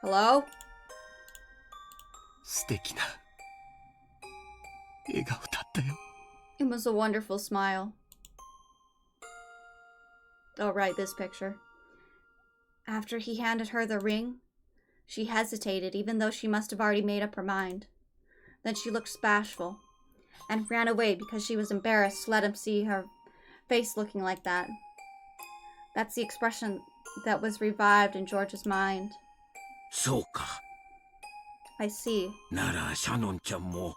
Hello? 素敵な笑顔だったよ。 It was a wonderful smile. Oh, right, this picture. After he handed her the ring, she hesitated, even though she must have already made up her mind. Then she looked bashful and ran away because she was embarrassed to let him see her face looking like that. That's the expression that was revived in George's mind. そうか。 I see. ならシャノンちゃんも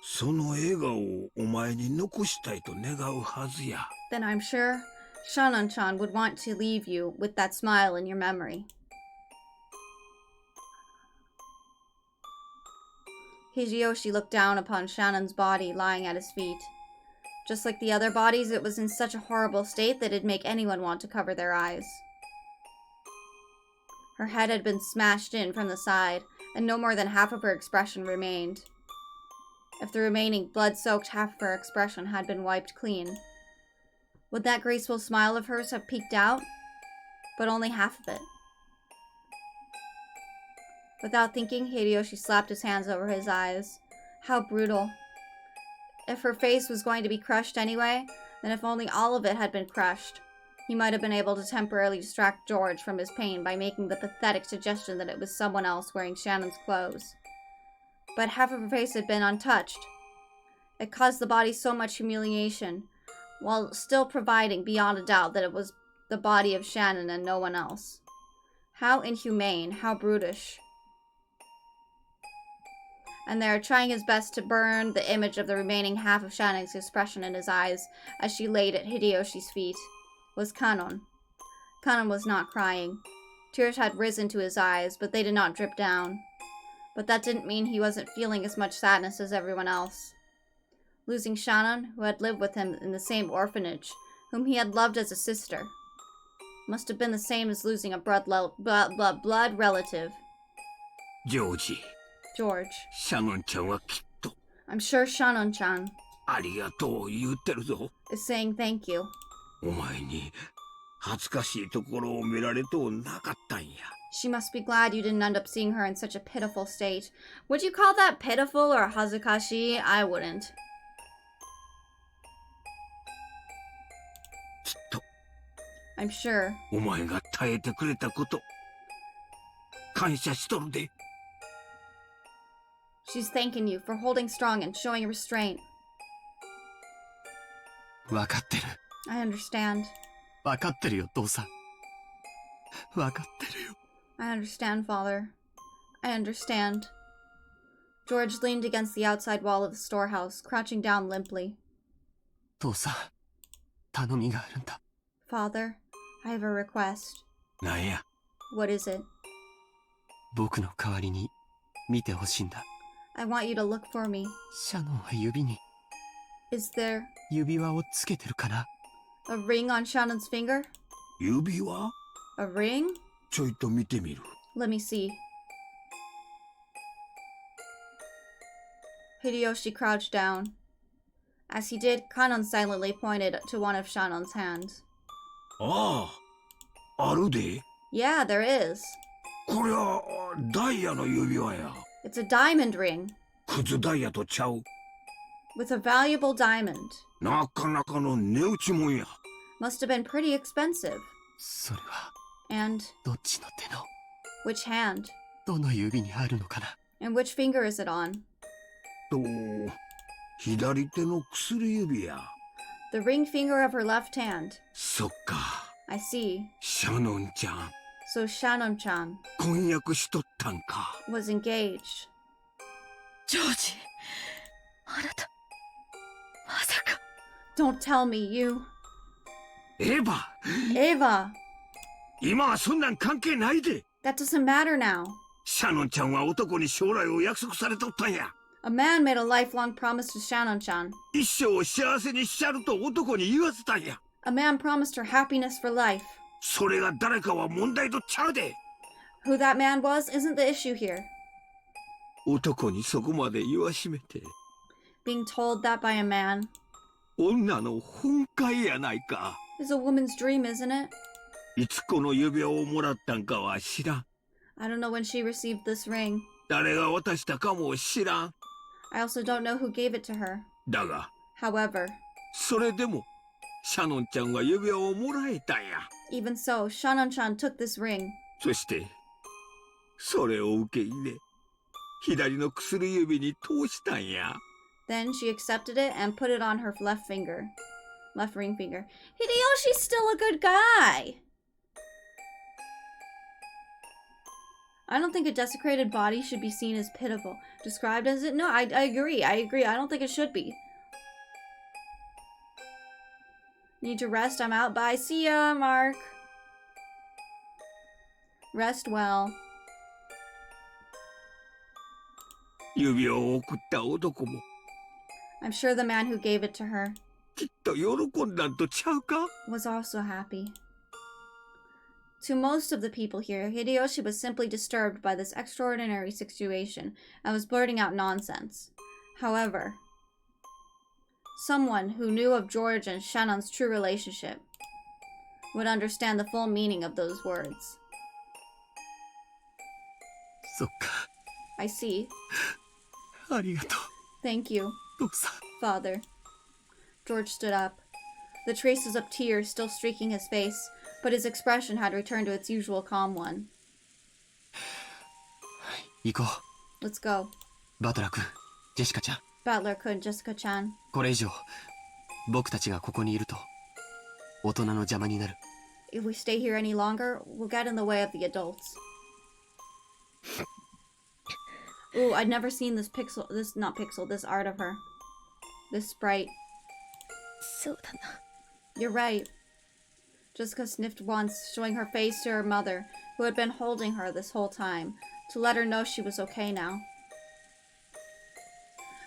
その笑顔をお前に残したいと願うはずや。 Then I'm sure Shannon-chan would want to leave you with that smile in your memory. Hideyoshi looked down upon Shannon's body lying at his feet. Just like the other bodies, it was in such a horrible state that it'd make anyone want to cover their eyes. Her head had been smashed in from the side, and no more than half of her expression remained. If the remaining blood-soaked half of her expression had been wiped clean, would that graceful smile of hers have peeked out? But only half of it. Without thinking, Hideyoshi slapped his hands over his eyes. How brutal. If her face was going to be crushed anyway, then if only all of it had been crushed, he might have been able to temporarily distract George from his pain by making the pathetic suggestion that it was someone else wearing Shannon's clothes. But half of her face had been untouched. It caused the body so much humiliation, while still providing beyond a doubt that it was the body of Shannon and no one else. How inhumane, how brutish. And there, trying his best to burn the image of the remaining half of Shannon's expression in his eyes as she laid at Hideyoshi's feet, was Kanon. Kanon was not crying. Tears had risen to his eyes, but they did not drip down. But that didn't mean he wasn't feeling as much sadness as everyone else. Losing Shannon, who had lived with him in the same orphanage, whom he had loved as a sister, must have been the same as losing a blood relative. George. George. シャノンちゃんはきっと I'm sure Shannon-chan ありがとう言ってるぞ。 is saying thank you. お前に恥ずかしいところを見られとうなかったんや。 She must be glad you didn't end up seeing her in such a pitiful state. Would you call that pitiful or hazukashi? I wouldn't. きっと I'm sure お前が耐えてくれたこと感謝しとるで。 she's thanking you for holding strong and showing restraint. 分かってる。 I understand. 分かってるよ、父さん。分かってるよ。 I understand, Father. I understand. George leaned against the outside wall of the storehouse, crouching down limply. 父さん、頼みがあるんだ。 Father, I have a request. なんや。 What is it? 僕の代わりに見てほしいんだ。 I want you to look for me. シャノンは指に Is there 指輪をつけてるかな？ a ring on Shannon's finger? 指輪 A ring? ちょいと見てみる。 Let me see. Hideyoshi crouched down. As he did, Kanon silently pointed to one of Shannon's hands. ああ、あるで。 Yeah, there is. これはダイヤの指輪や。 It's a diamond ring. クズダイヤとちゃう。 With a valuable diamond. なかなかの値打ちもんや。 Must have been pretty expensive. それは And どっちの手の which hand? どの指にあるのかな？ And which finger is it on? と、左手の薬指や。 The ring finger of her left hand. そっか。 I see. シャノンちゃん。 So Shannon-chan 婚約しとったんか。 was engaged. ジョージ、あなた、まさか。 Don't tell me you. エヴァ Ava! 今はそんなん関係ないで。 That doesn't matter now. シャノンちゃんは男に将来を約束されとったんや。 A man made a lifelong promise to Shannon-chan. 一生を幸せにしちゃると男に言わせたんや。 A man promised her happiness for life. それが誰かは問題とちゃうで。Who that man was isn't the issue here. 男にそこまで言わしめて。Being told that by a man 女の本懐やないか。is a woman's dream, isn't it? いつこの指輪をもらったんかは知らん。I don't know when she received this ring. 誰が渡したかも知らん。I also don't know who gave it to her. だが、However, それでも、シャノンちゃんは指輪をもらえたんや。even so, Shannon-chan took this ring. そして、それを受け入れ、左の薬指に通したんや。Then she accepted it and put it on her left ring finger. Hideyoshi's still a good guy! I don't think a desecrated body should be seen as pitiful. Described as it? No, I agree. I don't think it should be. Need to rest. I'm out. Bye. See ya, Mark. Rest well. 指輪を送った男も I'm sure the man who gave it to her きっと喜んだんとちゃうか was also happy. To most of the people here, Hideyoshi was simply disturbed by this extraordinary situation and was blurting out nonsense. However, someone who knew of George and Shannon's true relationship would understand the full meaning of those words. そっか。 I see. ありがとう。 Thank you, 父さん。 Father. George stood up, the traces of tears still streaking his face, but his expression had returned to its usual calm one. 行こう。 Let's go. バトラー君、ジェシカちゃん。 Butler could, Jessica-chan. これ以上、僕たちがここにいると、大人の邪魔になる。If we stay here any longer, we'll get in the way of the adults. Ooh, I'd never seen this this art of her. This sprite. そうだな。 You're right. Jessica sniffed once, showing her face to her mother, who had been holding her this whole time, to let her know she was okay now.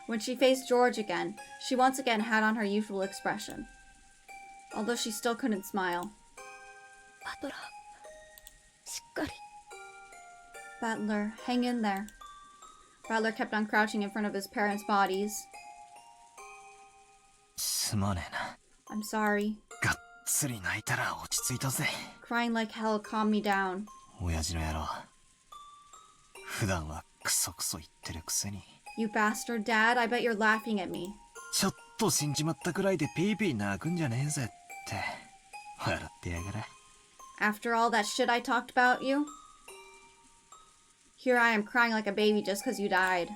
When she faced George again, she once again had on her usual expression, although she still couldn't smile. バトラー、しっかり。 Butler, hang in there. Butler kept on crouching in front of his parents' bodies. すまねえな。 I'm sorry. がっつり泣いたら落ち着いたぜ。 Crying like hell calmed me down. 親父の野郎。普段はクソクソ言ってるくせに。 You bastard, Dad, I bet you're laughing at me. ちょっと死んじまったくらいでピーピー泣くんじゃねえぜって。笑ってやがれ。 After all that shit I talked about you? Here I am crying like a baby just because you died.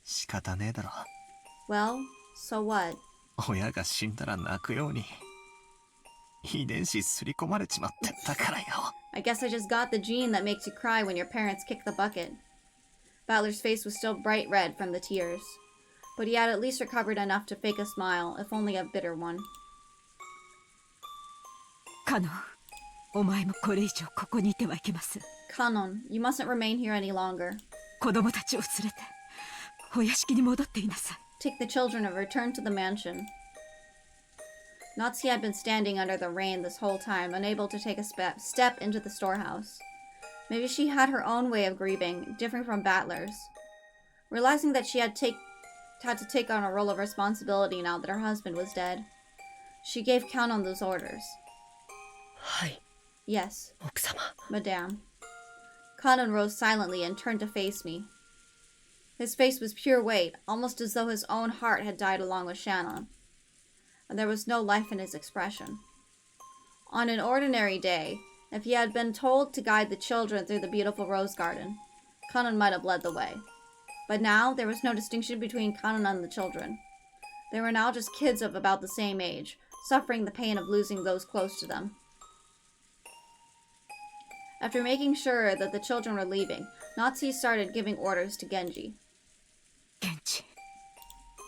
仕方ねえだろ。 Well, so what? 親が死んだら泣くように遺伝子すり込まれちまってたからよ。 I guess I just got the gene that makes you cry when your parents kick the bucket. Butler's face was still bright red from the tears, but he had at least recovered enough to fake a smile, if only a bitter one. カノン、お前もこれ以上ここにいてはいけません。 Kanon, you mustn't remain here any longer. 子供たちを連れてお屋敷に戻っていなさい。 Take the children and return to the mansion. Natsuki had been standing under the rain this whole time, unable to take a step into the storehouse. Maybe she had her own way of grieving, different from Battler's. Realizing that she had to take on a role of responsibility now that her husband was dead, she gave Kanon those orders. はい。 Yes, 奥様。 Madame. Kanon rose silently and turned to face me. His face was pure weight, almost as though his own heart had died along with Shannon, and there was no life in his expression. On an ordinary day, if he had been told to guide the children through the beautiful rose garden, Kanon might have led the way. But now, there was no distinction between Kanon and the children. They were now just kids of about the same age, suffering the pain of losing those close to them. After making sure that the children were leaving, Natsuki started giving orders to Genji. 現地、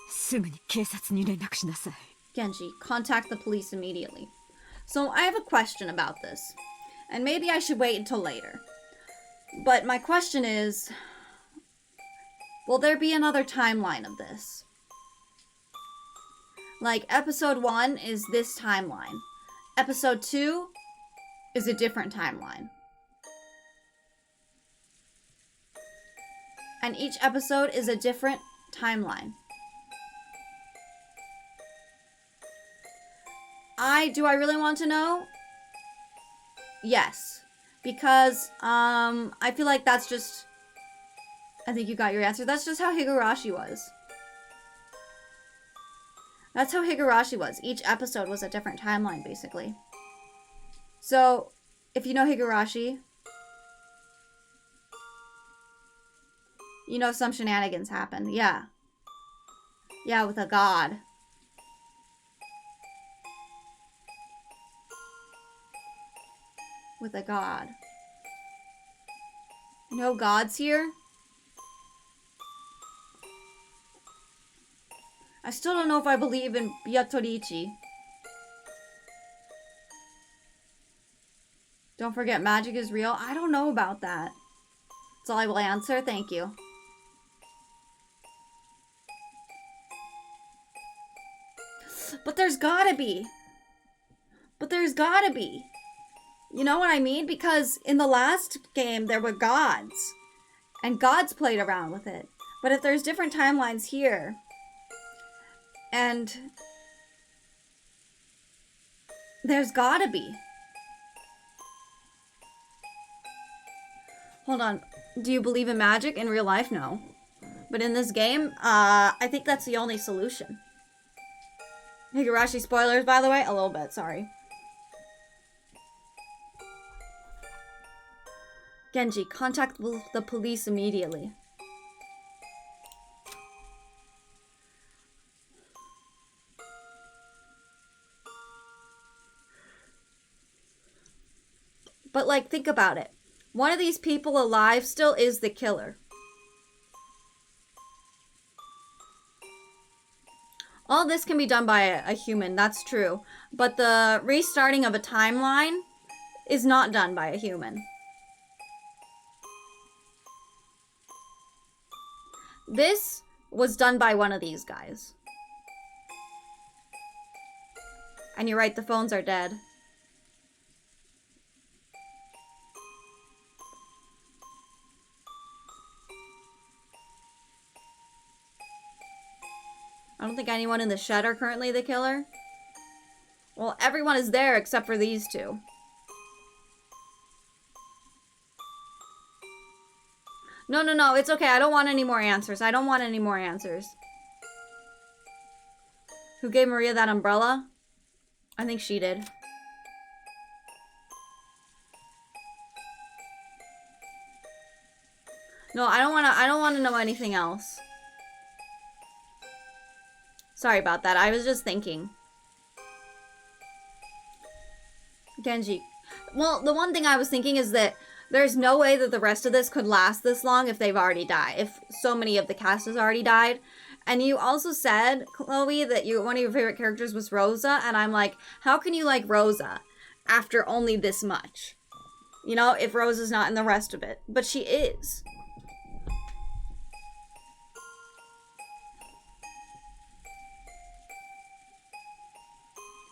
すぐに警察に連絡しなさい。 Genji, contact the police immediately. So I have a question about this, and maybe I should wait until later. But my question is, will there be another timeline of this? Like, episode 1 is this timeline. Episode 2 is a different timeline. And each episode is a different timeline. Do I really want to know? Yes. Because, I feel like that's just... I think you got your answer. That's just how Higurashi was. That's how Higurashi was. Each episode was a different timeline, basically. So, if you know Higurashi, you know some shenanigans happened. Yeah. Yeah, with a god. With a god. No gods here? I still don't know if I believe in Yatoriichi. Don't forget, magic is real. I don't know about that. That's all I will answer. Thank you. But there's gotta be. But there's gotta be. You know what I mean? Because in the last game, there were gods. And gods played around with it. But if there's different timelines here... And... there's gotta be. Hold on. Do you believe in magic? In real life? No. But in this game, I think that's the only solution. Higurashi spoilers, by the way? A little bit, sorry. Genji, contact the police immediately. But, like, think about it. One of these people alive still is the killer. All this can be done by a human, that's true. But the restarting of a timeline is not done by a human. This was done by one of these guys. And you're right, the phones are dead. I don't think anyone in the shed are currently the killer. Well, everyone is there except for these two. No, it's okay. I don't want any more answers. I don't want any more answers. Who gave Maria that umbrella? I think she did. No, I don't want to know anything else. Sorry about that. I was just thinking. Genji. Well, the one thing I was thinking is that there's no way that the rest of this could last this long if they've already died. If so many of the cast has already died. And you also said, Chloe, that one of your favorite characters was Rosa. And I'm like, how can you like Rosa after only this much? You know, if Rosa's not in the rest of it. But she is.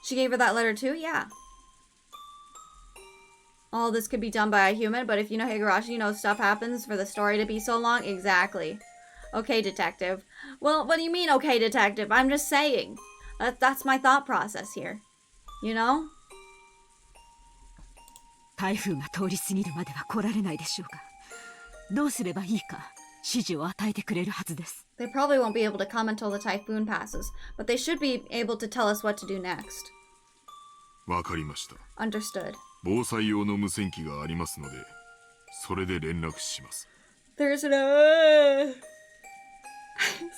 She gave her that letter too? Yeah. All this could be done by a human, but if you know Higurashi, you know stuff happens for the story to be so long. Exactly. Okay, detective. Well, what do you mean, okay, detective? I'm just saying. That's my thought process here. You know? 台風が通り過ぎるまでは来られないでしょうか。どうすればいいか指示を与えてくれるはずです。They probably won't be able to come until the typhoon passes, but they should be able to tell us what to do next. わかりました。Understood. 防災用の無線機がありますので、それで連絡します。There's no...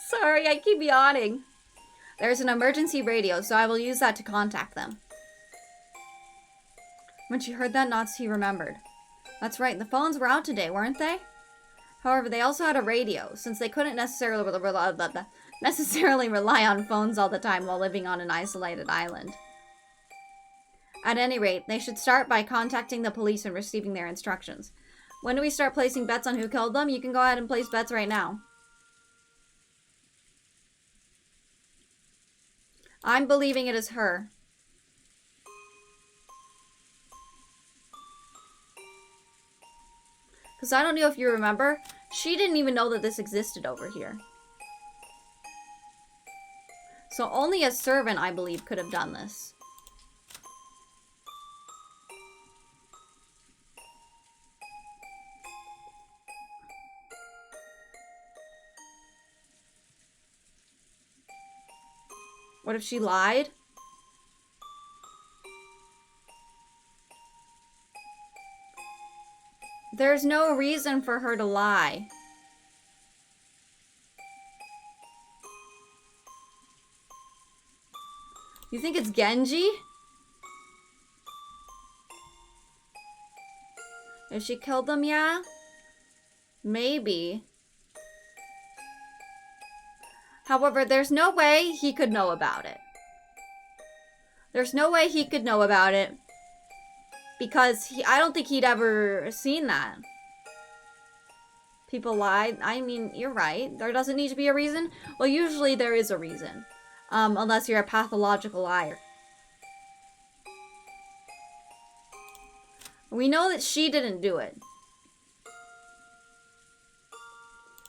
Sorry, I keep yawning. There's an emergency radio, so I will use that to contact them. When she heard that, Natsuki remembered. That's right, the phones were out today, weren't they? However, they also had a radio, since they couldn't necessarily rely on phones all the time while living on an isolated island. At any rate, they should start by contacting the police and receiving their instructions. When do we start placing bets on who killed them? You can go ahead and place bets right now. I'm believing it is her. Because I don't know if you remember, she didn't even know that this existed over here. So only a servant, I believe, could have done this. What if she lied? There's no reason for her to lie. You think it's Genji? If she killed them, yeah? Maybe. However, there's no way he could know about it. There's no way he could know about it. Because I don't think he'd ever seen that. People lie. I mean, you're right. There doesn't need to be a reason. Well, usually there is a reason. Unless you're a pathological liar. We know that she didn't do it.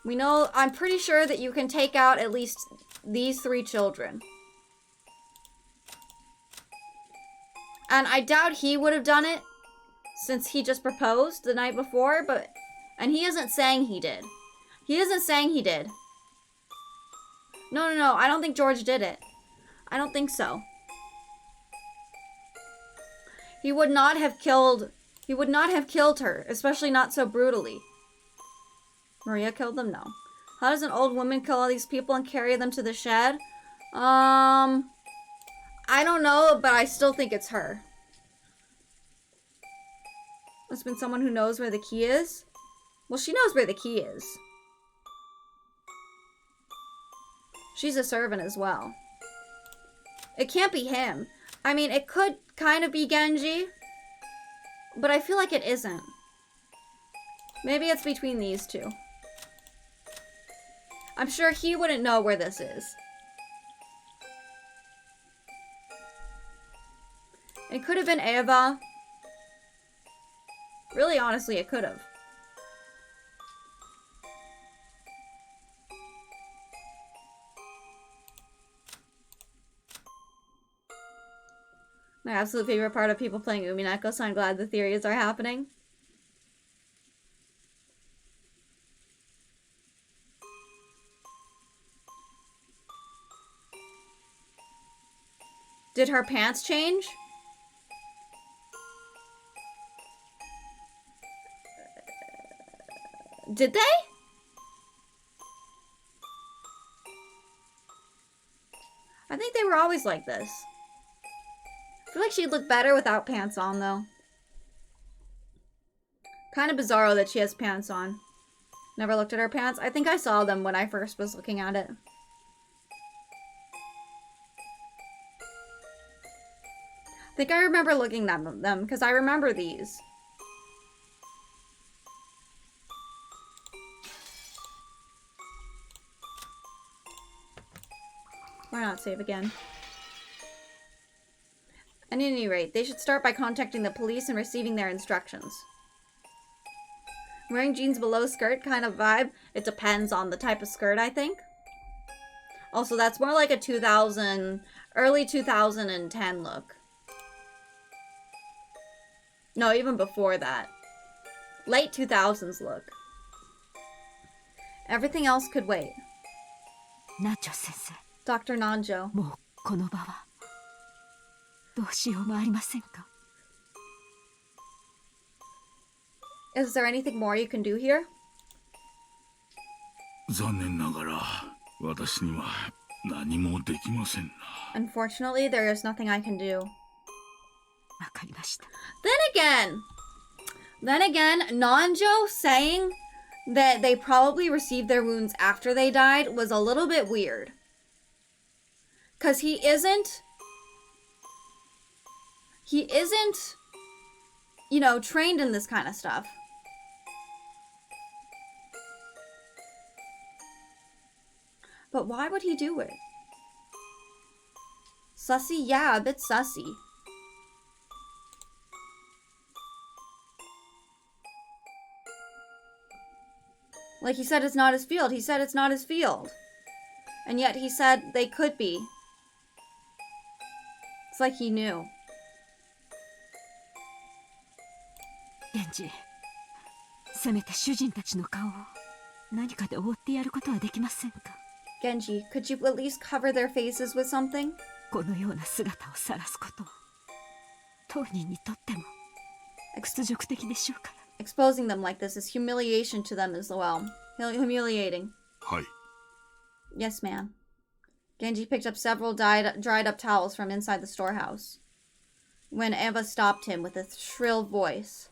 We know, I'm pretty sure that you can take out at least these 3 children. And I doubt he would have done it, since he just proposed the night before, and he isn't saying he did. He isn't saying he did. No, I don't think George did it. I don't think so. He would not have killed her, especially not so brutally. Maria killed them? No. How does an old woman kill all these people and carry them to the shed? I don't know, but I still think it's her. It's been someone who knows where the key is. Well, she knows where the key is. She's a servant as well. It can't be him. I mean, it could kind of be Genji, but I feel like it isn't. Maybe it's between these two. I'm sure he wouldn't know where this is. It could have been Eva. Really, honestly, it could have. My absolute favorite part of people playing Umineko, so I'm glad the theories are happening. Did her pants change? Did they? I think they were always like this. I feel like she'd look better without pants on, though. Kind of bizarro that she has pants on. Never looked at her pants. I think I saw them when I first was looking at it. I think I remember looking at them, because I remember these. Why not save again? At any rate, they should start by contacting the police and receiving their instructions. Wearing jeans below skirt kind of vibe. It depends on the type of skirt, I think. Also, that's more like a early 2010 look. No, even before that. Late 2000s look. Everything else could wait. Nacho sensei. Dr. Nanjo. もうこの場はどうしようもありませんか? Is there anything more you can do here? 残念ながら私には何もできませんな。 Unfortunately, there is nothing I can do. わかりました。 Then again, Nanjo saying that they probably received their wounds after they died was a little bit weird. Because he isn't, you know, trained in this kind of stuff. But why would he do it? Sussy? Yeah, a bit sussy. Like, he said it's not his field. He said it's not his field. And yet he said they could be. It's like he knew. 源氏、せめて主人たちの顔を何かで覆ってやることはできませんか？ Genji, could you at least cover their faces with something? このような姿を晒すこと、当人にとっても屈辱的でしょうから。 Exposing them like this is humiliation to them as well. Humiliating. はい。 Yes, ma'am. Genji picked up several dried up towels from inside the storehouse. When Eva stopped him with a shrill voice.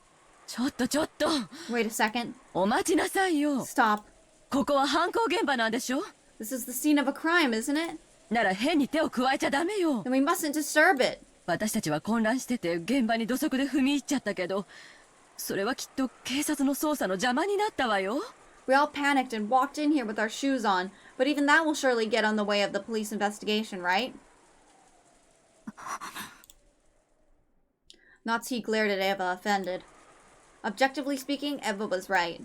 ちょっとちょっと。 Wait a second. お待ちなさいよ。Stop. ここは犯行現場なんでしょ？ This is the scene of a crime, isn't it? なら変に手を加えちゃダメよ。 Then we mustn't disturb it. 私たちは混乱してて現場に土足で踏み入っちゃったけど、それはきっと警察の捜査の邪魔になったわよ。 We all panicked and walked in here with our shoes on, but even that will surely get on the way of the police investigation, right? Natsuki glared at Eva, offended. Objectively speaking, Eva was right.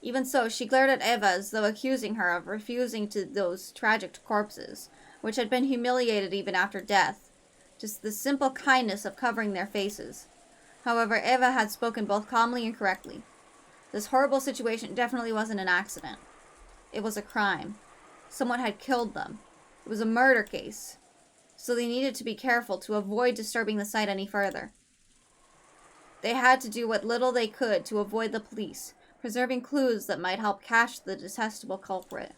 Even so, she glared at Eva as though accusing her of refusing to those tragic corpses, which had been humiliated even after death. Just the simple kindness of covering their faces. However, Eva had spoken both calmly and correctly. This horrible situation definitely wasn't an accident. It was a crime. Someone had killed them. It was a murder case. So they needed to be careful to avoid disturbing the site any further. They had to do what little they could to avoid the police, preserving clues that might help catch the detestable culprit.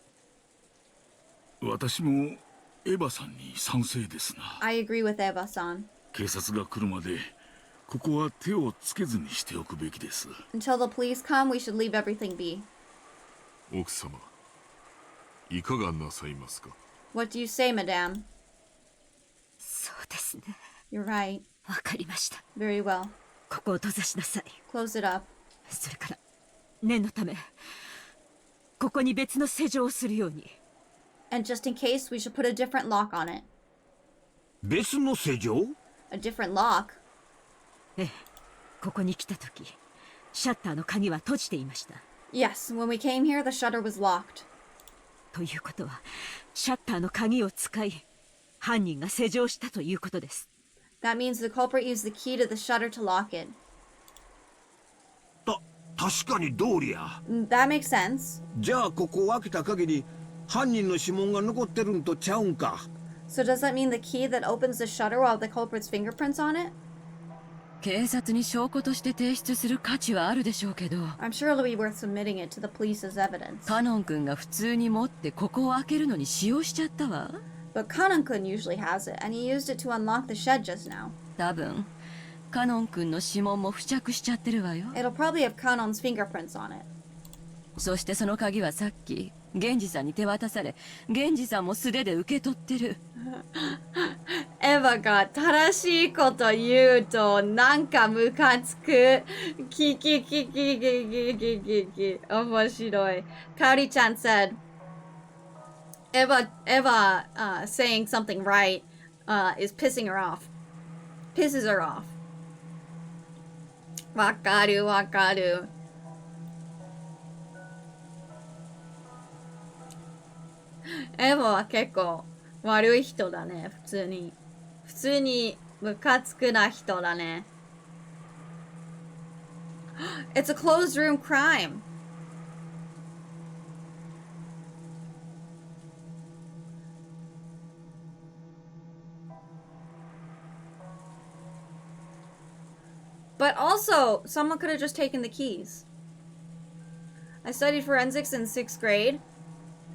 私もエヴァさんに賛成ですな。 I agree with Eva-san. 警察が来るまでここは手をつけずにしておくべきです。 Until the police come, we should leave everything be. 奥様、いかがなさいますか？ What do you say, madame? そうですね。 You're right. わかりました。 Very well. ここを閉ざしなさい。 Close it up. それから念のためここに別の施錠をするように。 And just in case, we should put a different lock on it. 別の施錠？ A different lock? ええ、ここに来た時、シャッターの鍵は閉じていました。 Yes, when we came here, the shutter was locked. ということは、シャッターの鍵を使い、犯人が施錠したということです。 That means the culprit used the key to the shutter to lock it. 確かに通りや。 That makes sense. じゃあここを開けた限り犯人の指紋が残ってるんとちゃうんか。 So does that mean the key that opens the shutter will have the culprit's fingerprints on it? 警察に証拠として提出する価値はあるでしょうけど。 I'm sure it'll be worth submitting it to the police as evidence. カノン君が普通に持ってここを開けるのに使用しちゃったわ。 But Kanon-kun usually has it, and he used it to unlock the shed just now. 多分カノン君の指紋も付着しちゃってるわよ。 It'll probably have Kanon's fingerprints on it. そしてその鍵はさっき源氏さんに手渡され、源氏さんも素手で受け取ってる。エヴァが正しいこと言うとなんかムカつく。キキキキキキキキキ。面白い。カオリちゃん said, Eva saying something right is pissing her off. Pisses her off. わかるわかる。エヴァは結構悪い人だね、普通に。普通にムカつくな人だね。It's a closed room crime. But also, someone could have just taken the keys. I studied forensics in 6th grade.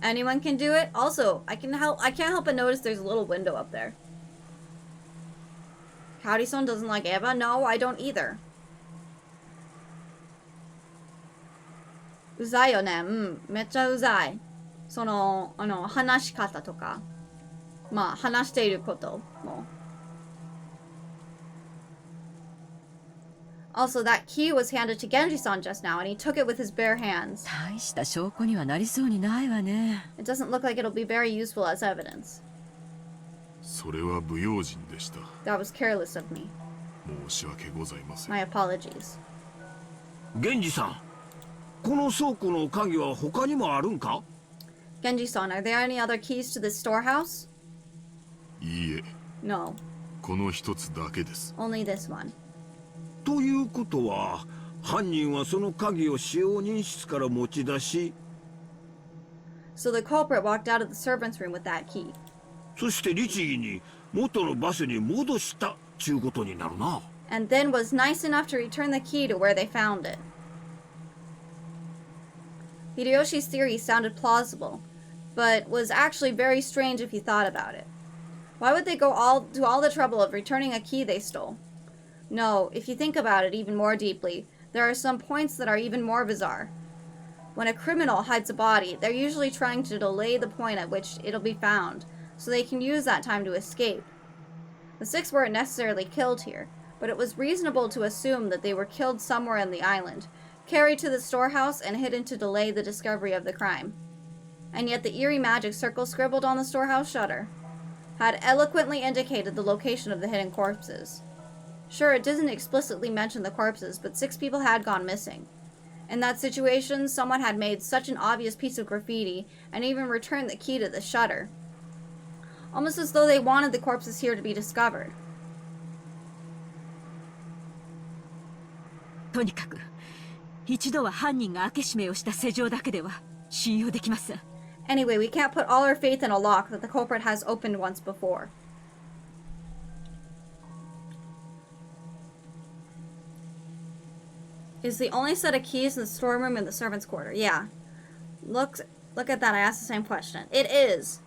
Anyone can do it. Also, I can't help but notice there's a little window up there. Kaori-san doesn't like Eva? No, I don't either. うざいよね。めっちゃうざい。その、話し方とか。まあ、話していることも。Also, that key was handed to Genji-san just now, and he took it with his bare hands. 大した証拠にはなりそうにないわね。It doesn't look like it'll be very useful as evidence. それは不用心でした。 That was careless of me. 申し訳ございません。 My apologies. 源氏さん、この倉庫の鍵は他にもあるんか？ Genji-san, are there any other keys to this storehouse? いいえ、 No, この一つだけです。 only this one. ということは犯人はその鍵を使用人室から持ち出し、 So the culprit walked out of the servant's room with that key. そして律儀に元の場所に戻したちゅうことになるな。 And then was nice enough to return the key to where they found it. Hideyoshi's theory sounded plausible, but was actually very strange if you thought about it. Why would they go to all the trouble of returning a key they stole? No, if you think about it even more deeply, there are some points that are even more bizarre. When a criminal hides a body, they're usually trying to delay the point at which it'll be found, so they can use that time to escape. The 6 weren't necessarily killed here, but it was reasonable to assume that they were killed somewhere on the island, carried to the storehouse, and hidden to delay the discovery of the crime. And yet the eerie magic circle scribbled on the storehouse shutter had eloquently indicated the location of the hidden corpses. Sure, it doesn't explicitly mention the corpses, but 6 people had gone missing. In that situation, someone had made such an obvious piece of graffiti and even returned the key to the shutter. Almost as though they wanted the corpses here to be discovered. とにかく一度は犯人が開け閉めをした施錠だけでは信用できません。 Anyway, we can't put all our faith in a lock that the culprit has opened once before. Is the only set of keys in the storeroom in the servants' quarter? Yeah. Look at that. I asked the same question. It is.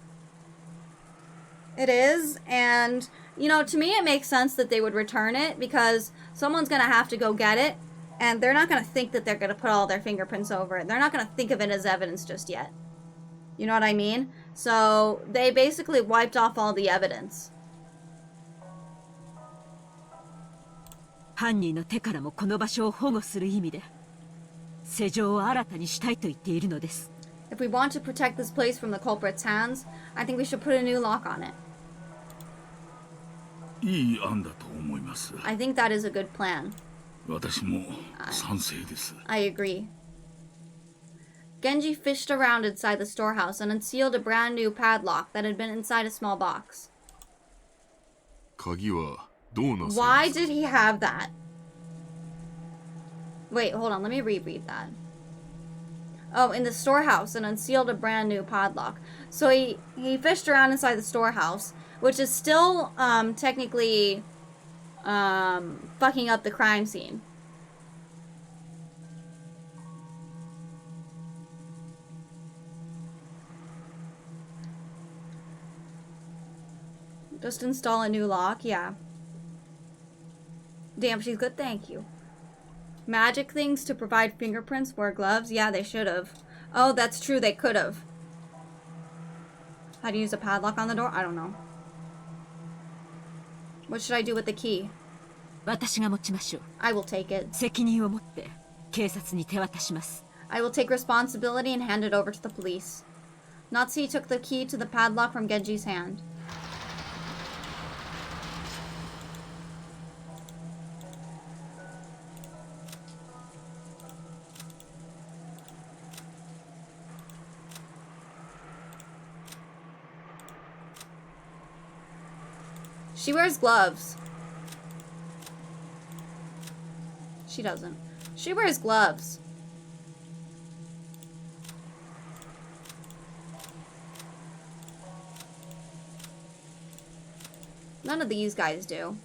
It is, and, you know, to me it makes sense that they would return it because someone's going to have to go get it, and they're not going to think that they're going to put all their fingerprints over it. They're not going to think of it as evidence just yet. You know what I mean? So they basically wiped off all the evidence. 犯人の手からもこの場所を保護する意味で施錠を新たにしたいと言っているのです。 If we want to protect this place from the culprit's hands, I think we should put a new lock on it. いい案だと思います。 I think that is a good plan. 私も賛成です。 I agree. Genji fished around inside the storehouse and unsealed a brand new padlock that had been inside a small box. 鍵はどうなさいますか？ Why did he have that? Wait, hold on. Let me reread that. Oh, in the storehouse and unsealed a brand new padlock. So he fished around inside the storehouse, which is still technically fucking up the crime scene. Just install a new lock, yeah. Damn, she's good, thank you. Magic things to provide fingerprints, wear gloves? Yeah, they should have. Oh, that's true, they could have. How to use a padlock on the door? I don't know. What should I do with the key? 私が持ちましょう。 I will take it. 責任を持って警察に手渡します。 I will take responsibility and hand it over to the police. Natsuki took the key to the padlock from Genji's hand. She wears gloves. She doesn't. She wears gloves. None of these guys do.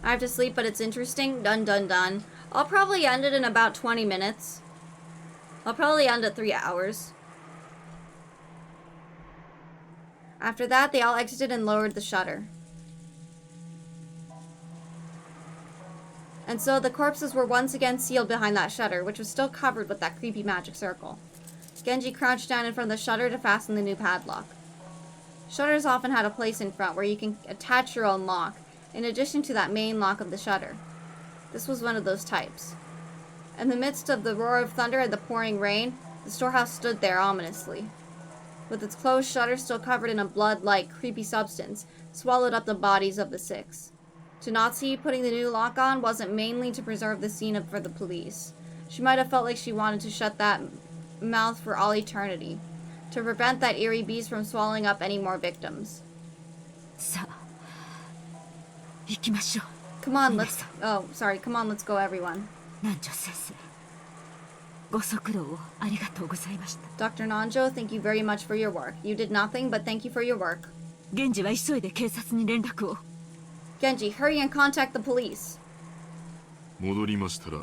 I have to sleep, but it's interesting. Done, done, done. I'll probably end it in about 20 minutes. I'll probably end at 3 hours. After that, they all exited and lowered the shutter. And so the corpses were once again sealed behind that shutter, which was still covered with that creepy magic circle. Genji crouched down in front of the shutter to fasten the new padlock. Shutters often had a place in front where you can attach your own lock, in addition to that main lock of the shutter. This was one of those types. In the midst of the roar of thunder and the pouring rain, the storehouse stood there ominously. With its closed shutter still covered in a blood-like, creepy substance, swallowed up the bodies of the 6. To Natsuki, putting the new lock on wasn't mainly to preserve the scene for the police. She might have felt like she wanted to shut that mouth for all eternity, to prevent that eerie beast from swallowing up any more victims. Come on, let's... Oh, sorry. Come on, let's go, everyone. Dr. Nanjo, thank you very much for your work. You did nothing, but thank you for your work. Genji, hurry and contact the police. 戻りましたら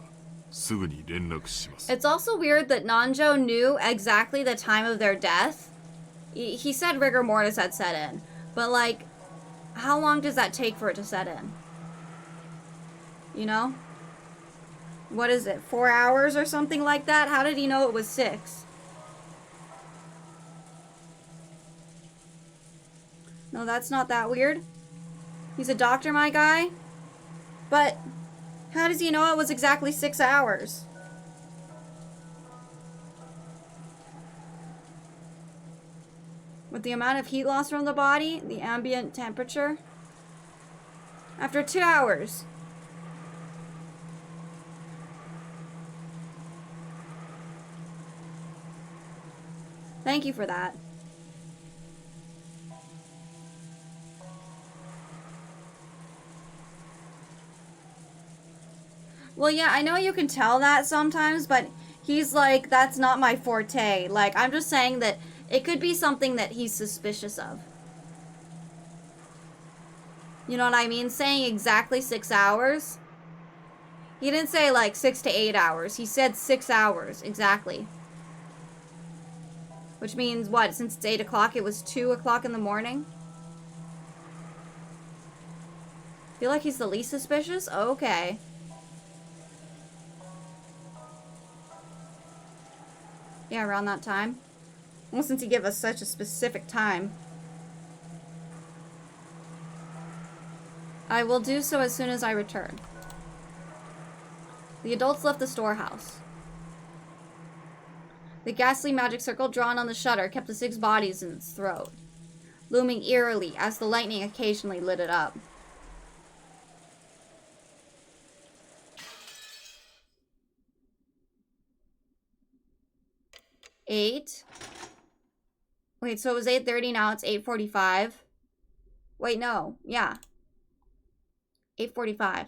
すぐに連絡します。 It's also weird that Nanjo knew exactly the time of their death. He said rigor mortis had set in, but like, how long does that take for it to set in? You know? What is it, 4 hours or something like that? How did he know it was 6? No, that's not that weird. He's a doctor, my guy. But how does he know it was exactly 6 hours? With the amount of heat loss from the body, the ambient temperature. After 2 hours. Thank you for that. Well, yeah, I know you can tell that sometimes, but he's like, that's not my forte. Like, I'm just saying that it could be something that he's suspicious of. You know what I mean? Saying exactly 6 hours. He didn't say like 6 to 8 hours. He said 6 hours, exactly. Which means, what, since it's 8 o'clock, it was 2 o'clock in the morning? Feel like he's the least suspicious? Okay. Yeah, around that time. Well, since he gave us such a specific time. I will do so as soon as I return. The adults left the storehouse. The ghastly magic circle drawn on the shutter kept the 6 bodies in its throat, looming eerily as the lightning occasionally lit it up. Eight. Wait, so it was 8:30, now it's 8:45. Wait, no. Yeah. 8:45.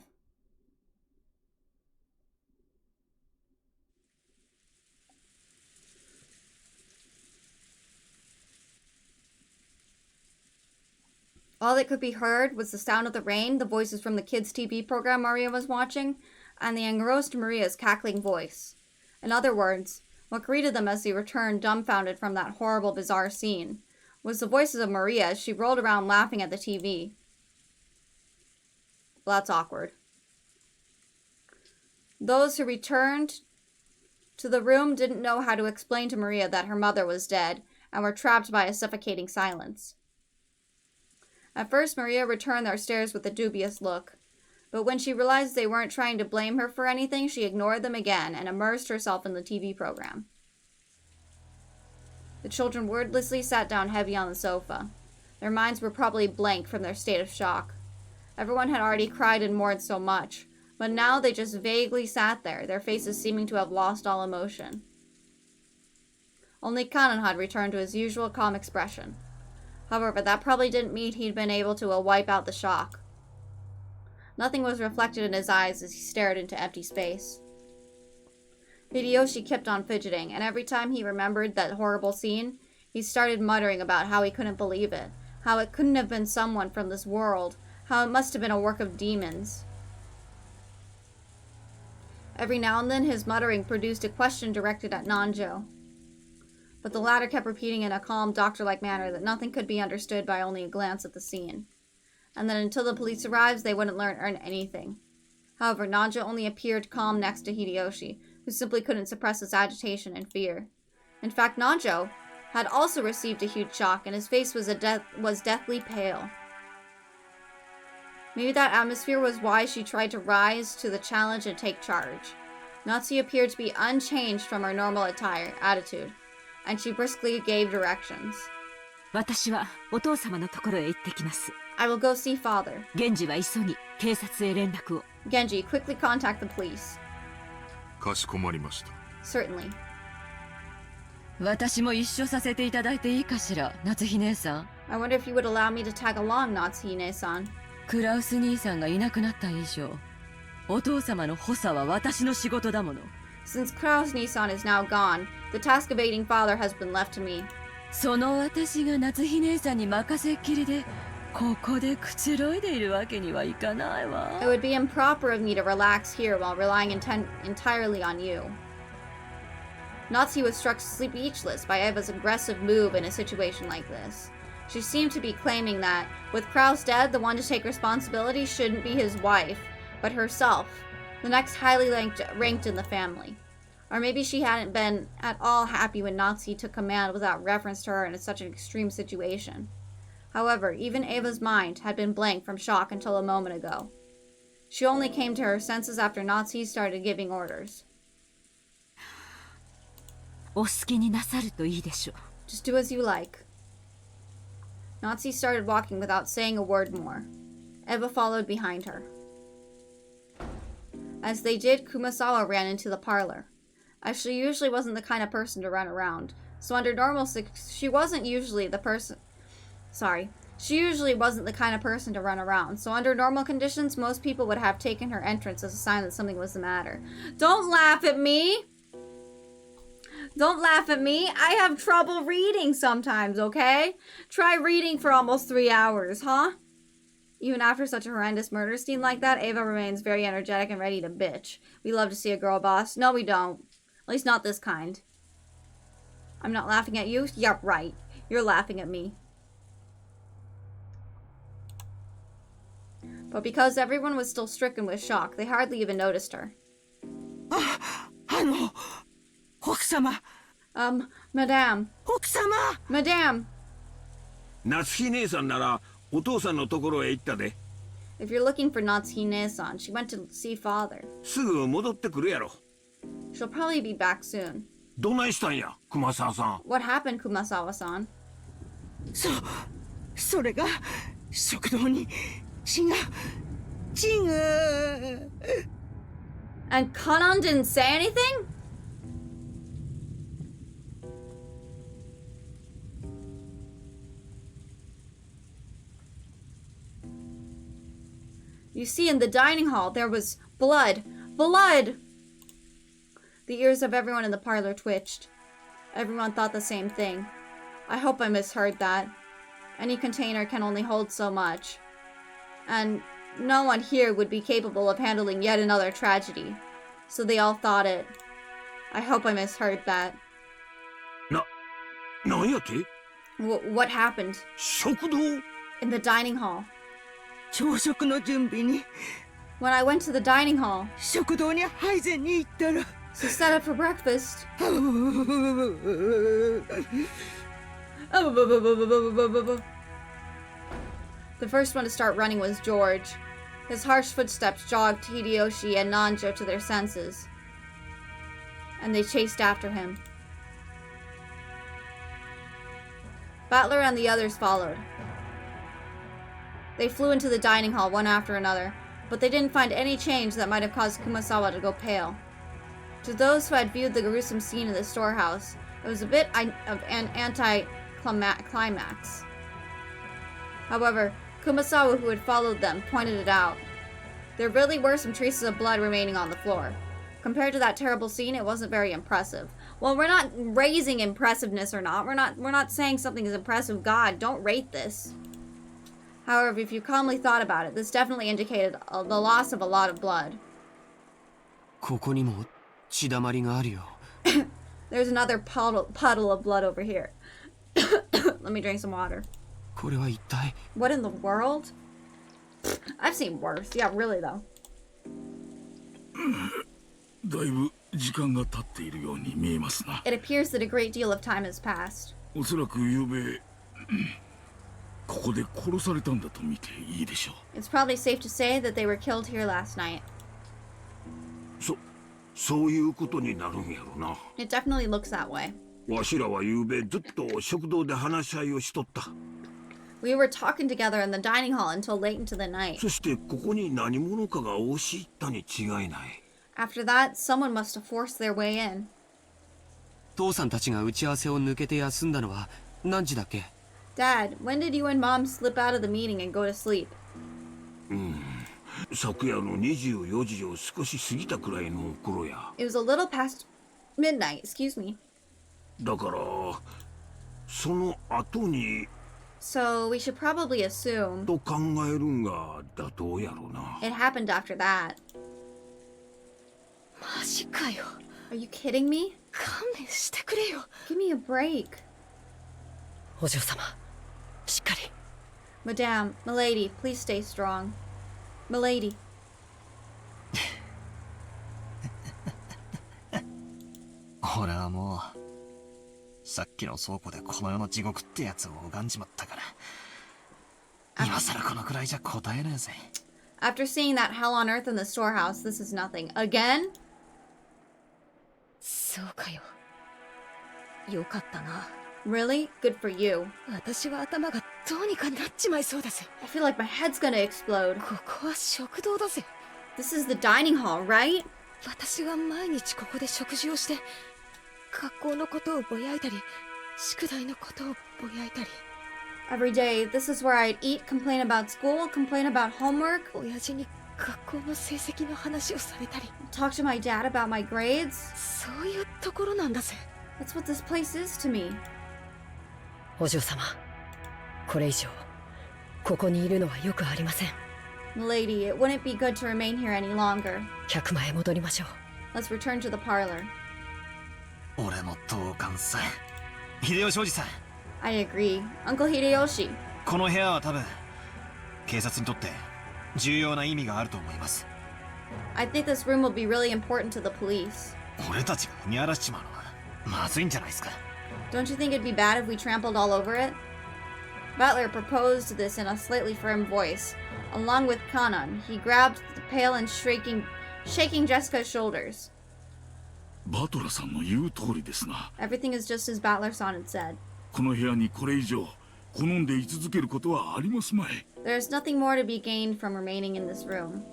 All that could be heard was the sound of the rain, the voices from the kids' TV program Maria was watching, and the engrossed Maria's cackling voice. In other words, what greeted them as they returned dumbfounded from that horrible, bizarre scene was the voices of Maria as she rolled around laughing at the TV. Well, that's awkward. Those who returned to the room didn't know how to explain to Maria that her mother was dead and were trapped by a suffocating silence. At first, Maria returned their stares with a dubious look, but when she realized they weren't trying to blame her for anything, she ignored them again and immersed herself in the TV program. The children wordlessly sat down heavy on the sofa. Their minds were probably blank from their state of shock. Everyone had already cried and mourned so much, but now they just vaguely sat there, their faces seeming to have lost all emotion. Only Kanan had returned to his usual calm expression. However, that probably didn't mean he'd been able to wipe out the shock. Nothing was reflected in his eyes as he stared into empty space. Hideyoshi kept on fidgeting, and every time he remembered that horrible scene, he started muttering about how he couldn't believe it, how it couldn't have been someone from this world, how it must have been a work of demons. Every now and then his muttering produced a question directed at Nanjo, but the latter kept repeating in a calm, doctor-like manner that nothing could be understood by only a glance at the scene, and that until the police arrives, they wouldn't learn anything. However, Nanjo only appeared calm next to Hideyoshi, who simply couldn't suppress his agitation and fear. In fact, Nanjo had also received a huge shock, and his face was deathly pale. Maybe that atmosphere was why she tried to rise to the challenge and take charge. Natsuki appeared to be unchanged from her normal attitude, and she briskly gave directions. 私はお父様のところへ行ってきます。I will go see father. 源氏は急ぎ警察へ連絡を。 Genji, quickly contact the police. かしこまりました。 Certainly. 私も一緒させていただいていいかしら、夏日姉さん。 I wonder if you would allow me to tag along, Natsuhine-san. クラウス兄さんがいなくなった以上、お父様の補佐は私の仕事だもの。 Since Kraus-Nissan is now gone, the task of aiding father has been left to me. その私が夏日姉さんに任せっきりで、ここでくつろいでいるわけにはいかないわ。 It would be improper of me to relax here while relying entirely on you. Natsu was struck speechless by Eva's aggressive move in a situation like this. She seemed to be claiming that, with Kraus dead, the one to take responsibility shouldn't be his wife, but herself, the next highly ranked in the family. Or maybe she hadn't been at all happy when Natsu took command without reference to her in such an extreme situation. However, even Eva's mind had been blank from shock until a moment ago. She only came to her senses after Natsu started giving orders. お好きになさるといいでしょう。 Just do as you like. Natsu started walking without saying a word more. Eva followed behind her. As they did, Kumasawa ran into the parlor. As she usually wasn't the kind of person to run around, so under normal she wasn't usually the person. Sorry. She usually wasn't the kind of person to run around, so under normal conditions, most people would have taken her entrance as a sign that something was the matter. Don't laugh at me! Don't laugh at me. I have trouble reading sometimes, okay? Try reading for almost 3 hours, huh? Even after such a horrendous murder scene like that, Eva remains very energetic and ready to bitch. We love to see a girl boss. No, we don't. At least not this kind. I'm not laughing at you? Yep, right. You're laughing at me. But because everyone was still stricken with shock, they hardly even noticed her. Madame. Madame. 夏日姉さんならお父さんのところへ行ったで。 If you're looking for Natsuhine-san, she went to see father. すぐ戻ってくるやろ。 She'll probably be back soon. どないしたんや、熊沢さん。What happened, Kumasawa-san? それが食堂に血が。 And Kanan didn't say anything? You see, in the dining hall, there was blood. Blood! The ears of everyone in the parlor twitched. Everyone thought the same thing. I hope I misheard that. Any container can only hold so much. And no one here would be capable of handling yet another tragedy. So they all thought it. I hope I misheard that. なんやって? What happened? 食堂? In the dining hall. 朝食の準備に When I went to the dining hall, 食堂に配膳に行ったら to set up for breakfast. The first one to start running was George. His harsh footsteps jogged Hideyoshi and Nanjo to their senses, and they chased after him. Battler and the others followed. They flew into the dining hall one after another, but they didn't find any change that might have caused Kumasawa to go pale. To those who had viewed the gruesome scene in the storehouse, it was a bit of an anti-climax. However, Kumasawa, who had followed them, pointed it out. There really were some traces of blood remaining on the floor. Compared to that terrible scene, it wasn't very impressive. Well, we're not raising impressiveness or not. We're not saying something is impressive. God, don't rate this. However, if you calmly thought about it, this definitely indicated the loss of a lot of blood. ここにも血だまりがあるよ。 There's another puddle of blood over here. Let me drink some water. これは一体 What in the world? I've seen worse. Yeah, really though. だいぶ時間が経っているように見えますな。 It appears that a great deal of time has passed. おそらく昨夜ここで殺されたんだと見ていいでしょう。 It's probably safe to say that they were killed here last night. そういうことになるんやろな。 It definitely looks that way. わしらは昨夜ずっと食堂で話し合いをしとった。We were talking together in the dining hall until late into the night. そしてここに何者かが押し入ったに違いない。 After that, someone must have forced their way in. 父さんたちが打ち合わせを抜けて休んだのは何時だっけ？ Dad, when did you and Mom slip out of the meeting and go to sleep? 昨夜の24時を少し過ぎたくらいの頃や。 It was a little past midnight, excuse me. だからその後に So we should probably assume と考えるんが妥当やろうな。 it happened after that. マジかよ。 Are you kidding me? 勘弁してくれよ。 Give me a break. お嬢様、しっかり。 Madame, milady, please stay strong. Milady. 俺はもうさっきの倉庫でこの世の地獄ってやつを拝んじまったから、今さらこのくらいじゃ答えねえぜ。 After seeing that hell on earth in the storehouse, this is nothing. Again? そうかよ。よかったな。 Really? Good for you. 私は頭がどうにかなっちまいそうだぜ。 I feel like my head's gonna explode. ここは食堂だぜ。 This is the dining hall, right? 私が毎日ここで食事をして、学校のことをぼやいたり、宿題のことをぼやいたり。 Every day, this is where I'd eat, complain about school, complain about homework, 親父に学校の成績の話をされたり。 talk to my dad about my grades. そういうところなんだぜ。 That's what this place is to me. お嬢様、これ以上ここにいるのはよくありません。 Milady, it wouldn't be good to remain here any longer. 客間へ戻りましょう。 Let's return to the parlor. 俺も同感さ。秀吉おじさん、 I agree. Uncle Hideyoshi. この部屋は多分警察にとって重要な意味があると思います。 I think this room will be really important to the police. 俺たちが踏み荒らしちまうのはまずいんじゃないですか。 Don't you think it'd be bad if we trampled all over it? Butler proposed this in a slightly firm voice. Along with Kanan, he grabbed the pale and shaking Jessica's shoulders. バトラさんの言う通りですな。 Everything is just as Battler-san had said. この部屋にこれ以上好んで居続けることはありますまい。 There's nothing more to be gained from remaining in this room.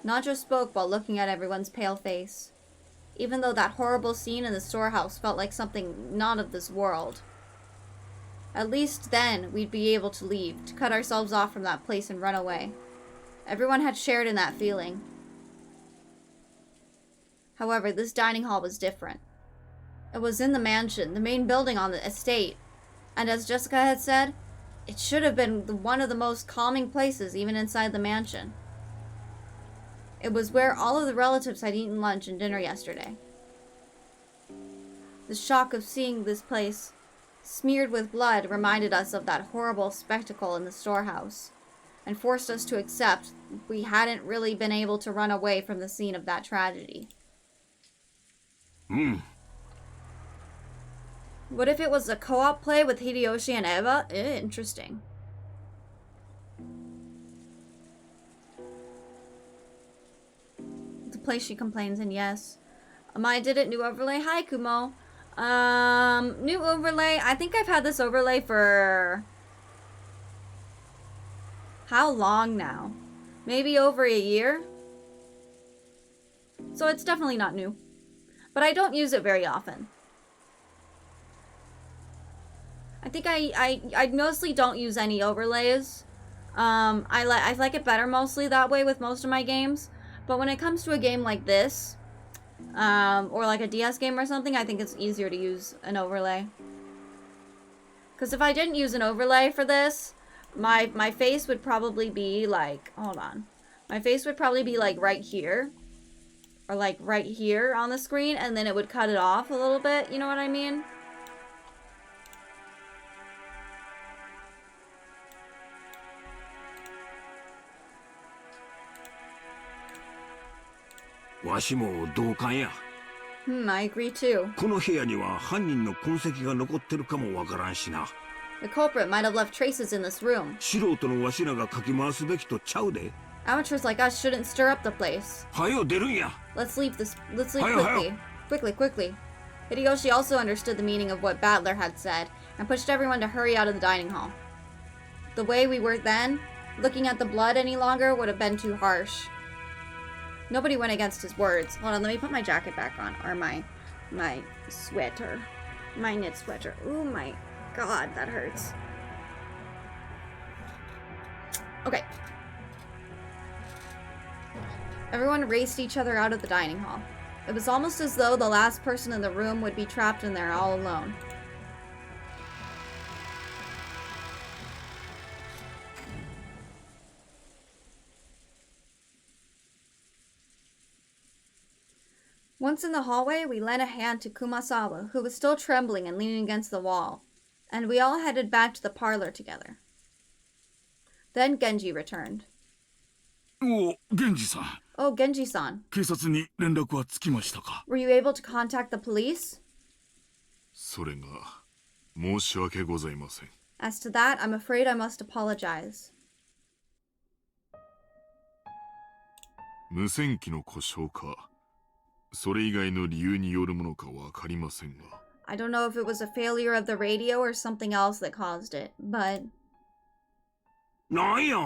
Najo spoke while looking at everyone's pale face. Even though that horrible scene in the storehouse felt like something not of this world. At least then we'd be able to leave, to cut ourselves off from that place and run away. Everyone had shared in that feeling. However, this dining hall was different. It was in the mansion, the main building on the estate. And as Jessica had said, it should have been one of the most calming places even inside the mansion. It was where all of the relatives had eaten lunch and dinner yesterday. The shock of seeing this place smeared with blood reminded us of that horrible spectacle in the storehouse, and forced us to accept we hadn't really been able to run away from the scene of that tragedy. What if it was a co-op play with Hideyoshi and Eva? Interesting. The place she complains in, yes. Amai did it, new overlay. Hi, Kumo. New overlay. I think I've had this overlay for... how long now? Maybe over a year? So it's definitely not new. But I don't use it very often. I think I mostly don't use any overlays. I like it better mostly that way with most of my games. But when it comes to a game like this, or like a DS game or something, I think it's easier to use an overlay. Because if I didn't use an overlay for this, my face would probably be like, hold on. My face would probably be like right here. Or like right here on the screen, and then it would cut it off a little bit, you know what I mean? I agree too. この部屋には犯人の痕跡が残ってるかもわからんしな。 The culprit might have left traces in this room. 素人のわしらがかき回すべきとちゃうで。 Amateurs like us shouldn't stir up the place. はよ出るんや。 Let's leave quickly. Quickly. Hideyoshi also understood the meaning of what Battler had said, and pushed everyone to hurry out of the dining hall. The way we were then, looking at the blood any longer would have been too harsh. Nobody went against his words. Hold on, let me put my jacket back on. Or my sweater. My knit sweater. Oh my god, that hurts. Okay. Everyone raced each other out of the dining hall. It was almost as though the last person in the room would be trapped in there all alone. Once in the hallway, we lent a hand to Kumasawa, who was still trembling and leaning against the wall, and we all headed back to the parlor together. Then Genji returned. Oh, Genji-san. Oh, Genji-san. 警察に連絡はつきましたか? Were you able to contact the police? それが申し訳ございません。 As to that, I'm afraid I must apologize. 無線機の故障か、それ以外の理由によるものかわかりませんが。I don't know if it was a failure of the radio or something else that caused it, but... なんや、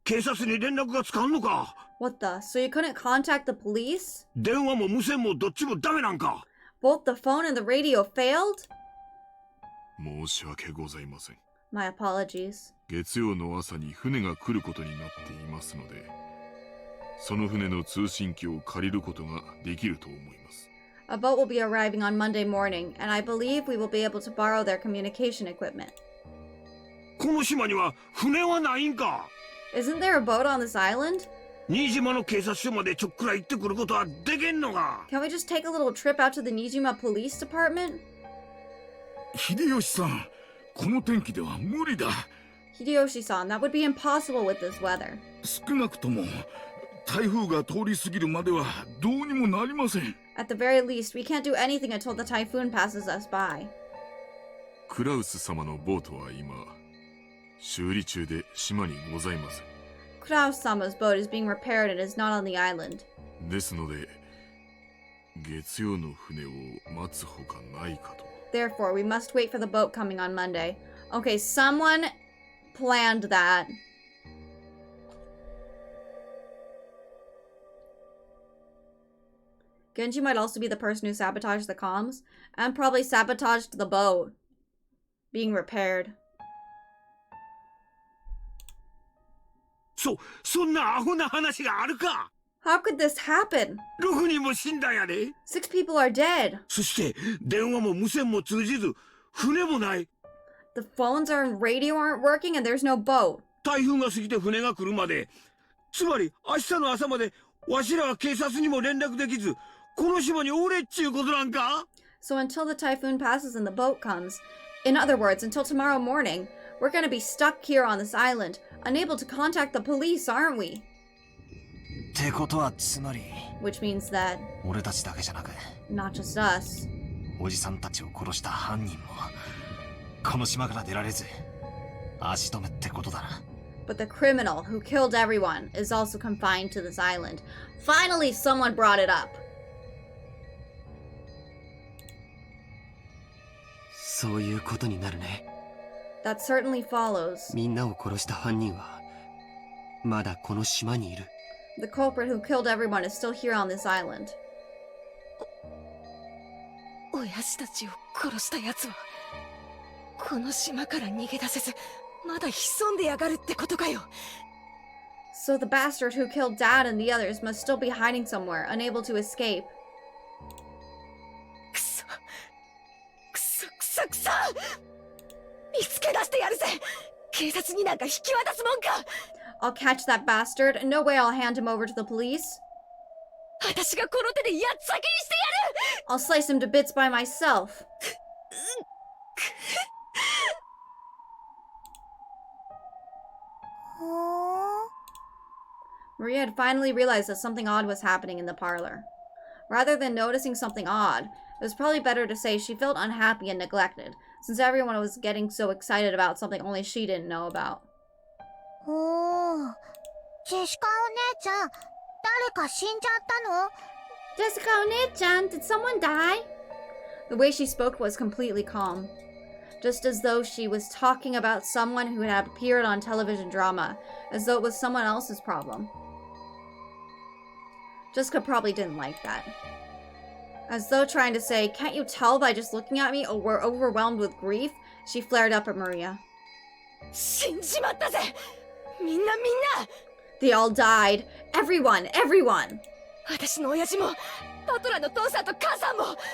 警察に連絡がつかんのか。 What the? So you couldn't contact the police? 電話も無線もどっちもダメなんか。 Both the phone and the radio failed? 申し訳ございません。 My apologies. 月曜の朝に船が来ることになっていますので、その船の通信機を借りることができると思います。 A boat will be arriving on Monday morning, and I believe we will be able to borrow their communication equipment. この島には船はないんか。 Isn't there a boat on this island? 新島の警察署までちょっくら行ってくることはできんのか。 Can we just take a little trip out to the Nijima Police Department? 秀吉さん、この天気では無理だ。 Hideyoshi-san, that would be impossible with this weather. 少なくとも台風が通り過ぎるまではどうにもなりません。 At the very least, we can't do anything until the typhoon passes us by. クラウス様のボートは今修理中で島にございません。 Kraus-sama's boat is being repaired and is not on the island. ですので月曜の船を待つほかないかと。 Therefore, we must wait for the boat coming on Monday. Okay, someone planned that. Genji might also be the person who sabotaged the comms, and probably sabotaged the boat being repaired. そんなアホな話があるか。 How could this happen? 6人も死んだんやで。 6 people are dead. そして電話も無線も通じず、船もない。 The phones and radio aren't working and there's no boat. 台風が過ぎて船が来るまで、つまり明日の朝までわしらは警察にも連絡できず、この島におれっちゅうことなんか。 So until the typhoon passes and the boat comes, in other words, until tomorrow morning, we're gonna be stuck here on this island, unable to contact the police, aren't we? ってことはつまり Which means that 俺たちだけじゃなく not just us. おじさんたちを殺した犯人もこの島から出られず足止めってことだな。 But the criminal who killed everyone is also confined to this island. Finally, someone brought it up. そういうことになるね。 That certainly follows. みんなを殺した犯人はまだこの島にいる。 The culprit who killed everyone is still here on this island. 親父たちを殺した奴はこの島から逃げ出せずまだ潜んでやがるってことかよ。 So the bastard who killed Dad and the others must still be hiding somewhere, unable to escape. くそ見つけ出してやるぜ。警察になんか引き渡すもんか。 I'll catch that bastard. No way I'll hand him over to the police. 私がこの手でやっつけにしてやる。 I'll slice him to bits by myself. Maria had finally realized that something odd was happening in the parlor. Rather than noticing something odd, it was probably better to say she felt unhappy and neglected, since everyone was getting so excited about something only she didn't know about. おー、ジェシカお姉ちゃん、誰か死んじゃったの？ Jessica-o-ne-chan, did someone die? The way she spoke was completely calm. just as though she was talking about someone who had appeared on television drama, as though it was someone else's problem. Jessica probably didn't like that. As though trying to say, can't you tell by just looking at me, oh, we're overwhelmed with grief? She flared up at Maria. They all died. Everyone! Everyone!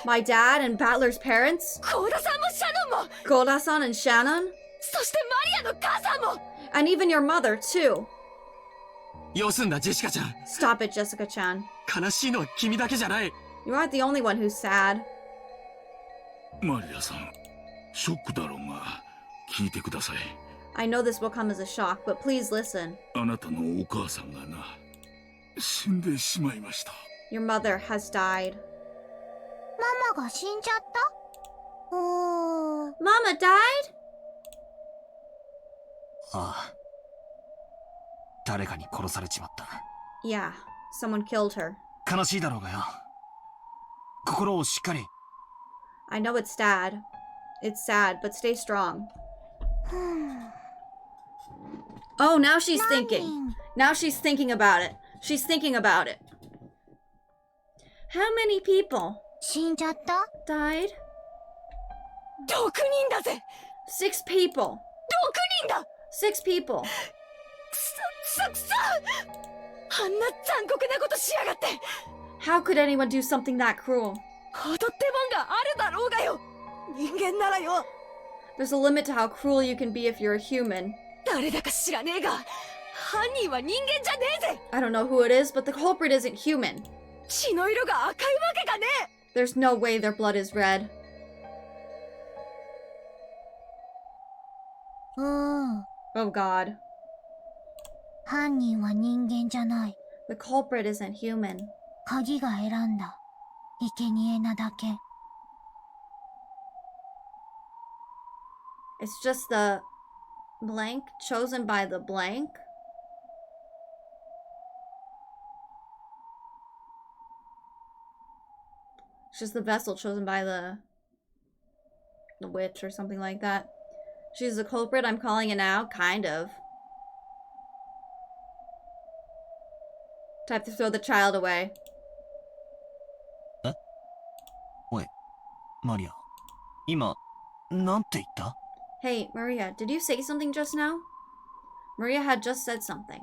My dad and Battler's parents? Koda-san and Shannon? And even your mother, too. Stop it, Jessica-chan. You aren't the only one who's sad. マリアさん、ショックだろうが、聞いてください。I know this will come as a shock, but please listen. あなたのお母さんがな、死んでしまいました。Your mother has died. ママが死んじゃった？Mama died? ああ。誰かに殺されちまった。Yeah, someone killed her. 悲しいだろうがよ。心をしっかり。I know it's sad. It's sad, but stay strong. Oh, now she's thinking. Now she's thinking about it. She's thinking about it. How many people 死んじゃった？ died? 6人だぜ。 6 people. 6人だ。 6 people. くそあんな残酷なことしやがって。 How could anyone do something that cruel? 踊ってもんがあるだろうがよ。人間ならよ。 There's a limit to how cruel you can be if you're a human. 誰だか知らねえが、犯人は人間じゃねえぜ。 I don't know who it is, but the culprit isn't human. 血の色が赤いわけがねえ。 There's no way their blood is red. Oh God. 犯人は人間じゃない。 The culprit isn't human. 鍵が選んだ。生贄なだけ。 It's just the blank chosen by the blank. It's just the vessel chosen by the witch or something like that. She's the culprit, I'm calling it now. Kind of. Time to throw the child away. え？おい、マリア。今、なんて言った？ Hey, Maria, did you say something just now? Maria had just said something.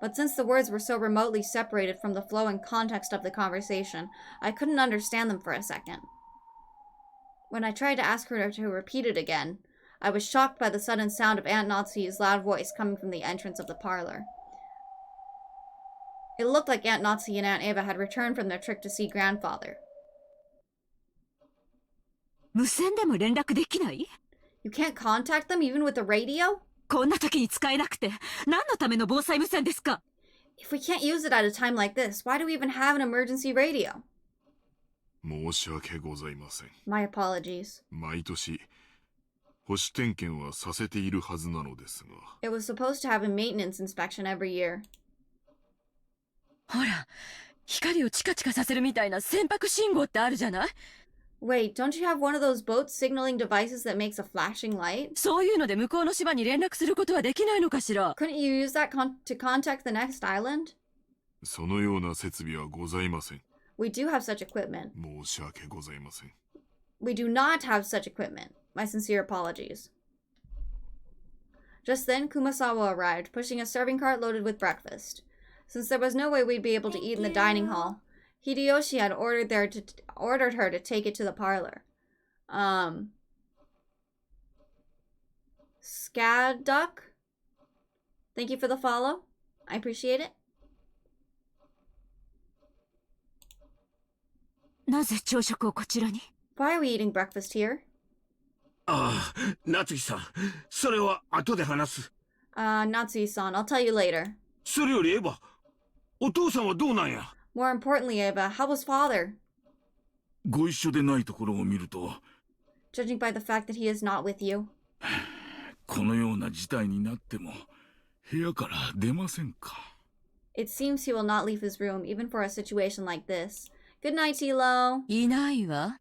But since the words were so remotely separated from the flow and context of the conversation, I couldn't understand them for a second. When I tried to ask her to repeat it again, I was shocked by the sudden sound of Aunt Natsu's loud voice coming from the entrance of the parlor. It looked like Aunt Natsu and Aunt Eva had returned from their trip to see grandfather. 無線でも連絡できない？ You can't contact them even with the radio? こんな時に使えなくて何のための防災無線ですか？ If we can't use it at a time like this, why do we even have an emergency radio? 申し訳ございません。 My apologies. 毎年保守点検はさせているはずなのですが。 It was supposed to have a maintenance inspection every year. ほら、光をチカチカさせるみたいな船舶信号ってあるじゃない？ Wait, don't you have one of those boat signaling devices that makes a flashing light? そういうので向こうの島に連絡することはできないのかしら？ Couldn't you use that to contact the next island? そのような設備はございません。 We do have such equipment. 申し訳ございません。 We do not have such equipment. My sincere apologies. Just then, Kumasawa arrived, pushing a serving cart loaded with breakfast. Since there was no way we'd be able to eat in the dining hall, Hideyoshi had ordered her to take it to the parlor. Scaduck? Thank you for the follow. I appreciate it. なぜ朝食をこちらに？ Why are we eating breakfast here? ああ、夏日さん、それは後で話す。Natsui-san, I'll tell you later. それよりエヴァ、お父さんはどうなんや？ More importantly, Eva, how was father? ご一緒でないところを見ると、 Judging by the fact that he is not with you. このような事態になっても部屋から出ませんか。 It seems he will not leave his room even for a situation like this. Good night, Tilo. いないわ。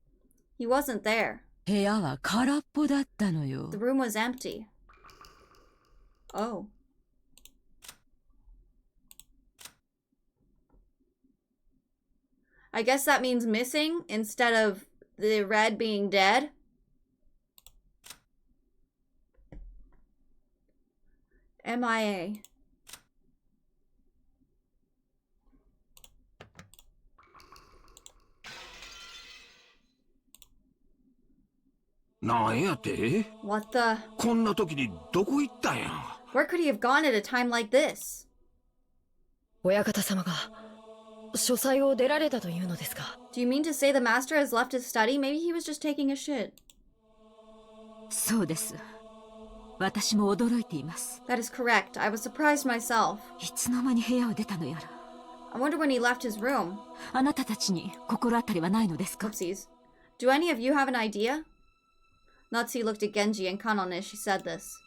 He wasn't there. 部屋は空っぽだったのよ。 The room was empty. Oh. I guess that means missing instead of the red being dead. MIA. What the? こんな時にどこ行ったんや。 Where could he have gone at a time like this? 親方様が書斎を出られたというのですか？ Do you mean to say the master has left his study? Maybe he was just taking a shit. そうです。私も驚いています。 That is correct. I was surprised myself. いつの間に部屋を出たのやら。 I wonder when he left his room. あなたたちに心当たりはないのですか？ Oopsies. Do any of you have an idea? Natsu looked at Genji and Kanon as she said this.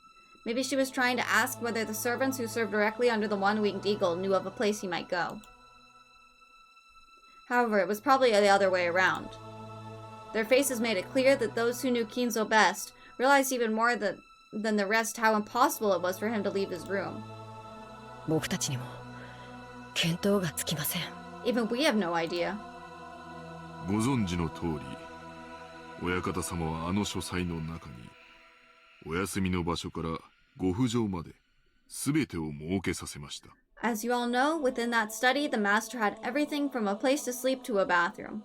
Maybe she was trying to ask whether the servants who served directly under the one-winged eagle knew of a place he might go. However, it was probably the other way around. Their faces made it clear that those who knew Kinzo best realized even more than the rest how impossible it was for him to leave his room. 僕たちにも見当がつきません。 Even we have no idea. ご存知の通り、親方様はあの書斎の中にお休みの場所からご不浄まで全てを設けさせました。 As you all know, within that study, the master had everything from a place to sleep to a bathroom.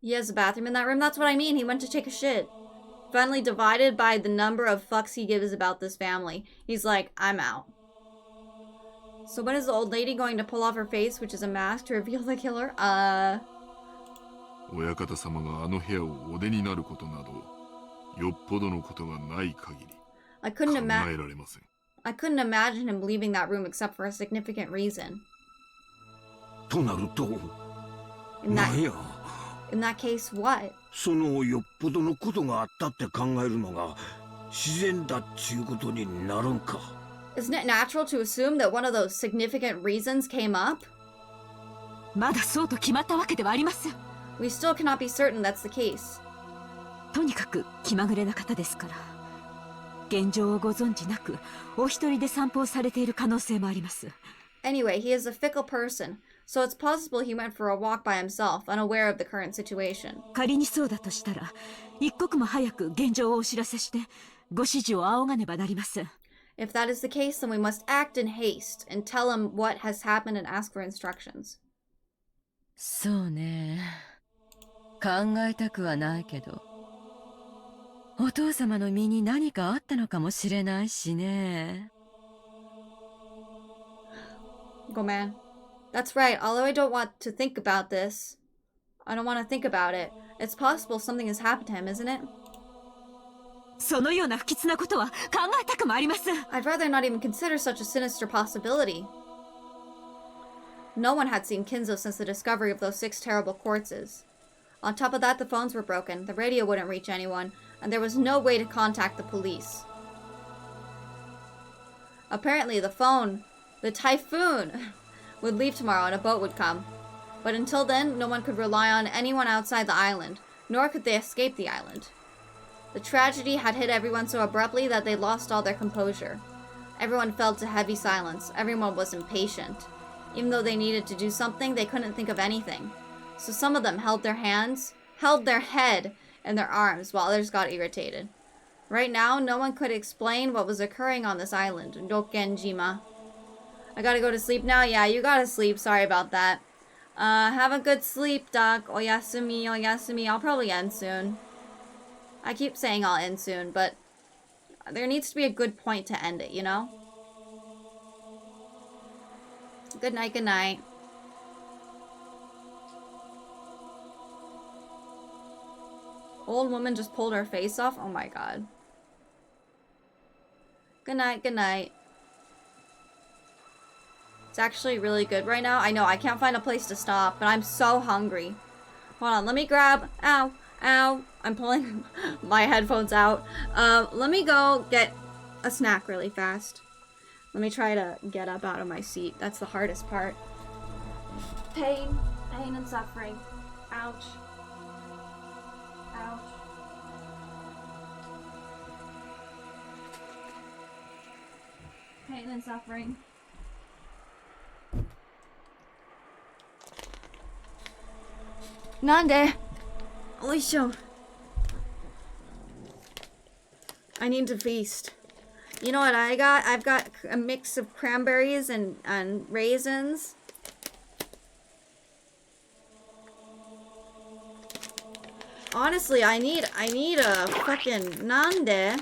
He has a bathroom in that room? That's what I mean. He went to take a shit. Finally divided by the number of fucks he gives about this family. He's like, I'm out. So when is the old lady going to pull off her face, which is a mask, to reveal the killer? 親方様があの部屋をお出になることなどよっぽどのことがない限り考えられません。I couldn't imagine him leaving that room except for a significant reason. となると、 In that case, what? そのよっぽどのことがあったって考えるのが自然だっちゅうことになるんか。 Isn't it natural to assume that one of those significant reasons came up? まだそうと決まったわけではありません。 We still cannot be certain that's the case. とにかく気まぐれな方ですから。現状をご存知なく、お一人で散歩をされている可能性もあります。 Anyway, he is a fickle person, so it's possible he went for a walk by himself, unaware of the current situation. 仮にそうだとしたら、一刻も早く現状をお知らせして、ご指示を仰がねばなりません。 If that is the case, then we must act in haste and tell him what has happened and ask for instructions. そうね。考えたくはないけど、お父様の身に何かあったのかもしれないしね。Go man. That's right, although I don't want to think about this. I don't want to think about it. It's possible something has happened to him, isn't it? そのような不吉なことは考えたくもありません。 I'd rather not even consider such a sinister possibility. No one had seen Kinzo since the discovery of those 6 terrible corpses. On top of that, the phones were broken, the radio wouldn't reach anyone, and there was no way to contact the police. Apparently the typhoon, would leave tomorrow and a boat would come. But until then, no one could rely on anyone outside the island, nor could they escape the island. The tragedy had hit everyone so abruptly that they lost all their composure. Everyone fell to heavy silence. Everyone was impatient. Even though they needed to do something, they couldn't think of anything. So some of them held their head in their arms, while others got irritated. Right now, no one could explain what was occurring on this island, Dokenjima. I gotta go to sleep now? Yeah, you gotta sleep. Sorry about that. Have a good sleep, Doc. Oyasumi, oyasumi. I'll probably end soon. I keep saying I'll end soon, but there needs to be a good point to end it, you know? Good night, good night. Old woman just pulled her face off? Oh my god. Good night, good night. It's actually really good right now. I know, I can't find a place to stop, but I'm so hungry. Hold on, let me grab... Ow, ow. I'm pulling my headphones out. Let me go get a snack really fast. Let me try to get up out of my seat. That's the hardest part. Pain and suffering. Ouch. Ouch. Pain and suffering. Nande? Oisho. I need to feast. You know what I got? I've got a mix of cranberries and raisins. Honestly, I need a fucking nande.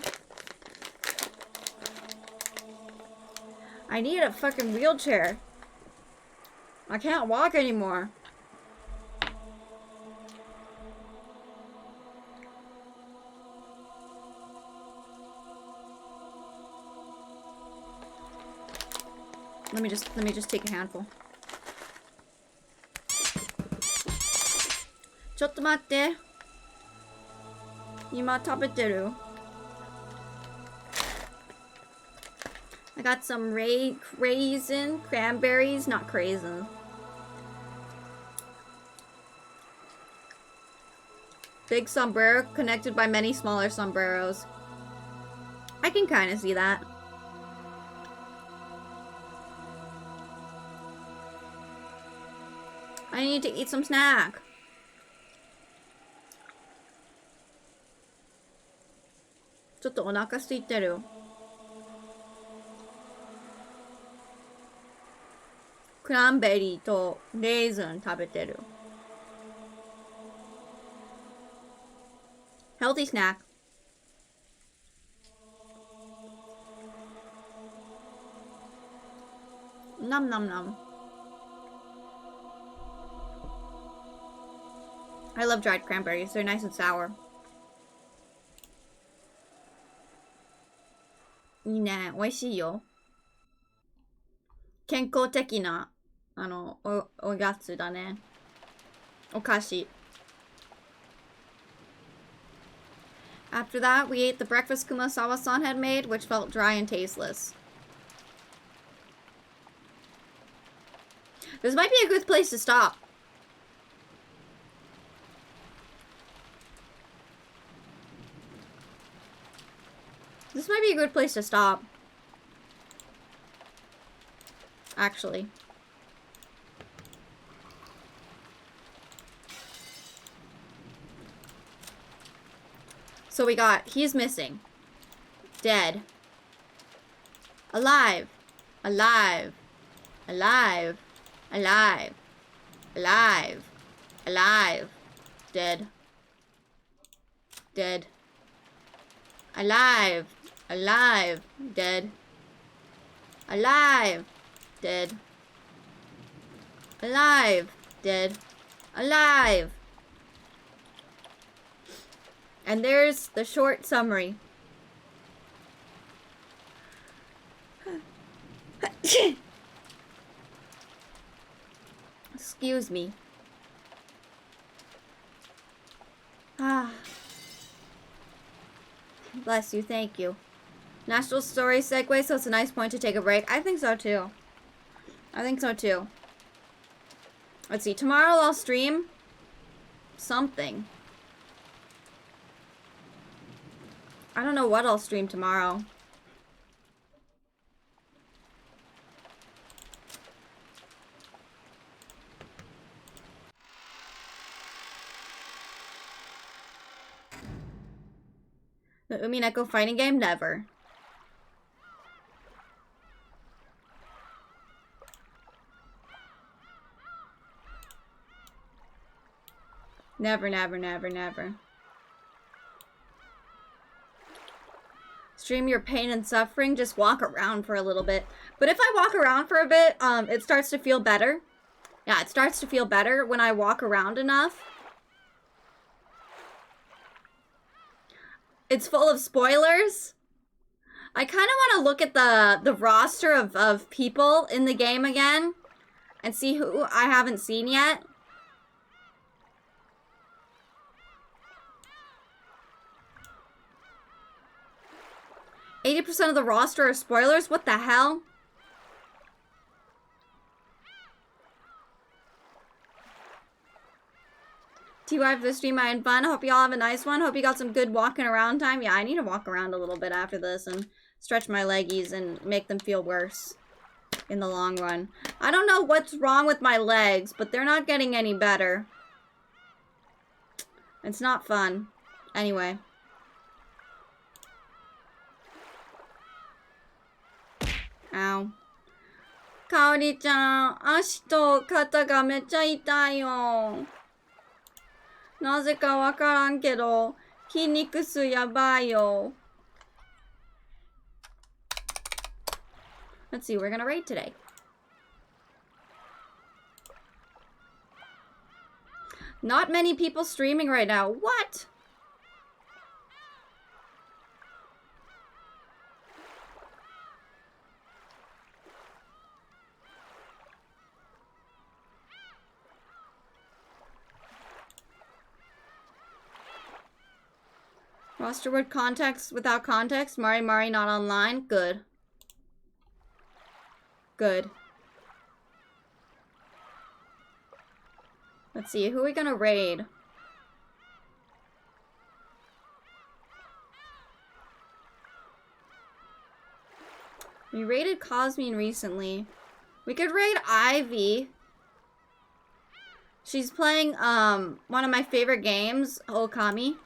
I need a fucking wheelchair. I can't walk anymore. Let me just take a handful. ちょっと待って。今食べてる。I got some raisin, cranberries, not craisin. Big sombrero connected by many smaller sombreros. I can kind of see that. I need to eat some snack.ちょっとお腹空いてる。クランベリーとレーズン食べてる。Healthy snack. Nom nom nom. I love dried cranberries. They're nice and sour. いいね。美味しいよ。健康的な、おやつだね。お菓子。After that, we ate the breakfast Kumasawa-san had made, which felt dry and tasteless. This might be a good place to stop. This might be a good place to stop. Actually. So we got, he's missing. Dead. Alive. Alive. Alive. Alive. Alive. Alive. Dead. Dead. Alive. Alive. Dead. Alive. Dead. Alive. Dead. Alive. And there's the short summary. Excuse me. Ah. Bless you, thank you. National story segue, so it's a nice point to take a break. I think so too. I think so too. Let's see, tomorrow I'll stream something. I don't know what I'll stream tomorrow. The Umineko fighting game? Never. Never, never, never, never. Stream your pain and suffering, just walk around for a little bit. But if I walk around for a bit, it starts to feel better. Yeah, it starts to feel better when I walk around enough. It's full of spoilers. I kind of want to look at the roster of people in the game again and see who I haven't seen yet. %80 of the roster are spoilers? What the hell? TY for the stream. I had fun. Hope y'all have a nice one. Hope you got some good walking around time. Yeah, I need to walk around a little bit after this and stretch my leggies and make them feel worse in the long run. I don't know what's wrong with my legs, but they're not getting any better. It's not fun. Anyway. Ow. かおりちゃん、足と肩がめっちゃ痛いよ。なぜかわからんけど、筋肉数やばいよ。Let's see, we're gonna raid today. Not many people streaming right now. What? Roster with context without context. Mari not online. Good. Good. Let's see, who are we gonna raid? We raided Cosmine recently. We could raid Ivy. She's playing one of my favorite games, Okami.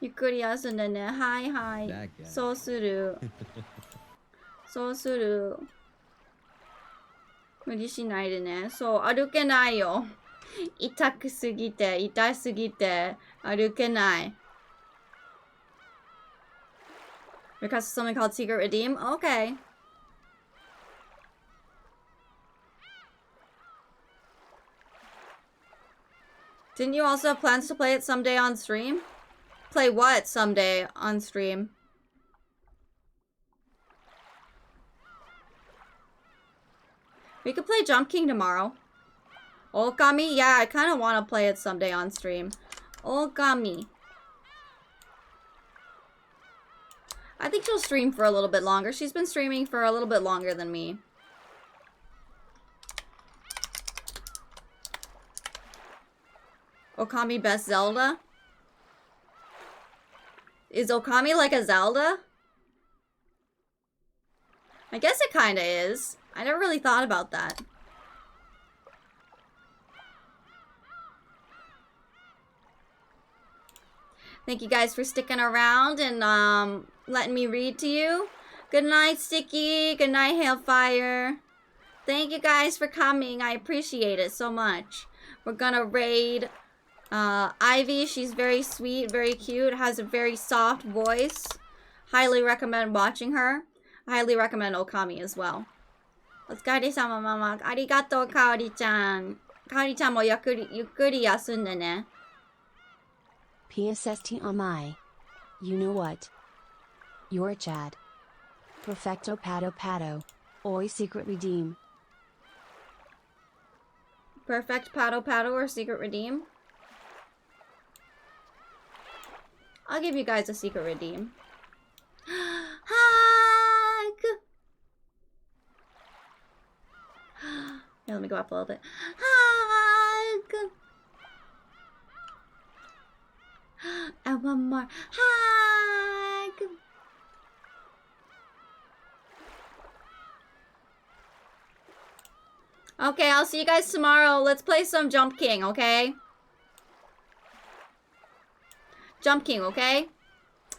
ゆっくり休んでね。はいはい。そうする。そうする。無理しないでね。そう、歩けないよ。痛すぎて、歩けない。Request something called Secret Redeem? Okay. Didn't you also have plans to play it someday on stream? Play what someday on stream? We could play Jump King tomorrow. Okami? Yeah, I kind of want to play it someday on stream. Okami. I think she'll stream for a little bit longer. She's been streaming for a little bit longer than me. Okami best Zelda? Is Okami like a Zelda? I guess it kinda is. I never really thought about that. Thank you guys for sticking around and letting me read to you. Good night, Sticky. Good night, Hailfire. Thank you guys for coming. I appreciate it so much. We're gonna raid Ivy. She's very sweet, very cute, has a very soft voice. Highly recommend watching her. I highly recommend Okami as well. お疲れ様ママ。ありがとう、かおりちゃん。かおりちゃんもゆっくり休んでね。PSST on my. You know what? You're Chad. Perfecto Pato Pato. Oi Secret Redeem. Perfect Pato Pato or Secret Redeem? I'll give you guys a Secret Redeem. Hug! Here, let me go up a little bit. Hug! And one more. Hug! Okay, I'll see you guys tomorrow. Let's play some Jump King, okay? Jump King, okay?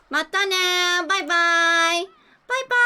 またねー。バイバイ。バイバイ。